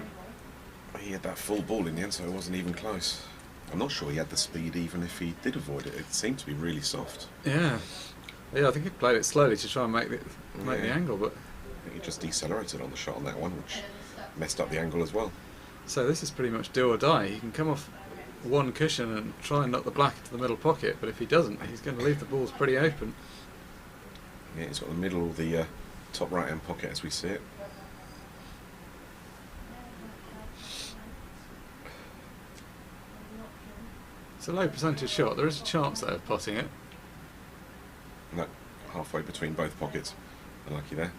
He had that full ball in the end, so it wasn't even close. I'm not sure he had the speed even if he did avoid it. It seemed to be really soft. Yeah, I think he played it slowly to try and make the angle, but I think he just decelerated on the shot on that one, which messed up the angle as well. so this is pretty much do or die. He can come off one cushion and try and knock the black into the middle pocket, but if he doesn't, he's going to leave the balls pretty open. Yeah, he's got the middle of the top right hand pocket as we see it. It's a low percentage shot. There is a chance there of potting it. No, halfway between both pockets. Unlucky there.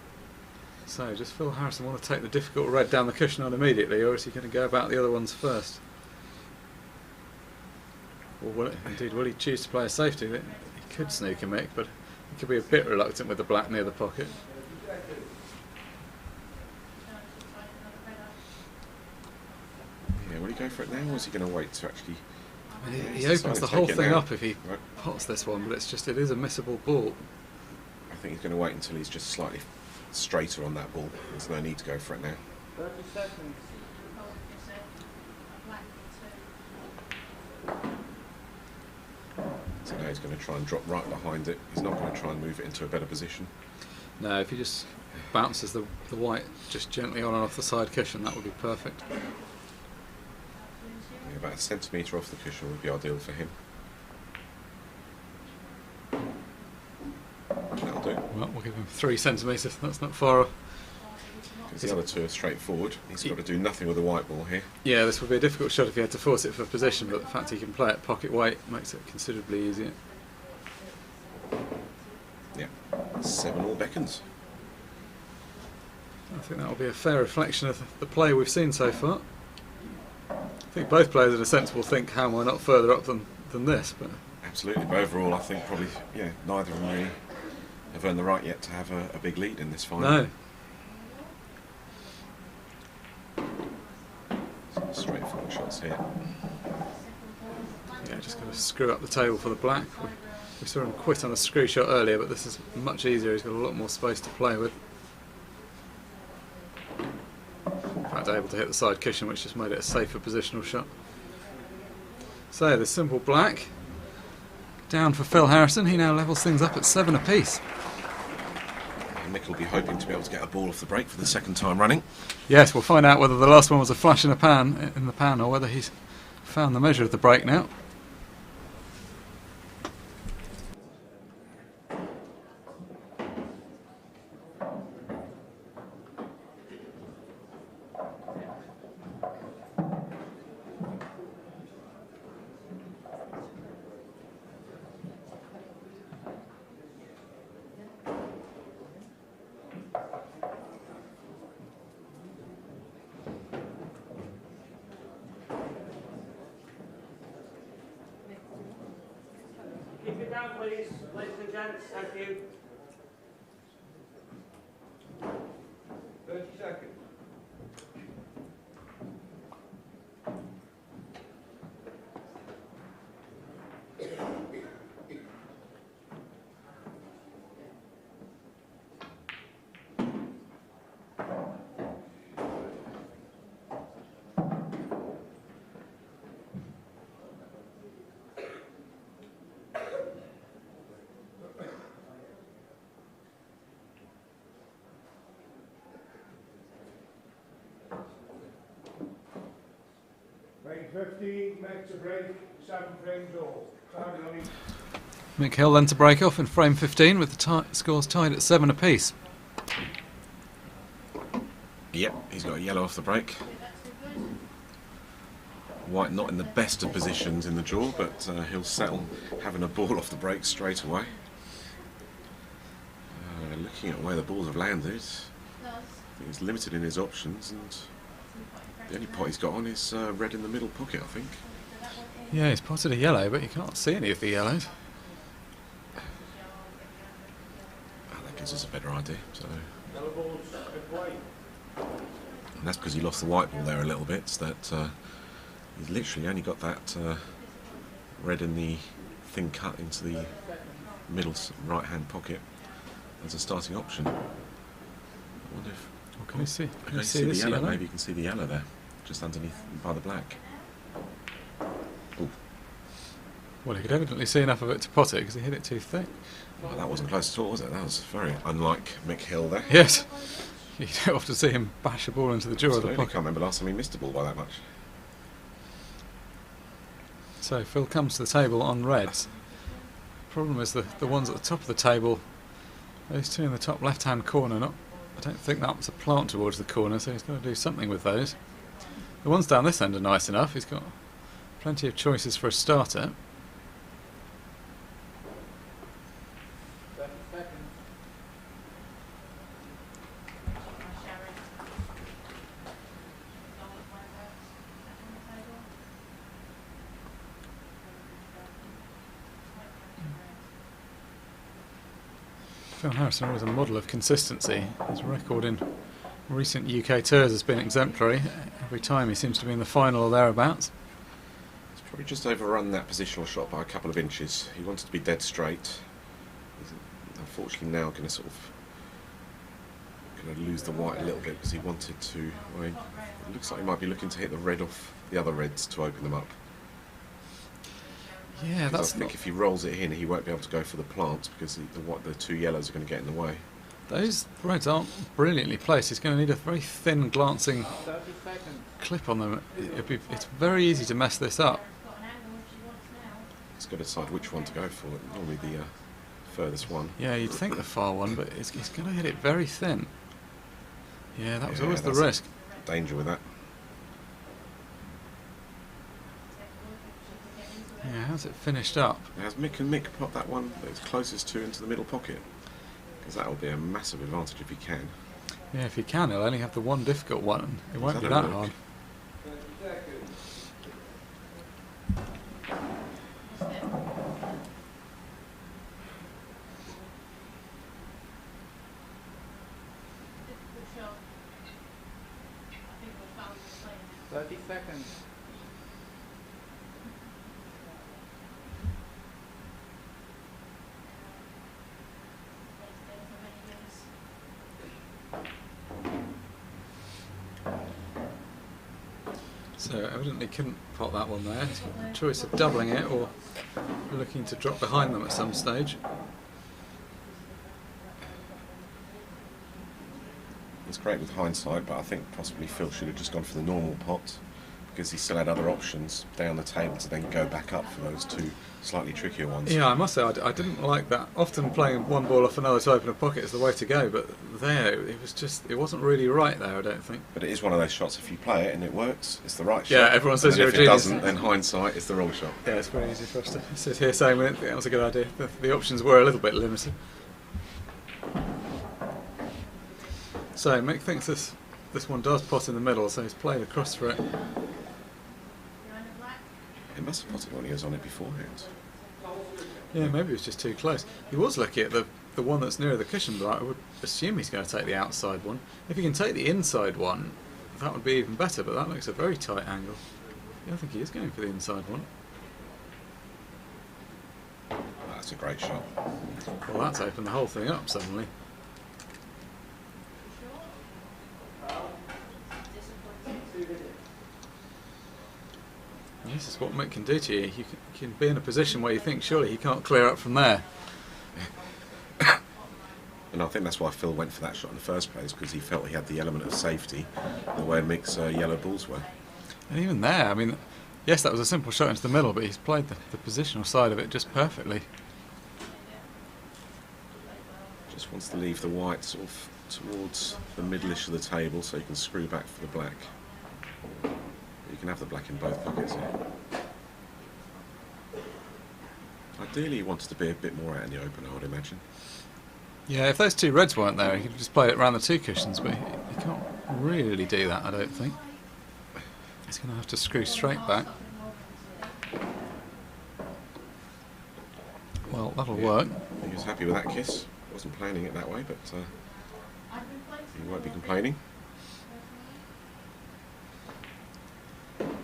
So does Phil Harrison want to take the difficult red down the cushion on immediately, or is he going to go about the other ones first? Or indeed, will he choose to play a safety? He could sneak a mick, but he could be a bit reluctant with the black near the pocket. Yeah, will he go for it now, or is he going to wait to actually... He opens the whole thing up if he pots this one, but it is a missable ball. I think he's going to wait until he's just slightly straighter on that ball. There's no need to go for it now. 30 seconds. So now he's going to try and drop right behind it. He's not going to try and move it into a better position. No, if he just bounces the white just gently on and off the side cushion, that would be perfect. Yeah, about a centimetre off the cushion would be ideal for him. That'll do. Well, we'll give him 3 centimetres, that's not far off. Because the other two are straightforward. He's got to do nothing with the white ball here. Yeah, this would be a difficult shot if he had to force it for position, but the fact he can play at pocket weight makes it considerably easier. Yeah, 7-all beckons. I think that will be a fair reflection of the play we've seen so far. I think both players in a sensible think, how am I not further up than this? But Absolutely, but overall I think probably, neither of them really have earned the right yet to have a big lead in this final. no. Some straightforward shots here. Yeah, just got to screw up the table for the black. We saw him quit on a screw shot earlier, but this is much easier. He's got a lot more space to play with. In fact, able to hit the side cushion, which just made it a safer positional shot. So the simple black down for Phil Harrison. He now levels things up at 7 apiece. Mick will be hoping to be able to get a ball off the break for the second time running. Yes, we'll find out whether the last one was a flash in the pan, or whether he's found the measure of the break now. Keep it down, please, ladies and gents. Thank you. 30 seconds. Frame 15, makes a break, 7 frames all. Time running. Mick Hill then to break off in frame 15 with the scores tied at 7 apiece. Yep, he's got a yellow off the break. White not in the best of positions in the draw, but he'll settle having a ball off the break straight away. Looking at where the balls have landed, I think he's limited in his options, and the only pot he's got on is red in the middle pocket, I think. Yeah, he's potted a yellow, but you can't see any of the yellows. That gives us a better idea. So, Yellow balls, good way. and that's because he lost the white ball there a little bit. So that he's literally only got that red in the thing cut into the middle right-hand pocket as a starting option. I wonder if. What can you see? Can you Okay, see see the this yellow. yellow? Maybe you can see the yellow there, just underneath by the black. Ooh. Well, he could evidently see enough of it to pot it because he hit it too thick. Well, that wasn't close at all, was it? That was very unlike Mick Hill there. Yes. You don't often see him bash a ball into the jaw of the Absolutely. pocket. Can't remember last time he missed a ball by that much. So Phil comes to the table on reds. Problem is the ones at the top of the table, those two in the top left-hand corner, I don't think that was a plant towards the corner, so he's got to do something with those. The ones down this end are nice enough. He's got plenty of choices for a starter. 30 seconds. Phil Harrison always a model of consistency. His record in recent UK tours has been exemplary. Every time he seems to be in the final or thereabouts. He's probably just overrun that positional shot by a couple of inches. He wanted to be dead straight. He's unfortunately now going to sort of lose the white a little bit because he wanted to. Well, it looks like he might be looking to hit the red off the other reds to open them up. Yeah, that's. I think if he rolls it in, he won't be able to go for the plant because the two yellows are going to get in the way. Those reds aren't brilliantly placed. He's going to need a very thin, glancing 30 seconds. clip on them. It's very easy to mess this up. He's got to decide which one to go for. Normally the furthest one. Yeah, you'd think the far one, but he's going to hit it very thin. Yeah, that was always the that's a risk. Danger with that. Yeah, how's it finished up? Now, has Mick pop that one that's closest to into the middle pocket? Because that will be a massive advantage if he can. Yeah, if he can, he'll only have the one difficult one. It won't be have that a look. hard. 30 seconds. Difficult shot. I think we'll foul the player now. 30 seconds. There's so many years. So evidently couldn't pot that one there. He's got a choice of doubling it or looking to drop behind them at some stage. It's great with hindsight, but I think possibly Phil should have just gone for the normal pot because he still had other options down the table to then go back up for those two slightly trickier ones. Yeah, I must say I didn't like that. Often playing one ball off another to open a pocket is the way to go, but there it wasn't really right there, I don't think. But it is one of those shots, if you play it and it works, it's the right Yeah, shot. everyone says And you're if a it genius. doesn't, then hindsight, it's the wrong shot. Yeah, it's very easy for us to sit here saying we didn't think that was a good idea. The options were a little bit limited. So Mick thinks this one does pot in the middle, so he's played across for it. Behind the black. It must have potted when he was on it beforehand. Yeah, maybe it was just too close. He was looking at the one that's nearer the cushion, but I would assume he's going to take the outside one. If he can take the inside one, that would be even better, but that looks a very tight angle. Yeah, I think he is going for the inside one. That's a great shot. Well, that's opened the whole thing up suddenly. And this is what Mick can do to you. You can be in a position where you think surely he can't clear up from there. And I think that's why Phil went for that shot in the first place, because he felt he had the element of safety the way Mick's yellow balls were. And even there, I mean, yes, that was a simple shot into the middle, but he's played the positional side of it just perfectly. Just wants to leave the white sort of towards the middle-ish of the table so you can screw back for the black. You can have the black in both pockets here. Ideally he wanted to be a bit more out in the open, I would imagine. Yeah, if those two reds weren't there, he could have just played it around the two cushions, but he can't really do that, I don't think. He's going to have to screw straight back. Well, that'll work. He was happy with that kiss. Wasn't planning it that way, but he won't be complaining.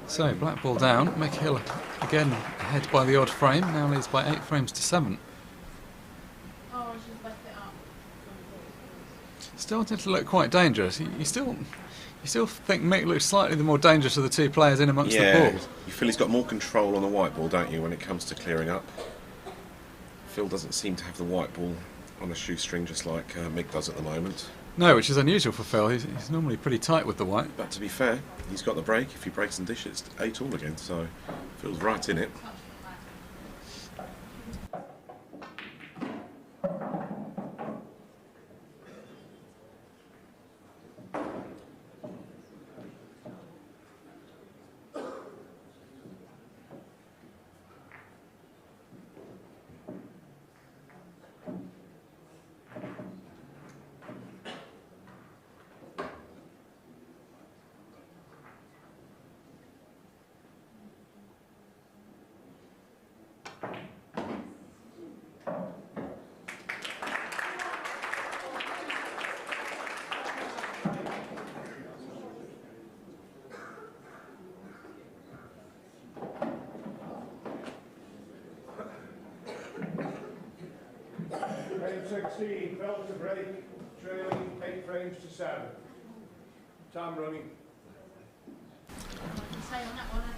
So, black ball down. Mick Hill again ahead by the odd frame, now leads by 8 frames to 7. Oh, she's left it up. Starting to look quite dangerous. You still think Mick looks slightly the more dangerous of the two players in amongst the balls. You feel he's got more control on the white ball, don't you, when it comes to clearing up? Phil doesn't seem to have the white ball on a shoestring just like Mick does at the moment. No, which is unusual for Phil. He's normally pretty tight with the white. But to be fair, he's got the break. If he breaks and dishes, it's 8 all again, so Phil's right in it. 16, Phil to break, trailing 8 frames to 7. Time running.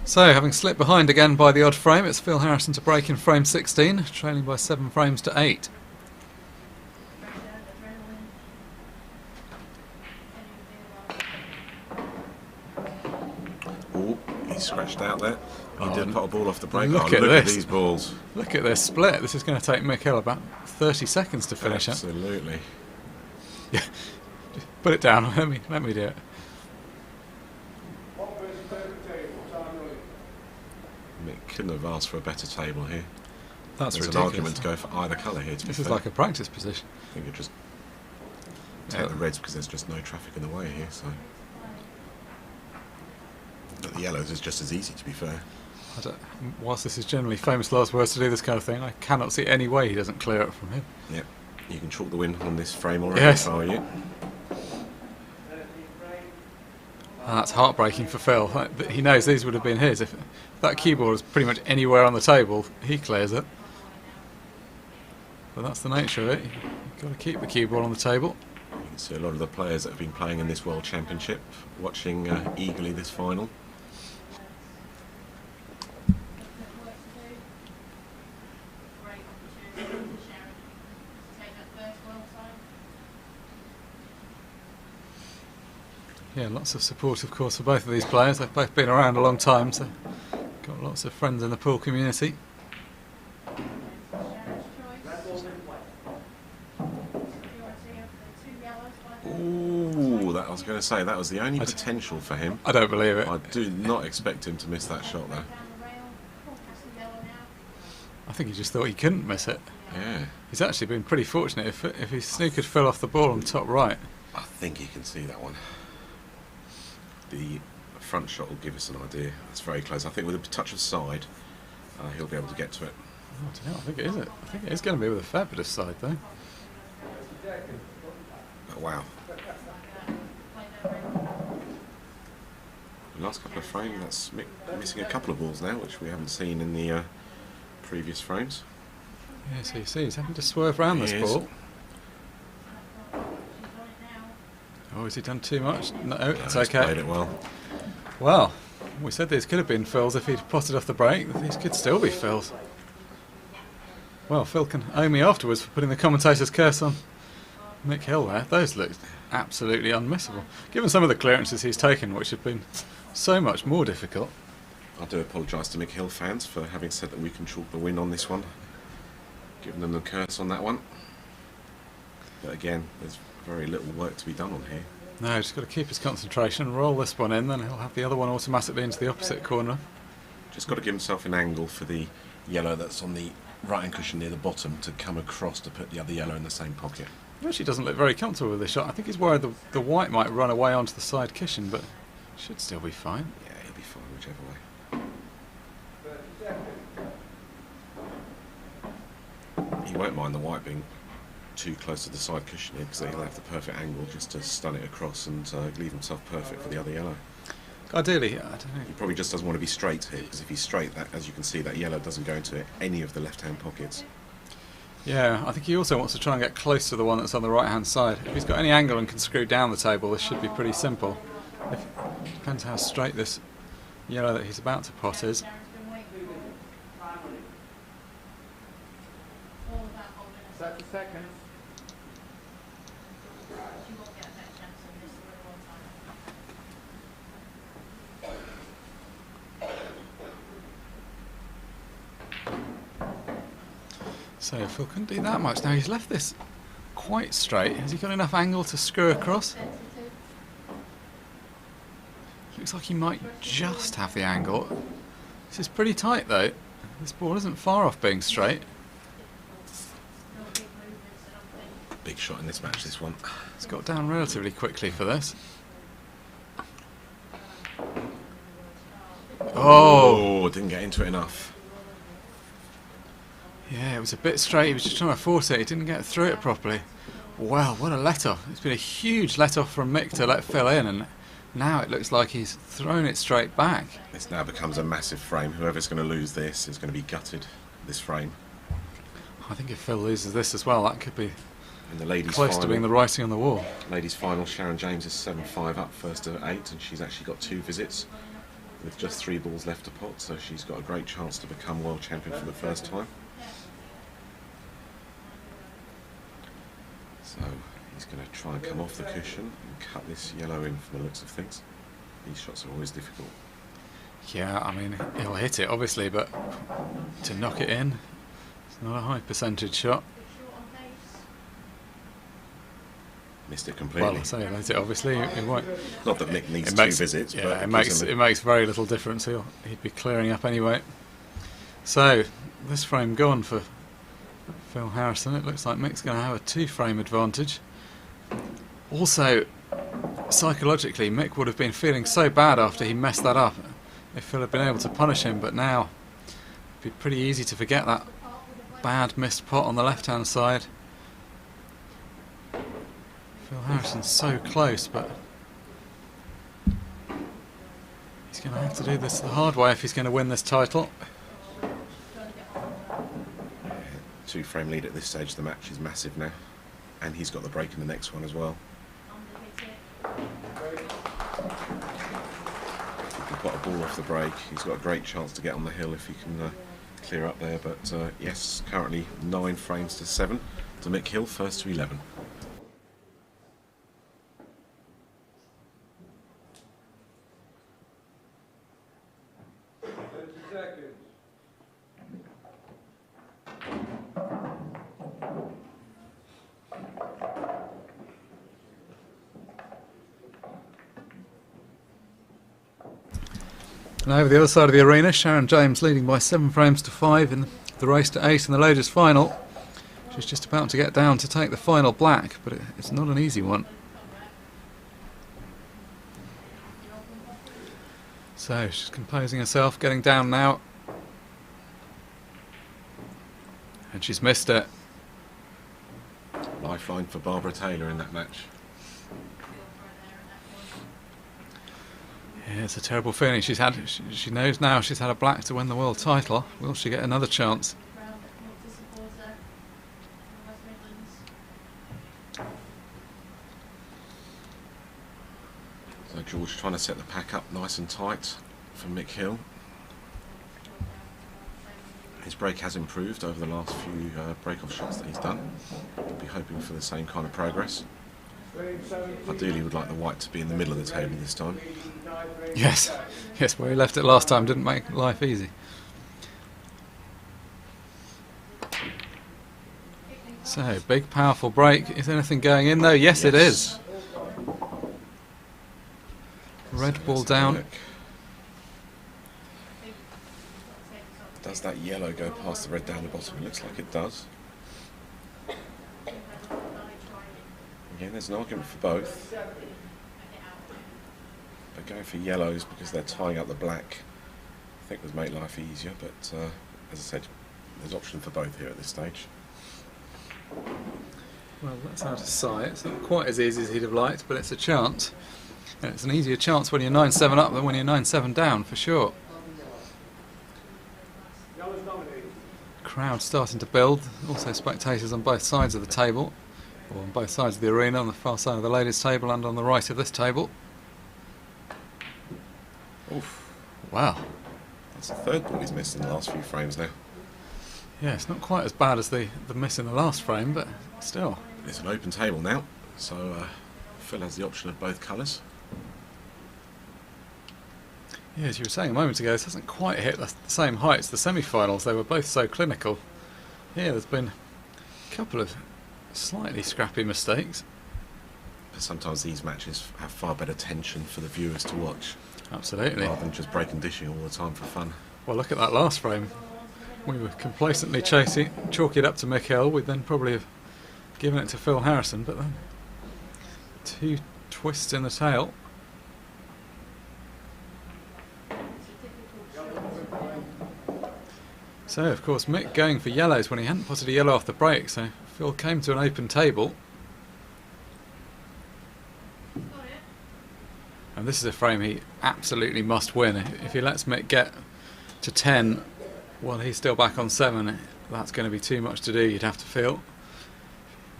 So, having slipped behind again by the odd frame, it's Phil Harrison to break in frame 16, trailing by 7 frames to 8. Oh, he scratched out there. He Oh, did put a ball off the break. look Oh, at look at this. these balls. Look at this split. This is going to take Mick Hill about 30 seconds to finish it. Absolutely. Yeah. Put it down. Let me do it. 1 person perfect table, time running. Mick couldn't have asked for a better table here. That's There's ridiculous. an argument to go for either colour here, to be This is fair. like a practice position. I think it just take Yeah. the reds because there's just no traffic in the way here, so. But the yellows is just as easy, to be fair. Whilst this is generally famous last words to do this kind of thing, I cannot see any way he doesn't clear it from him. Yep. You can chalk the win on this frame already, Yes. if I were you. And that's heartbreaking for Phil. He knows these would have been his. If that cue ball is pretty much anywhere on the table, he clears it. But that's the nature of it. You've got to keep the cue ball on the table. You can see a lot of the players that have been playing in this World Championship watching eagerly this final. Yeah, lots of support, of course, for both of these players. They've both been around a long time, so got lots of friends in the pool community. Ooh, that I was going to say, that was the only potential for him. I don't believe it. I do not expect him to miss that shot, though. I think he just thought he couldn't miss it. Yeah, He's actually been pretty fortunate. If he snookered Phil off the ball on top right. I think he can see that one. The front shot will give us an idea. It's very close. I think with a touch of side, he'll be able to get to it. I don't know, I think it is. I think it is going to be with a fabulous side, though. Oh, wow. The last couple of frames, that's Mick missing a couple of balls now, which we haven't seen in the previous frames. Yeah, so you see, he's having to swerve around this He is. ball. Oh, has he done too much? No, it's He's okay. played it well. Well, we said these could have been Phil's if he'd potted off the break. These could still be Phil's. Well, Phil can owe me afterwards for putting the commentator's curse on Mick Hill there. Those looked absolutely unmissable. Given some of the clearances he's taken, which have been so much more difficult. I do apologise to Mick Hill fans for having said that we can chalk the win on this one. Giving them the curse on that one. But again, there's very little work to be done on here. No, just got to keep his concentration and roll this one in, then he'll have the other one automatically into the opposite corner. Just got to give himself an angle for the yellow that's on the right-hand cushion near the bottom to come across to put the other yellow in the same pocket. He actually doesn't look very comfortable with this shot. I think he's worried the white might run away onto the side cushion, but should still be fine. Yeah, he'll be fine whichever way. He won't mind the white being too close to the side cushion here because he'll have the perfect angle just to stun it across and leave himself perfect for the other yellow. Ideally, I don't know. He probably just doesn't want to be straight here because if he's straight, that, as you can see, that yellow doesn't go into any of the left-hand pockets. Yeah, I think he also wants to try and get close to the one that's on the right-hand side. If he's got any angle and can screw down the table, this should be pretty simple. Depends how straight this yellow that he's about to pot is. 30 seconds. So Phil couldn't do that much. Now he's left this quite straight. Has he got enough angle to screw across? Looks like he might just have the angle. This is pretty tight though. This ball isn't far off being straight. Big shot in this match, this one. It's got down relatively quickly for this. Oh! Didn't get into it enough. Yeah, it was a bit straight. He was just trying to force it. He didn't get through it properly. Wow, what a let-off. It's been a huge let-off from Mick to let Phil in, and now it looks like he's thrown it straight back. This now becomes a massive frame. Whoever's going to lose this is going to be gutted, this frame. I think if Phil loses this as well, that could be In the ladies' close final, to being the writing on the wall. ladies' final, Sharon James is 7-5 up, first to 8, and she's actually got 2 visits with just 3 balls left to pot, so she's got a great chance to become world champion for the first time. So he's going to try and come off the cushion and cut this yellow in from the looks of things. These shots are always difficult. Yeah, I mean, he'll hit it obviously, but to knock it in, it's not a high percentage shot. Missed it completely. Well, I say hit it obviously. It won't. Not that Mick needs 2 visits, yeah, but it makes very little difference. He'd be clearing up anyway. So this frame gone for Phil Harrison. It looks like Mick's going to have a 2-frame advantage. Also, psychologically, Mick would have been feeling so bad after he messed that up if Phil had been able to punish him, but now it'd be pretty easy to forget that bad missed pot on the left-hand side. Phil Harrison's so close, but he's going to have to do this the hard way if he's going to win this title. 2-frame lead at this stage of the match is massive now, and he's got the break in the next one as well. If he can put a ball off the break, he's got a great chance to get on the hill if he can clear up there, but yes, currently 9 frames to 7 to Mick Hill, first to 11. And over the other side of the arena, Sharon James leading by 7 frames to 5 in the race to 8 in the ladies' final. She's just about to get down to take the final black, but it's not an easy one. So she's composing herself, getting down now. And she's missed it. Lifeline for Barbara Taylor in that match. Yeah, it's a terrible feeling. She knows now she's had a black to win the world title. Will she get another chance? So George trying to set the pack up nice and tight for Mick Hill. His break has improved over the last few break-off shots that he's done. We'll be hoping for the same kind of progress. Ideally would like the white to be in the middle of the table this time. Yes, where he left it last time didn't make life easy. So, big powerful break. Is anything going in though? Yes, it is. Red ball down. Does that yellow go past the red down the bottom? It looks like it does. Again, there's an argument for both. But going for yellows because they're tying up the black, I think would make life easier, but as I said, there's option for both here at this stage. Well, that's out of sight. It's not quite as easy as he'd have liked, but it's a chance. And it's an easier chance when you're 9-7 up than when you're 9-7 down, for sure. Crowd starting to build. Also spectators on both sides of the table, or on both sides of the arena, on the far side of the ladies' table and on the right of this table. Oof. Wow. That's the third ball he's missed in the last few frames now. Yeah, it's not quite as bad as the miss in the last frame, but still. It's an open table now, so Phil has the option of both colours. Yeah, as you were saying a moment ago, this hasn't quite hit the same height as the semi-finals. They were both so clinical. Here, there's been a couple of slightly scrappy mistakes. But sometimes these matches have far better tension for the viewers to watch. Absolutely. Rather than just breaking dishing all the time for fun. Well, look at that last frame. We were complacently chalk it up to Mick Hill. We'd then probably have given it to Phil Harrison, but then 2 twists in the tail. So, of course, Mick going for yellows when he hadn't potted a yellow off the break, so Phil came to an open table. And this is a frame he absolutely must win. If he lets Mick get to 10 while he's still back on 7, that's going to be too much to do, you'd have to feel.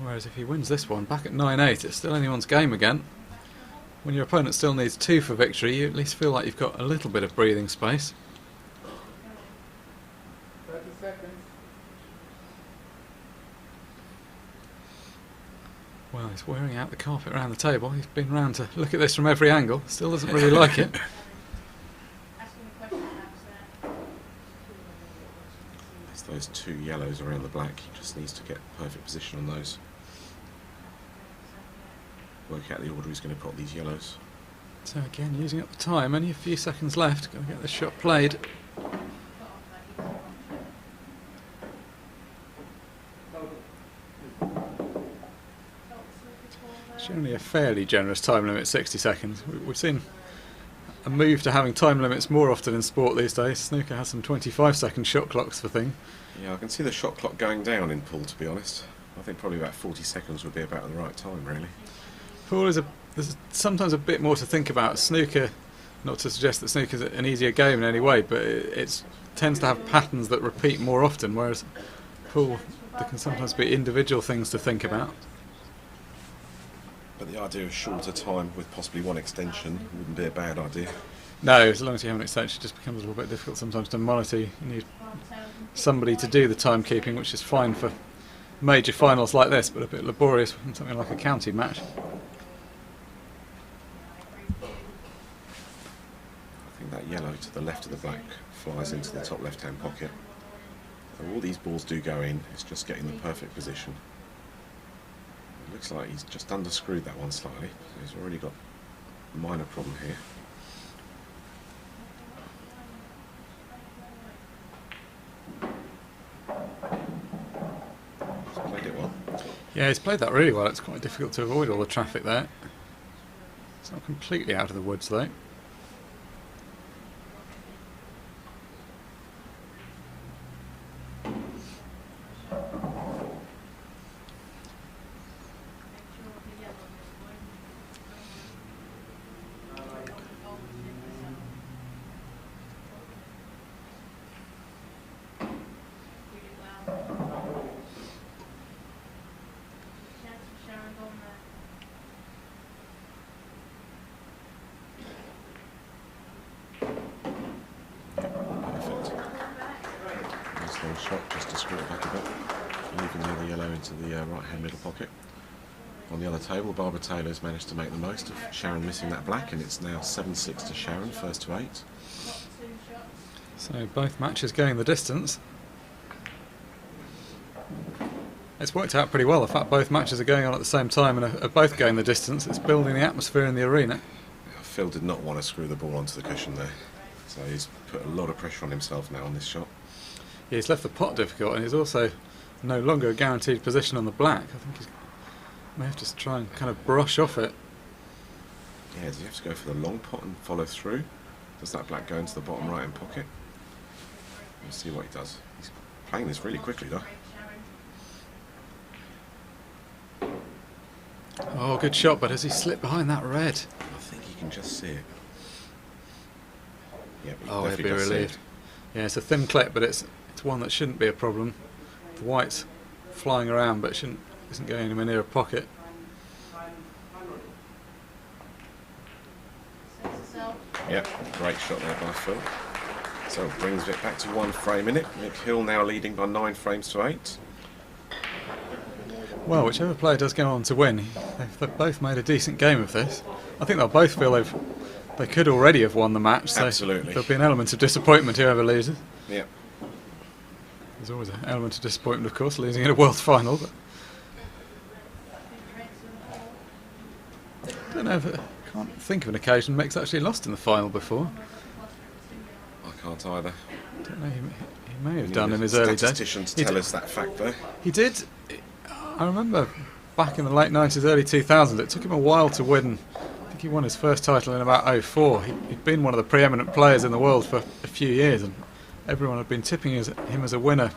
Whereas if he wins this one, back at 9-8, it's still anyone's game again. When your opponent still needs 2 for victory, you at least feel like you've got a little bit of breathing space. 30 seconds. Well, he's wearing out the carpet around the table. He's been round to look at this from every angle. Still doesn't really like it. Asking a question about There's those 2 yellows around the black. He just needs to get perfect position on those. Work out the order he's going to put these yellows. So again, using up the time. Only a few seconds left. Got to get this shot played. It's generally a fairly generous time limit, 60 seconds. We've seen a move to having time limits more often in sport these days. Snooker has some 25-second shot clocks for things. Yeah, I can see the shot clock going down in pool, to be honest. I think probably about 40 seconds would be about the right time, really. Pool is there's sometimes a bit more to think about. Snooker, not to suggest that snooker is an easier game in any way, but it tends to have patterns that repeat more often, whereas pool, there can sometimes be individual things to think about. But the idea of shorter time with possibly one extension wouldn't be a bad idea. No, as long as you have an extension, it just becomes a little bit difficult sometimes to monitor. You need somebody to do the timekeeping, which is fine for major finals like this, but a bit laborious in something like a county match. I think that yellow to the left of the black flies into the top left-hand pocket. So all these balls do go in, it's just getting the perfect position. It looks like he's just underscrewed that one slightly, so he's already got a minor problem here. He's played it well. Yeah, he's played that really well. It's quite difficult to avoid all the traffic there. It's not completely out of the woods though. Shot just to screw it back a bit, leaving the other yellow into the right-hand middle pocket. On the other table, Barbara Taylor's managed to make the most of Sharon missing that black, and it's now 7-6 to Sharon, first to 8. So both matches going the distance. It's worked out pretty well. The fact both matches are going on at the same time and are both going the distance, it's building the atmosphere in the arena. Phil did not want to screw the ball onto the cushion there, so he's put a lot of pressure on himself now on this shot. Yeah, he's left the pot difficult, and he's also no longer a guaranteed position on the black. I think he may have to try and kind of brush off it. Yeah, does he have to go for the long pot and follow through? Does that black go into the bottom right-hand pocket? We'll see what he does. He's playing this really quickly though. Oh, good shot, but has he slipped behind that red? I think he can just see it. Yeah, but Oh, he'll definitely be does see relieved. it. Yeah, it's a thin clip, but it's one that shouldn't be a problem. The white's flying around, but isn't going anywhere near a pocket. Yeah, great shot there by Phil. So it brings it back to 1 frame in it. Nick Hill now leading by 9 frames to 8. Well, whichever player does go on to win, they've both made a decent game of this. I think they'll both feel they could already have won the match, so Absolutely. there'll be an element of disappointment whoever loses. Yeah. There's always an element of disappointment, of course, losing in a world final. But I don't know if I can't think of an occasion Mick's actually lost in the final before. I can't either. I don't know, he may have We done need in a his early days. statistician to tell us that fact there. He did. I remember back in the late 90s, early 2000s, it took him a while to win. I think he won his first title in about 04. He'd been one of the preeminent players in the world for a few years, and everyone had been tipping him as a winner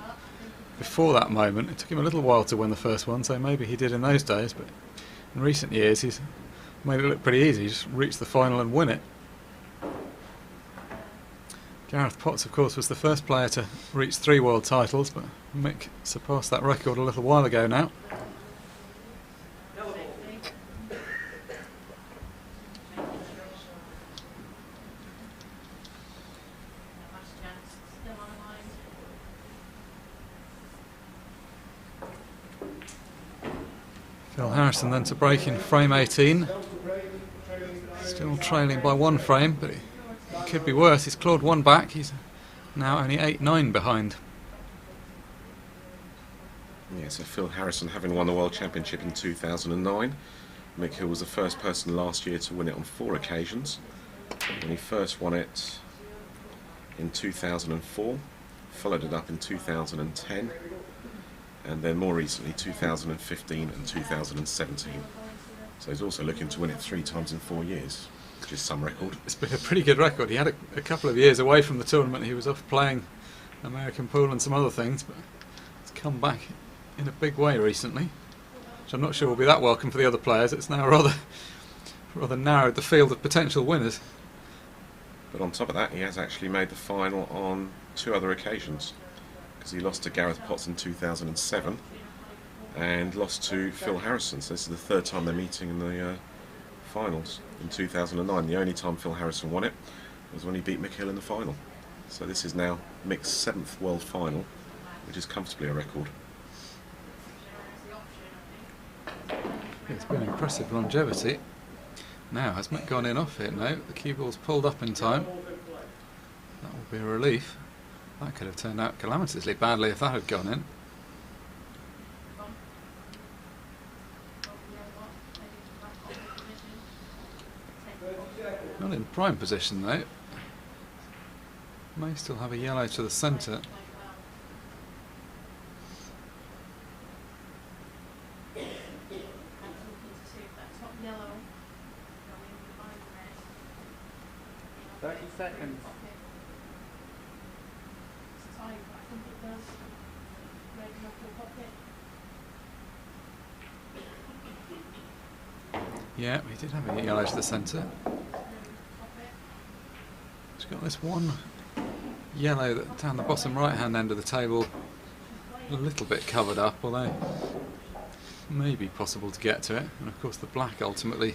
before that moment. It took him a little while to win the first one, so maybe he did in those days, but in recent years he's made it look pretty easy. He just reached the final and win it. Gareth Potts, of course, was the first player to reach 3 world titles, but Mick surpassed that record a little while ago now. Phil Harrison then to break in frame 18. Still trailing by 1 frame, but it could be worse. He's clawed 1 back. He's now only 8-9 behind. Yeah, so Phil Harrison, having won the World Championship in 2009. Mick Hill was the first person last year to win it on 4 occasions. When he first won it in 2004, followed it up in 2010, and then more recently 2015 and 2017. So he's also looking to win it 3 times in 4 years, which is some record. It's been a pretty good record. He had a couple of years away from the tournament. He was off playing American pool and some other things, but he's come back in a big way recently, which I'm not sure will be that welcome for the other players. It's now rather narrowed the field of potential winners. But on top of that, he has actually made the final on 2 other occasions, because he lost to Gareth Potts in 2007 and lost to Phil Harrison. So this is the 3rd time they're meeting in the finals. In 2009, the only time Phil Harrison won it was when he beat Mick Hill in the final. So this is now Mick's 7th world final, which is comfortably a record. It's been impressive longevity. Now, has Mick gone in off it? No, the cue ball's pulled up in time. That will be a relief. That could have turned out calamitously badly if that had gone in. Not in prime position though. May still have a yellow to the centre. Seconds. Yeah, we did have a yellow to the centre. It's got this one yellow that down the bottom right hand end of the table, a little bit covered up, although may be possible to get to it. And of course the black ultimately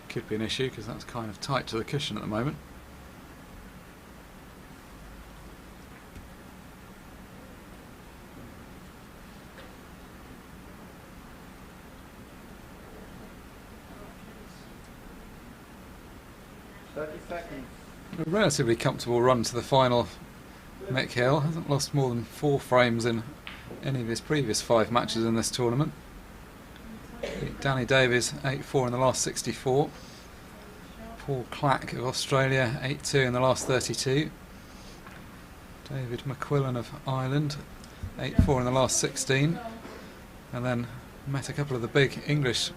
could be an issue because that's kind of tight to the cushion at the moment. A relatively comfortable run to the final. Mick Hill hasn't lost more than 4 frames in any of his previous 5 matches in this tournament. Beat Danny Davies 8-4 in the last 64. Paul Clack of Australia 8-2 in the last 32. David McQuillan of Ireland 8-4 in the last 16. And then met a couple of the big English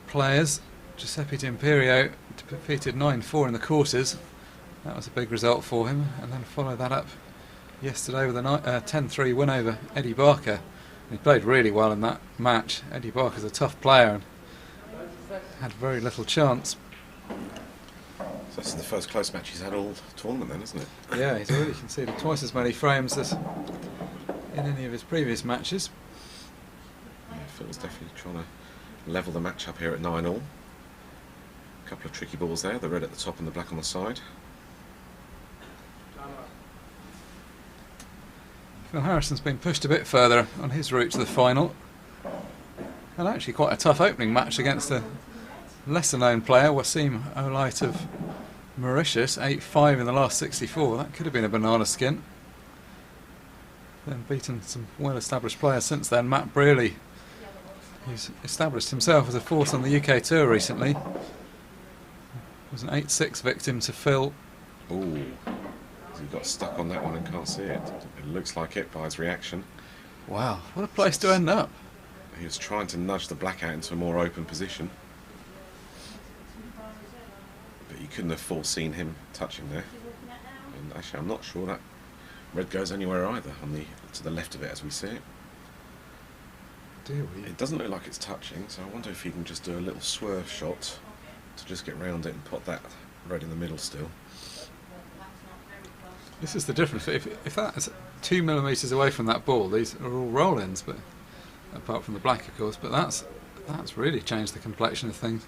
players. Giuseppe D'Imperio defeated 9-4 in the quarters. That was a big result for him, and then followed that up yesterday with a 10-3 win over Eddie Barker. He played really well in that match. Eddie Barker's a tough player and had very little chance. So this is the first close match he's had all tournament then, isn't it? Yeah, he's already conceded twice as many frames as in any of his previous matches. Yeah, Phil's definitely trying to level the match up here at 9-all. A couple of tricky balls there, the red at the top and the black on the side. Phil Harrison's been pushed a bit further on his route to the final. And actually quite a tough opening match against a lesser known player, Wasim Olite of Mauritius, 8-5 in the last 64. That could have been a banana skin. Then beaten some well established players since then. Matt Brearley, who's established himself as a force on the UK tour recently, was an 8-6 victim to Phil. Ooh, he got stuck on that one and can't see it. It looks like it by his reaction. Wow, what a place to end up. He was trying to nudge the black out into a more open position, but you couldn't have foreseen him touching there. And actually I'm not sure that red goes anywhere either, on to the left of it as we see it. Do we? It doesn't look like it's touching, so I wonder if he can just do a little swerve shot to just get round it and put that red in the middle still. This is the difference. If that's 2 millimetres away from that ball, these are all roll-ins, but apart from the black, of course. But that's really changed the complexion of things.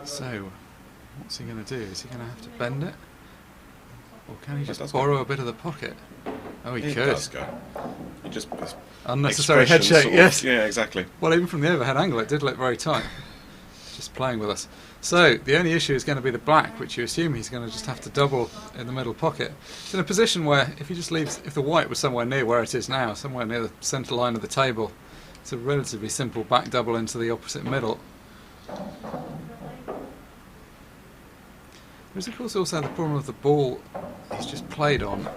So, what's he going to do? Is he going to have to bend it, or can he just borrow a bit of the pocket? Oh, he It could. does go. He just Unnecessary head expression shake, sort of- yes. Yeah, exactly. Well, even from the overhead angle, it did look very tight. Just playing with us. So, the only issue is going to be the black, which you assume he's going to just have to double in the middle pocket. It's in a position where, if he just leaves, if the white was somewhere near where it is now, somewhere near the centre line of the table, it's a relatively simple back double into the opposite middle. There's of course also the problem of the ball he's just played on.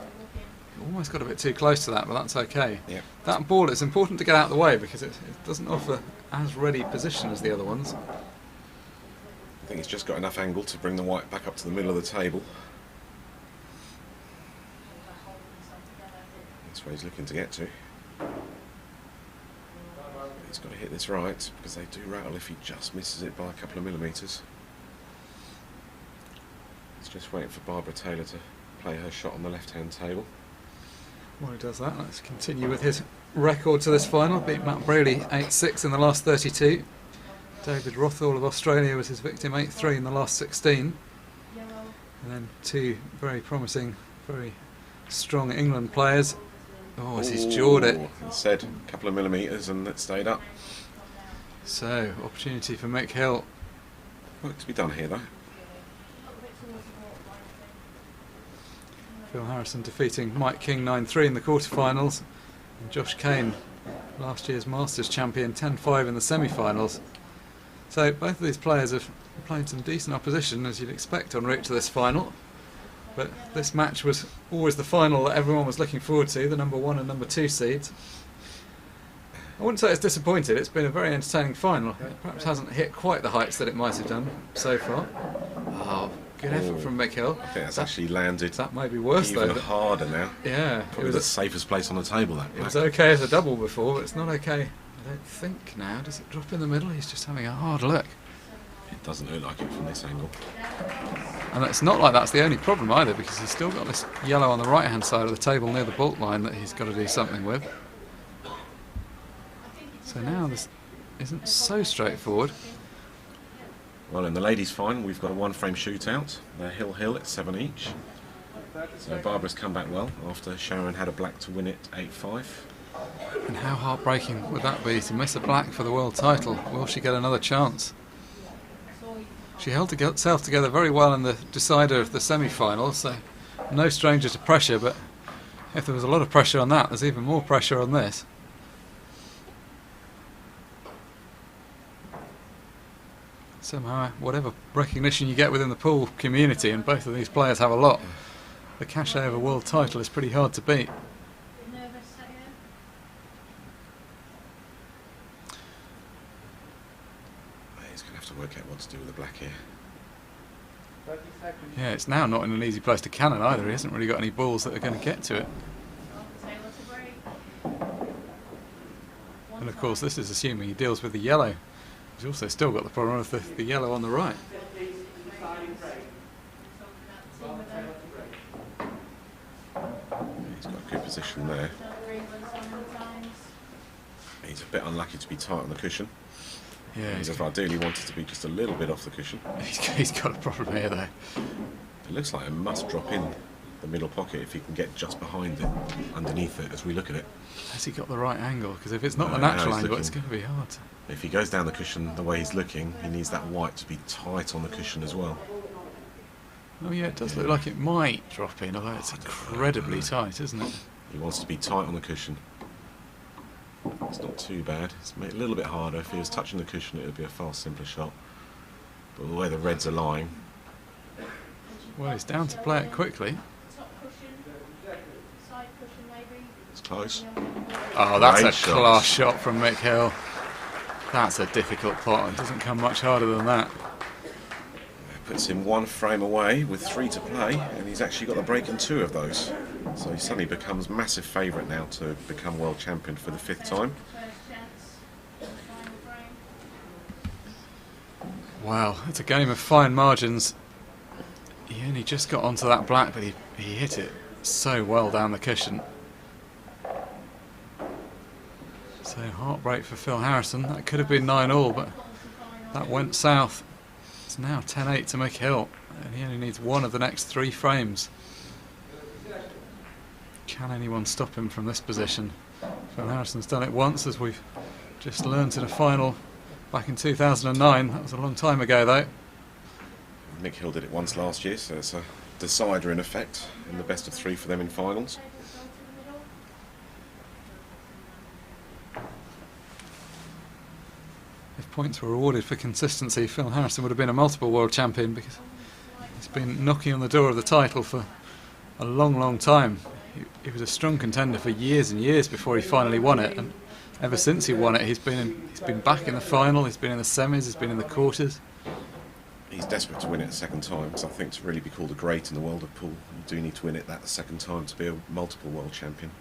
Almost got a bit too close to that, but that's okay. Yeah. That ball, it's important to get out of the way because it doesn't offer as ready position as the other ones. I think he's just got enough angle to bring the white back up to the middle of the table. That's where he's looking to get to. He's got to hit this right because they do rattle if he just misses it by a couple of millimetres. He's just waiting for Barbara Taylor to play her shot on the left-hand table. While he does that, let's continue with his record to this final. Beat Matt Braley 8-6 in the last 32. David Rothall of Australia was his victim, 8-3 in the last 16. And then two very promising, very strong England players. Oh, as he's jawed it. Instead, a couple of millimetres and it stayed up. So, opportunity for Mick Hill. Work to be done here though. Phil Harrison defeating Mike King 9-3 in the quarterfinals. And Josh Kane, last year's Masters champion, 10-5 in the semi-finals. So both of these players have played some decent opposition, as you'd expect en route to this final. But this match was always the final that everyone was looking forward to, the number 1 and number 2 seeds. I wouldn't say it's disappointed, it's been a very entertaining final. It perhaps hasn't hit quite the heights that it might have done so far. Oh, good effort from Mick Hill. I think that's actually landed That may be worse even though. harder now. Yeah, Probably the safest place on the table, that it black. was okay as a double before, but it's not okay, I don't think now. Does it drop in the middle? He's just having a hard look. It doesn't look like it from this angle. And it's not like that's the only problem either, because he's still got this yellow on the right hand side of the table near the baulk line that he's got to do something with. So now this isn't so straightforward. Well, in the ladies' final, we've got a one-frame shootout. They're Hill at 7 each. So Barbara's come back well after Sharon had a black to win it 8-5. And how heartbreaking would that be to miss a black for the world title? Will she get another chance? She held herself together very well in the decider of the semi-final, so no stranger to pressure, but if there was a lot of pressure on that, there's even more pressure on this. Somehow, whatever recognition you get within the pool community, and both of these players have a lot, the cachet of a world title is pretty hard to beat. He's going to have to work out what to do with the black here. 30 seconds. Yeah, it's now not in an easy place to cannon either. He hasn't really got any balls that are going to get to it. And of course, this is assuming he deals with the yellow. He's also still got the problem of the yellow on the right. He's got a good position there. He's a bit unlucky to be tight on the cushion. Yeah, He's ideally wanted to be just a little bit off the cushion. he's got a problem here though. It looks like it must drop in the middle pocket if he can get just behind it, underneath it, as we look at it. Has he got the right angle? Because if it's not No, the now natural he's angle, it's looking- going to be hard. If he goes down the cushion the way he's looking, he needs that white to be tight on the cushion as well. Oh yeah, it does look like it might drop in, although it's incredibly tight, isn't it? He wants to be tight on the cushion. It's not too bad. It's made it a little bit harder. If he was touching the cushion, it would be a far simpler shot. But the way the reds are lying, Well, he's down to play it quickly. it's close. Oh, that's Great a shot. class shot from Mick Hill. That's a difficult pot. It doesn't come much harder than that. Puts him one frame away with 3 to play, and he's actually got the break in 2 of those. So he suddenly becomes massive favourite now to become world champion for the 5th time. Wow, it's a game of fine margins. He only just got onto that black, but he hit it so well down the cushion. So heartbreak for Phil Harrison. That could have been 9-all, but that went south. It's now 10-8 to Mick Hill, and he only needs one of the next 3 frames. Can anyone stop him from this position? Phil Harrison's done it once, as we've just learnt in a final back in 2009. That was a long time ago, though. Mick Hill did it once last year, so it's a decider in effect in the best of 3 for them in finals. If points were awarded for consistency, Phil Harrison would have been a multiple world champion, because he's been knocking on the door of the title for a long, long time. He was a strong contender for years and years before he finally won it, and ever since he won it, he's been back in the final, he's been in the semis, he's been in the quarters. He's desperate to win it a second time, because I think to really be called a great in the world of pool, you do need to win it that second time to be a multiple world champion.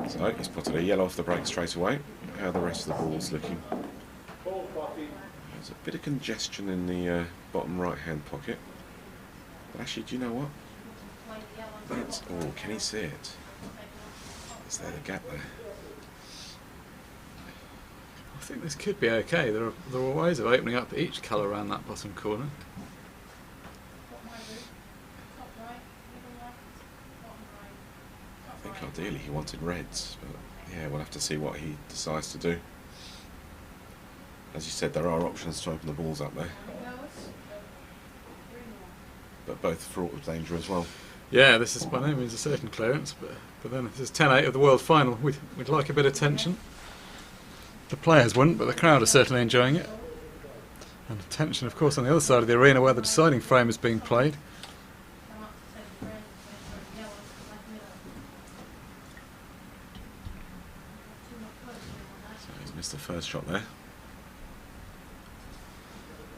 So he's putted a yellow off the break straight away. How are the rest of the balls looking? There's a bit of congestion in the bottom right hand pocket. But actually, do you know what? Oh, can he see it? Is there the gap there? I think this could be okay. There are ways of opening up each colour around that bottom corner. I think ideally he wanted reds, but yeah, we'll have to see what he decides to do. As you said, there are options to open the balls up there, but both fraught with danger as well. Yeah, this is by no means a certain clearance, but then this is 10-8 of the World Final. We'd like a bit of tension. The players wouldn't, but the crowd are certainly enjoying it. And tension, of course, on the other side of the arena where the deciding frame is being played. So he's missed the first shot there.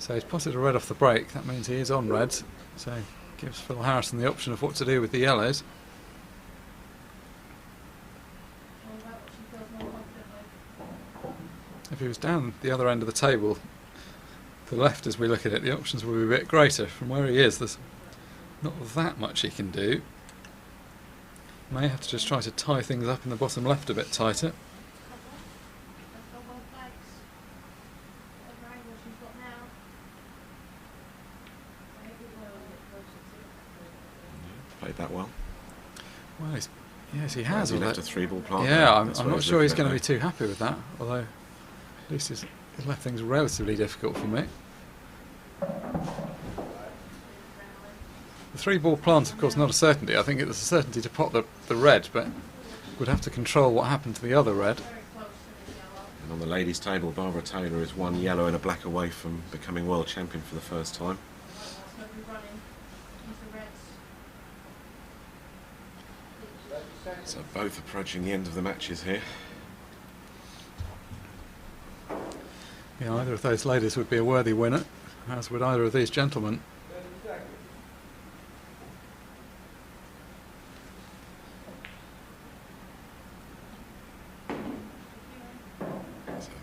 So he's potted a red off the break. That means he is on reds. So gives Phil Harrison the option of what to do with the yellows. If he was down the other end of the table, to the left as we look at it, the options will be a bit greater. From where he is, there's not that much he can do. May have to just try to tie things up in the bottom left a bit tighter. Played that well. Well, yes, he has. He left a 3-ball plant. Yeah, I'm not sure he's going to be too happy with that, although at least he's left things relatively difficult for me. The 3-ball plant, of course, not a certainty. I think it's a certainty to pot the red, but would have to control what happened to the other red. And on the ladies' table, Barbara Taylor is 1 yellow and a black away from becoming world champion for the first time. So both approaching the end of the matches here. Yeah, either of those ladies would be a worthy winner, as would either of these gentlemen. So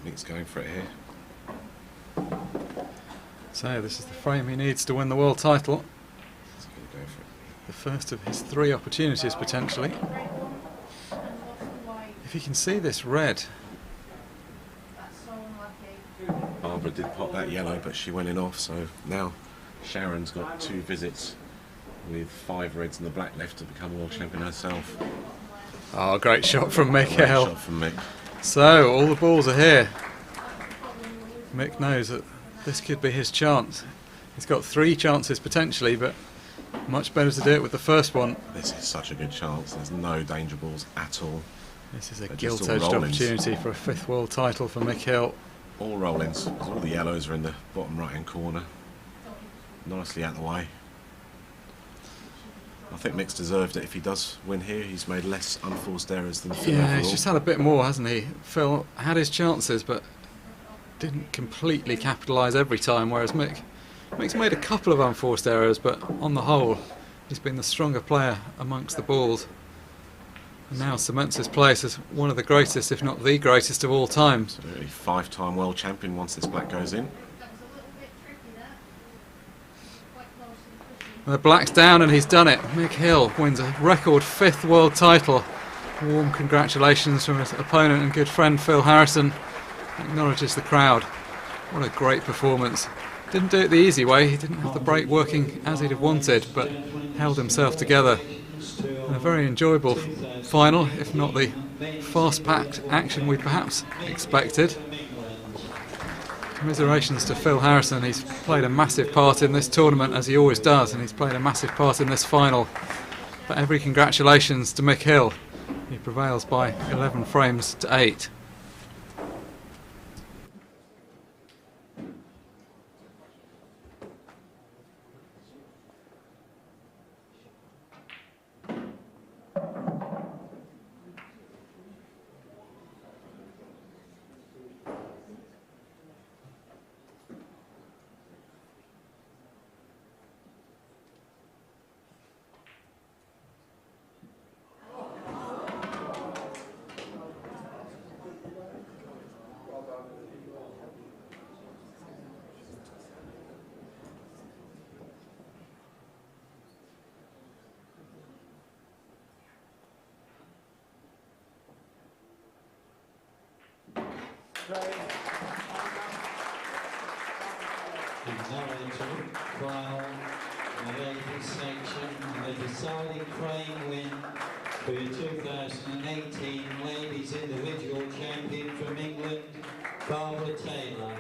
Mick's going for it here. So this is the frame he needs to win the world title. He's going to go for it. The first of his 3 opportunities potentially. If he can see this red. Barbara did pop that yellow, but she went in off, so now Sharon's got 2 visits with 5 reds and the black left to become world champion herself. Oh, great shot from Great Mick. shot from Mick. So, all the balls are here. Mick knows that this could be his chance. He's got 3 chances potentially, but much better to do it with the first one. This is such a good chance. There's no danger balls at all. This is a They're just all gilt-edged roll-ins. opportunity for a 5th world title for Mick Hill. All roll-ins. All the yellows are in the bottom right-hand corner. Nicely out of the way. I think Mick's deserved it. If he does win here, he's made less unforced errors than Phil Yeah, overall. he's just had a bit more, hasn't he? Phil had his chances, but didn't completely capitalise every time, whereas Mick's made a couple of unforced errors, but on the whole, he's been the stronger player amongst the balls. And now cements his place as one of the greatest, if not the greatest of all time. Absolutely. 5-time world champion once this black goes in. And the black's down and he's done it. Mick Hill wins a record 5th world title. Warm congratulations from his opponent and good friend Phil Harrison. Acknowledges the crowd. What a great performance. Didn't do it the easy way, he didn't have the brake working as he'd have wanted, but held himself together. And a very enjoyable final, if not the fast-packed action we'd perhaps expected. Commiserations to Phil Harrison. He's played a massive part in this tournament, as he always does, and he's played a massive part in this final. But every congratulations to Mick Hill. He prevails by 11 frames to 8. He's now into final the ladies section, and the deciding crane win for your 2018 ladies individual champion from England, Barbara Taylor.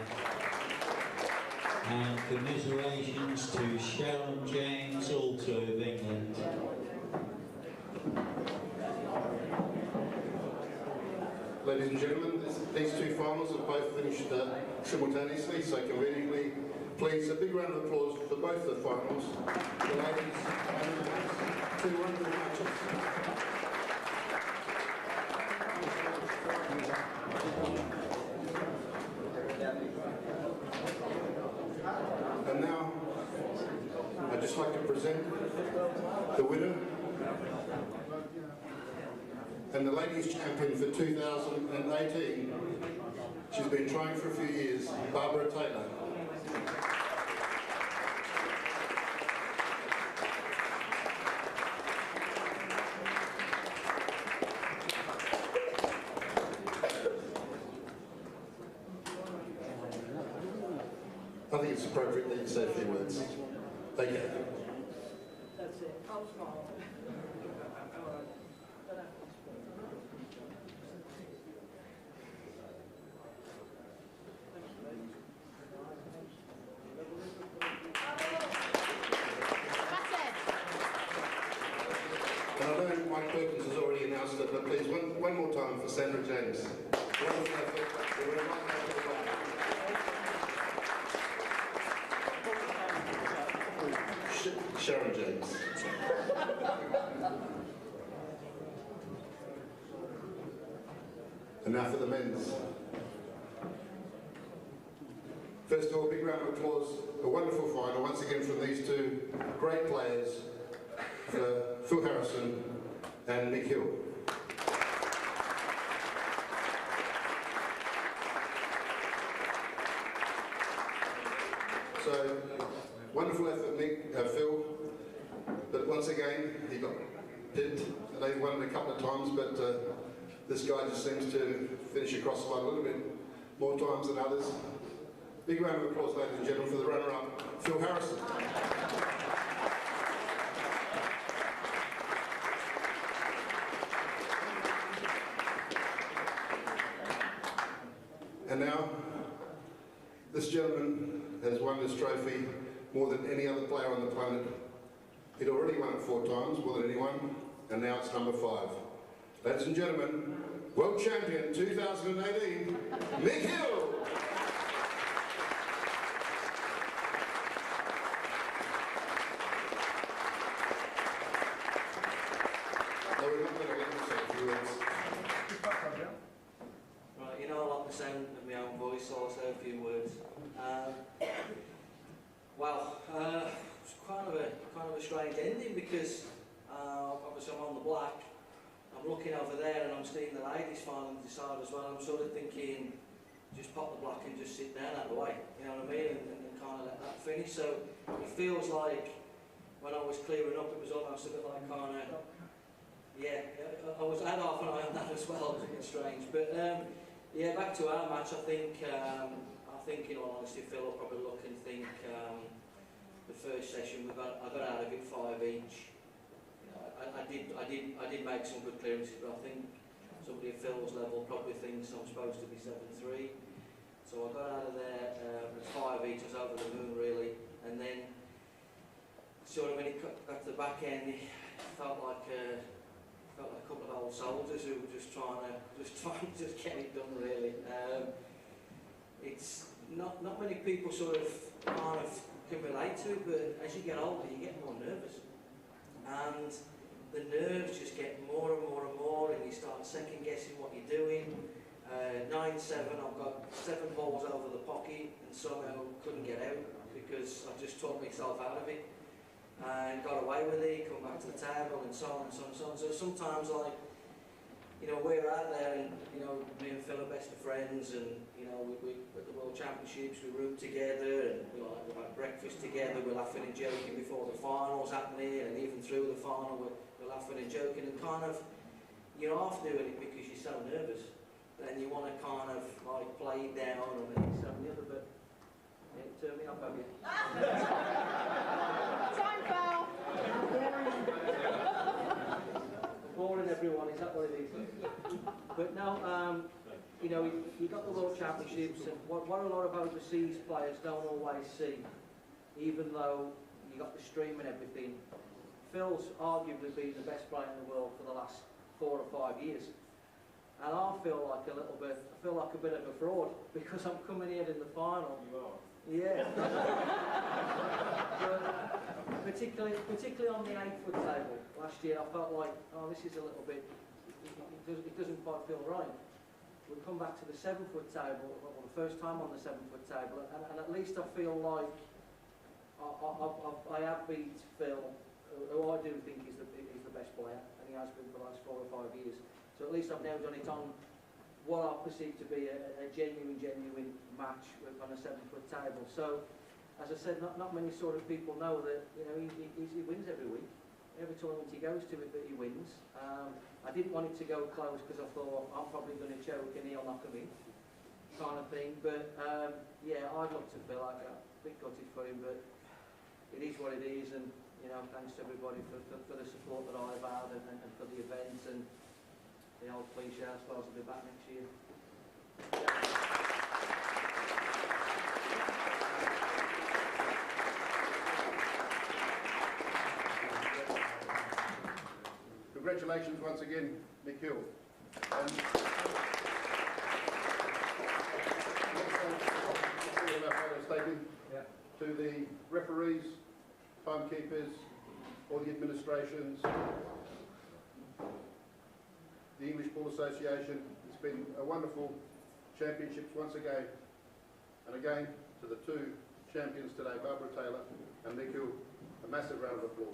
And commiserations to Sharon James, also of England. Ladies and gentlemen, these two finals have both finished simultaneously, so conveniently, please a big round of applause for both the finals. The ladies, two wonderful matches. And now, I'd just like to present the winner and the ladies champion for 2018. She's been trying for a few years, Barbara Taylor. I think it's appropriate that you say a few words. Thank you. That's it. I'll smile. And I know Mike Perkins has already announced it, but please, one more time for Sandra James. Wonderful effort. We're very much happy with that. Sharon James. And now for the men's. First of all, a big round of applause. A wonderful final, once again from these two great players, for Phil Harrison and Mick Hill. So, wonderful effort, Phil, but once again, he got pinned, and they won it a couple of times, but this guy just seems to finish across the line a little bit more times than others. Big round of applause, ladies and gentlemen, for the runner-up, Phil Harrison. And now, this gentleman has won this trophy more than any other player on the planet. He'd already won it 4 times, more than anyone, and now it's number 5. Ladies and gentlemen, World Champion 2018, Mick Hill! No, we're not going to let you say a few words. Right, you know I like the sound of my own voice, so I'll say a few words. It's kind of a strange ending because obviously I'm on the black. I'm looking over there and I'm seeing the ladies finally decide as well. I'm sort of thinking, just pop the black and just sit down out of the way, you know what I mean, and kind of let that finish. So it feels like when I was clearing up, it was almost a bit like kind of, yeah, I had half an eye on that as well. It was a bit strange, but yeah, back to our match. I think think, in all honesty, Phil will probably look and think the first session I got out of it 5 each. You know, I did make some good clearances, but I think somebody at Phil's level probably thinks I'm supposed to be 7-3. So I got out of there at 5 each. I was over the moon really, and then sort of when it got to the back end, it felt like a couple of old soldiers who were just trying to get it done really. It's not many people sort of kind of can relate to it, but as you get older you get more nervous, and the nerves just get more and more and more, and you start second guessing what you're doing. 9-7, I've got 7 balls over the pocket and somehow couldn't get out because I just talked myself out of it and got away with it, come back to the table and so on and so on and so on. So sometimes, like, you know, we're out there and, you know, me and Phil are best of friends, and, you know, we at the World Championships we root together, and we like breakfast together, we're laughing and joking before the finals happening, and even through the final we're laughing and joking, and kind of, you're half doing it because you're so nervous, then you want to kind of like play it down and this and the other, but yeah, turn me up, have you? Time foul! Boring everyone, is that what it is? But no, you know, you got the World Championships, and what a lot of overseas players don't always see, even though you got the stream and everything, Phil's arguably been the best player in the world for the last 4 or 5 years. And I feel like a bit of a fraud because I'm coming in the final. You are? Yeah. But particularly on the 8-foot table last year, I felt like, oh, this is a little bit, it doesn't quite feel right. We come back to the 7-foot table, well, the first time on the 7-foot table, and at least I feel like I have beat Phil, who I do think is the best player, and he has been for the last 4 or 5 years. So at least I've now done it on what I perceive to be a genuine match on a 7-foot table. So, as I said, not many sort of people know that, you know, he wins every week. Every tournament he goes to, that he wins. I didn't want it to go close because I thought I'm probably going to choke and he'll knock him in, kind of thing. But yeah, I'd love to feel like a bit gutted for him, but it is what it is. And you know, thanks to everybody for the support that I've had and for the event, and the old cliche, I suppose I'll be back next year. Congratulations once again, Nick Hill. To the referees, timekeepers, all the administrations, the English Ball Association. It's been a wonderful championships once again. And again, to the 2 champions today, Barbara Taylor and Nick Hill, a massive round of applause.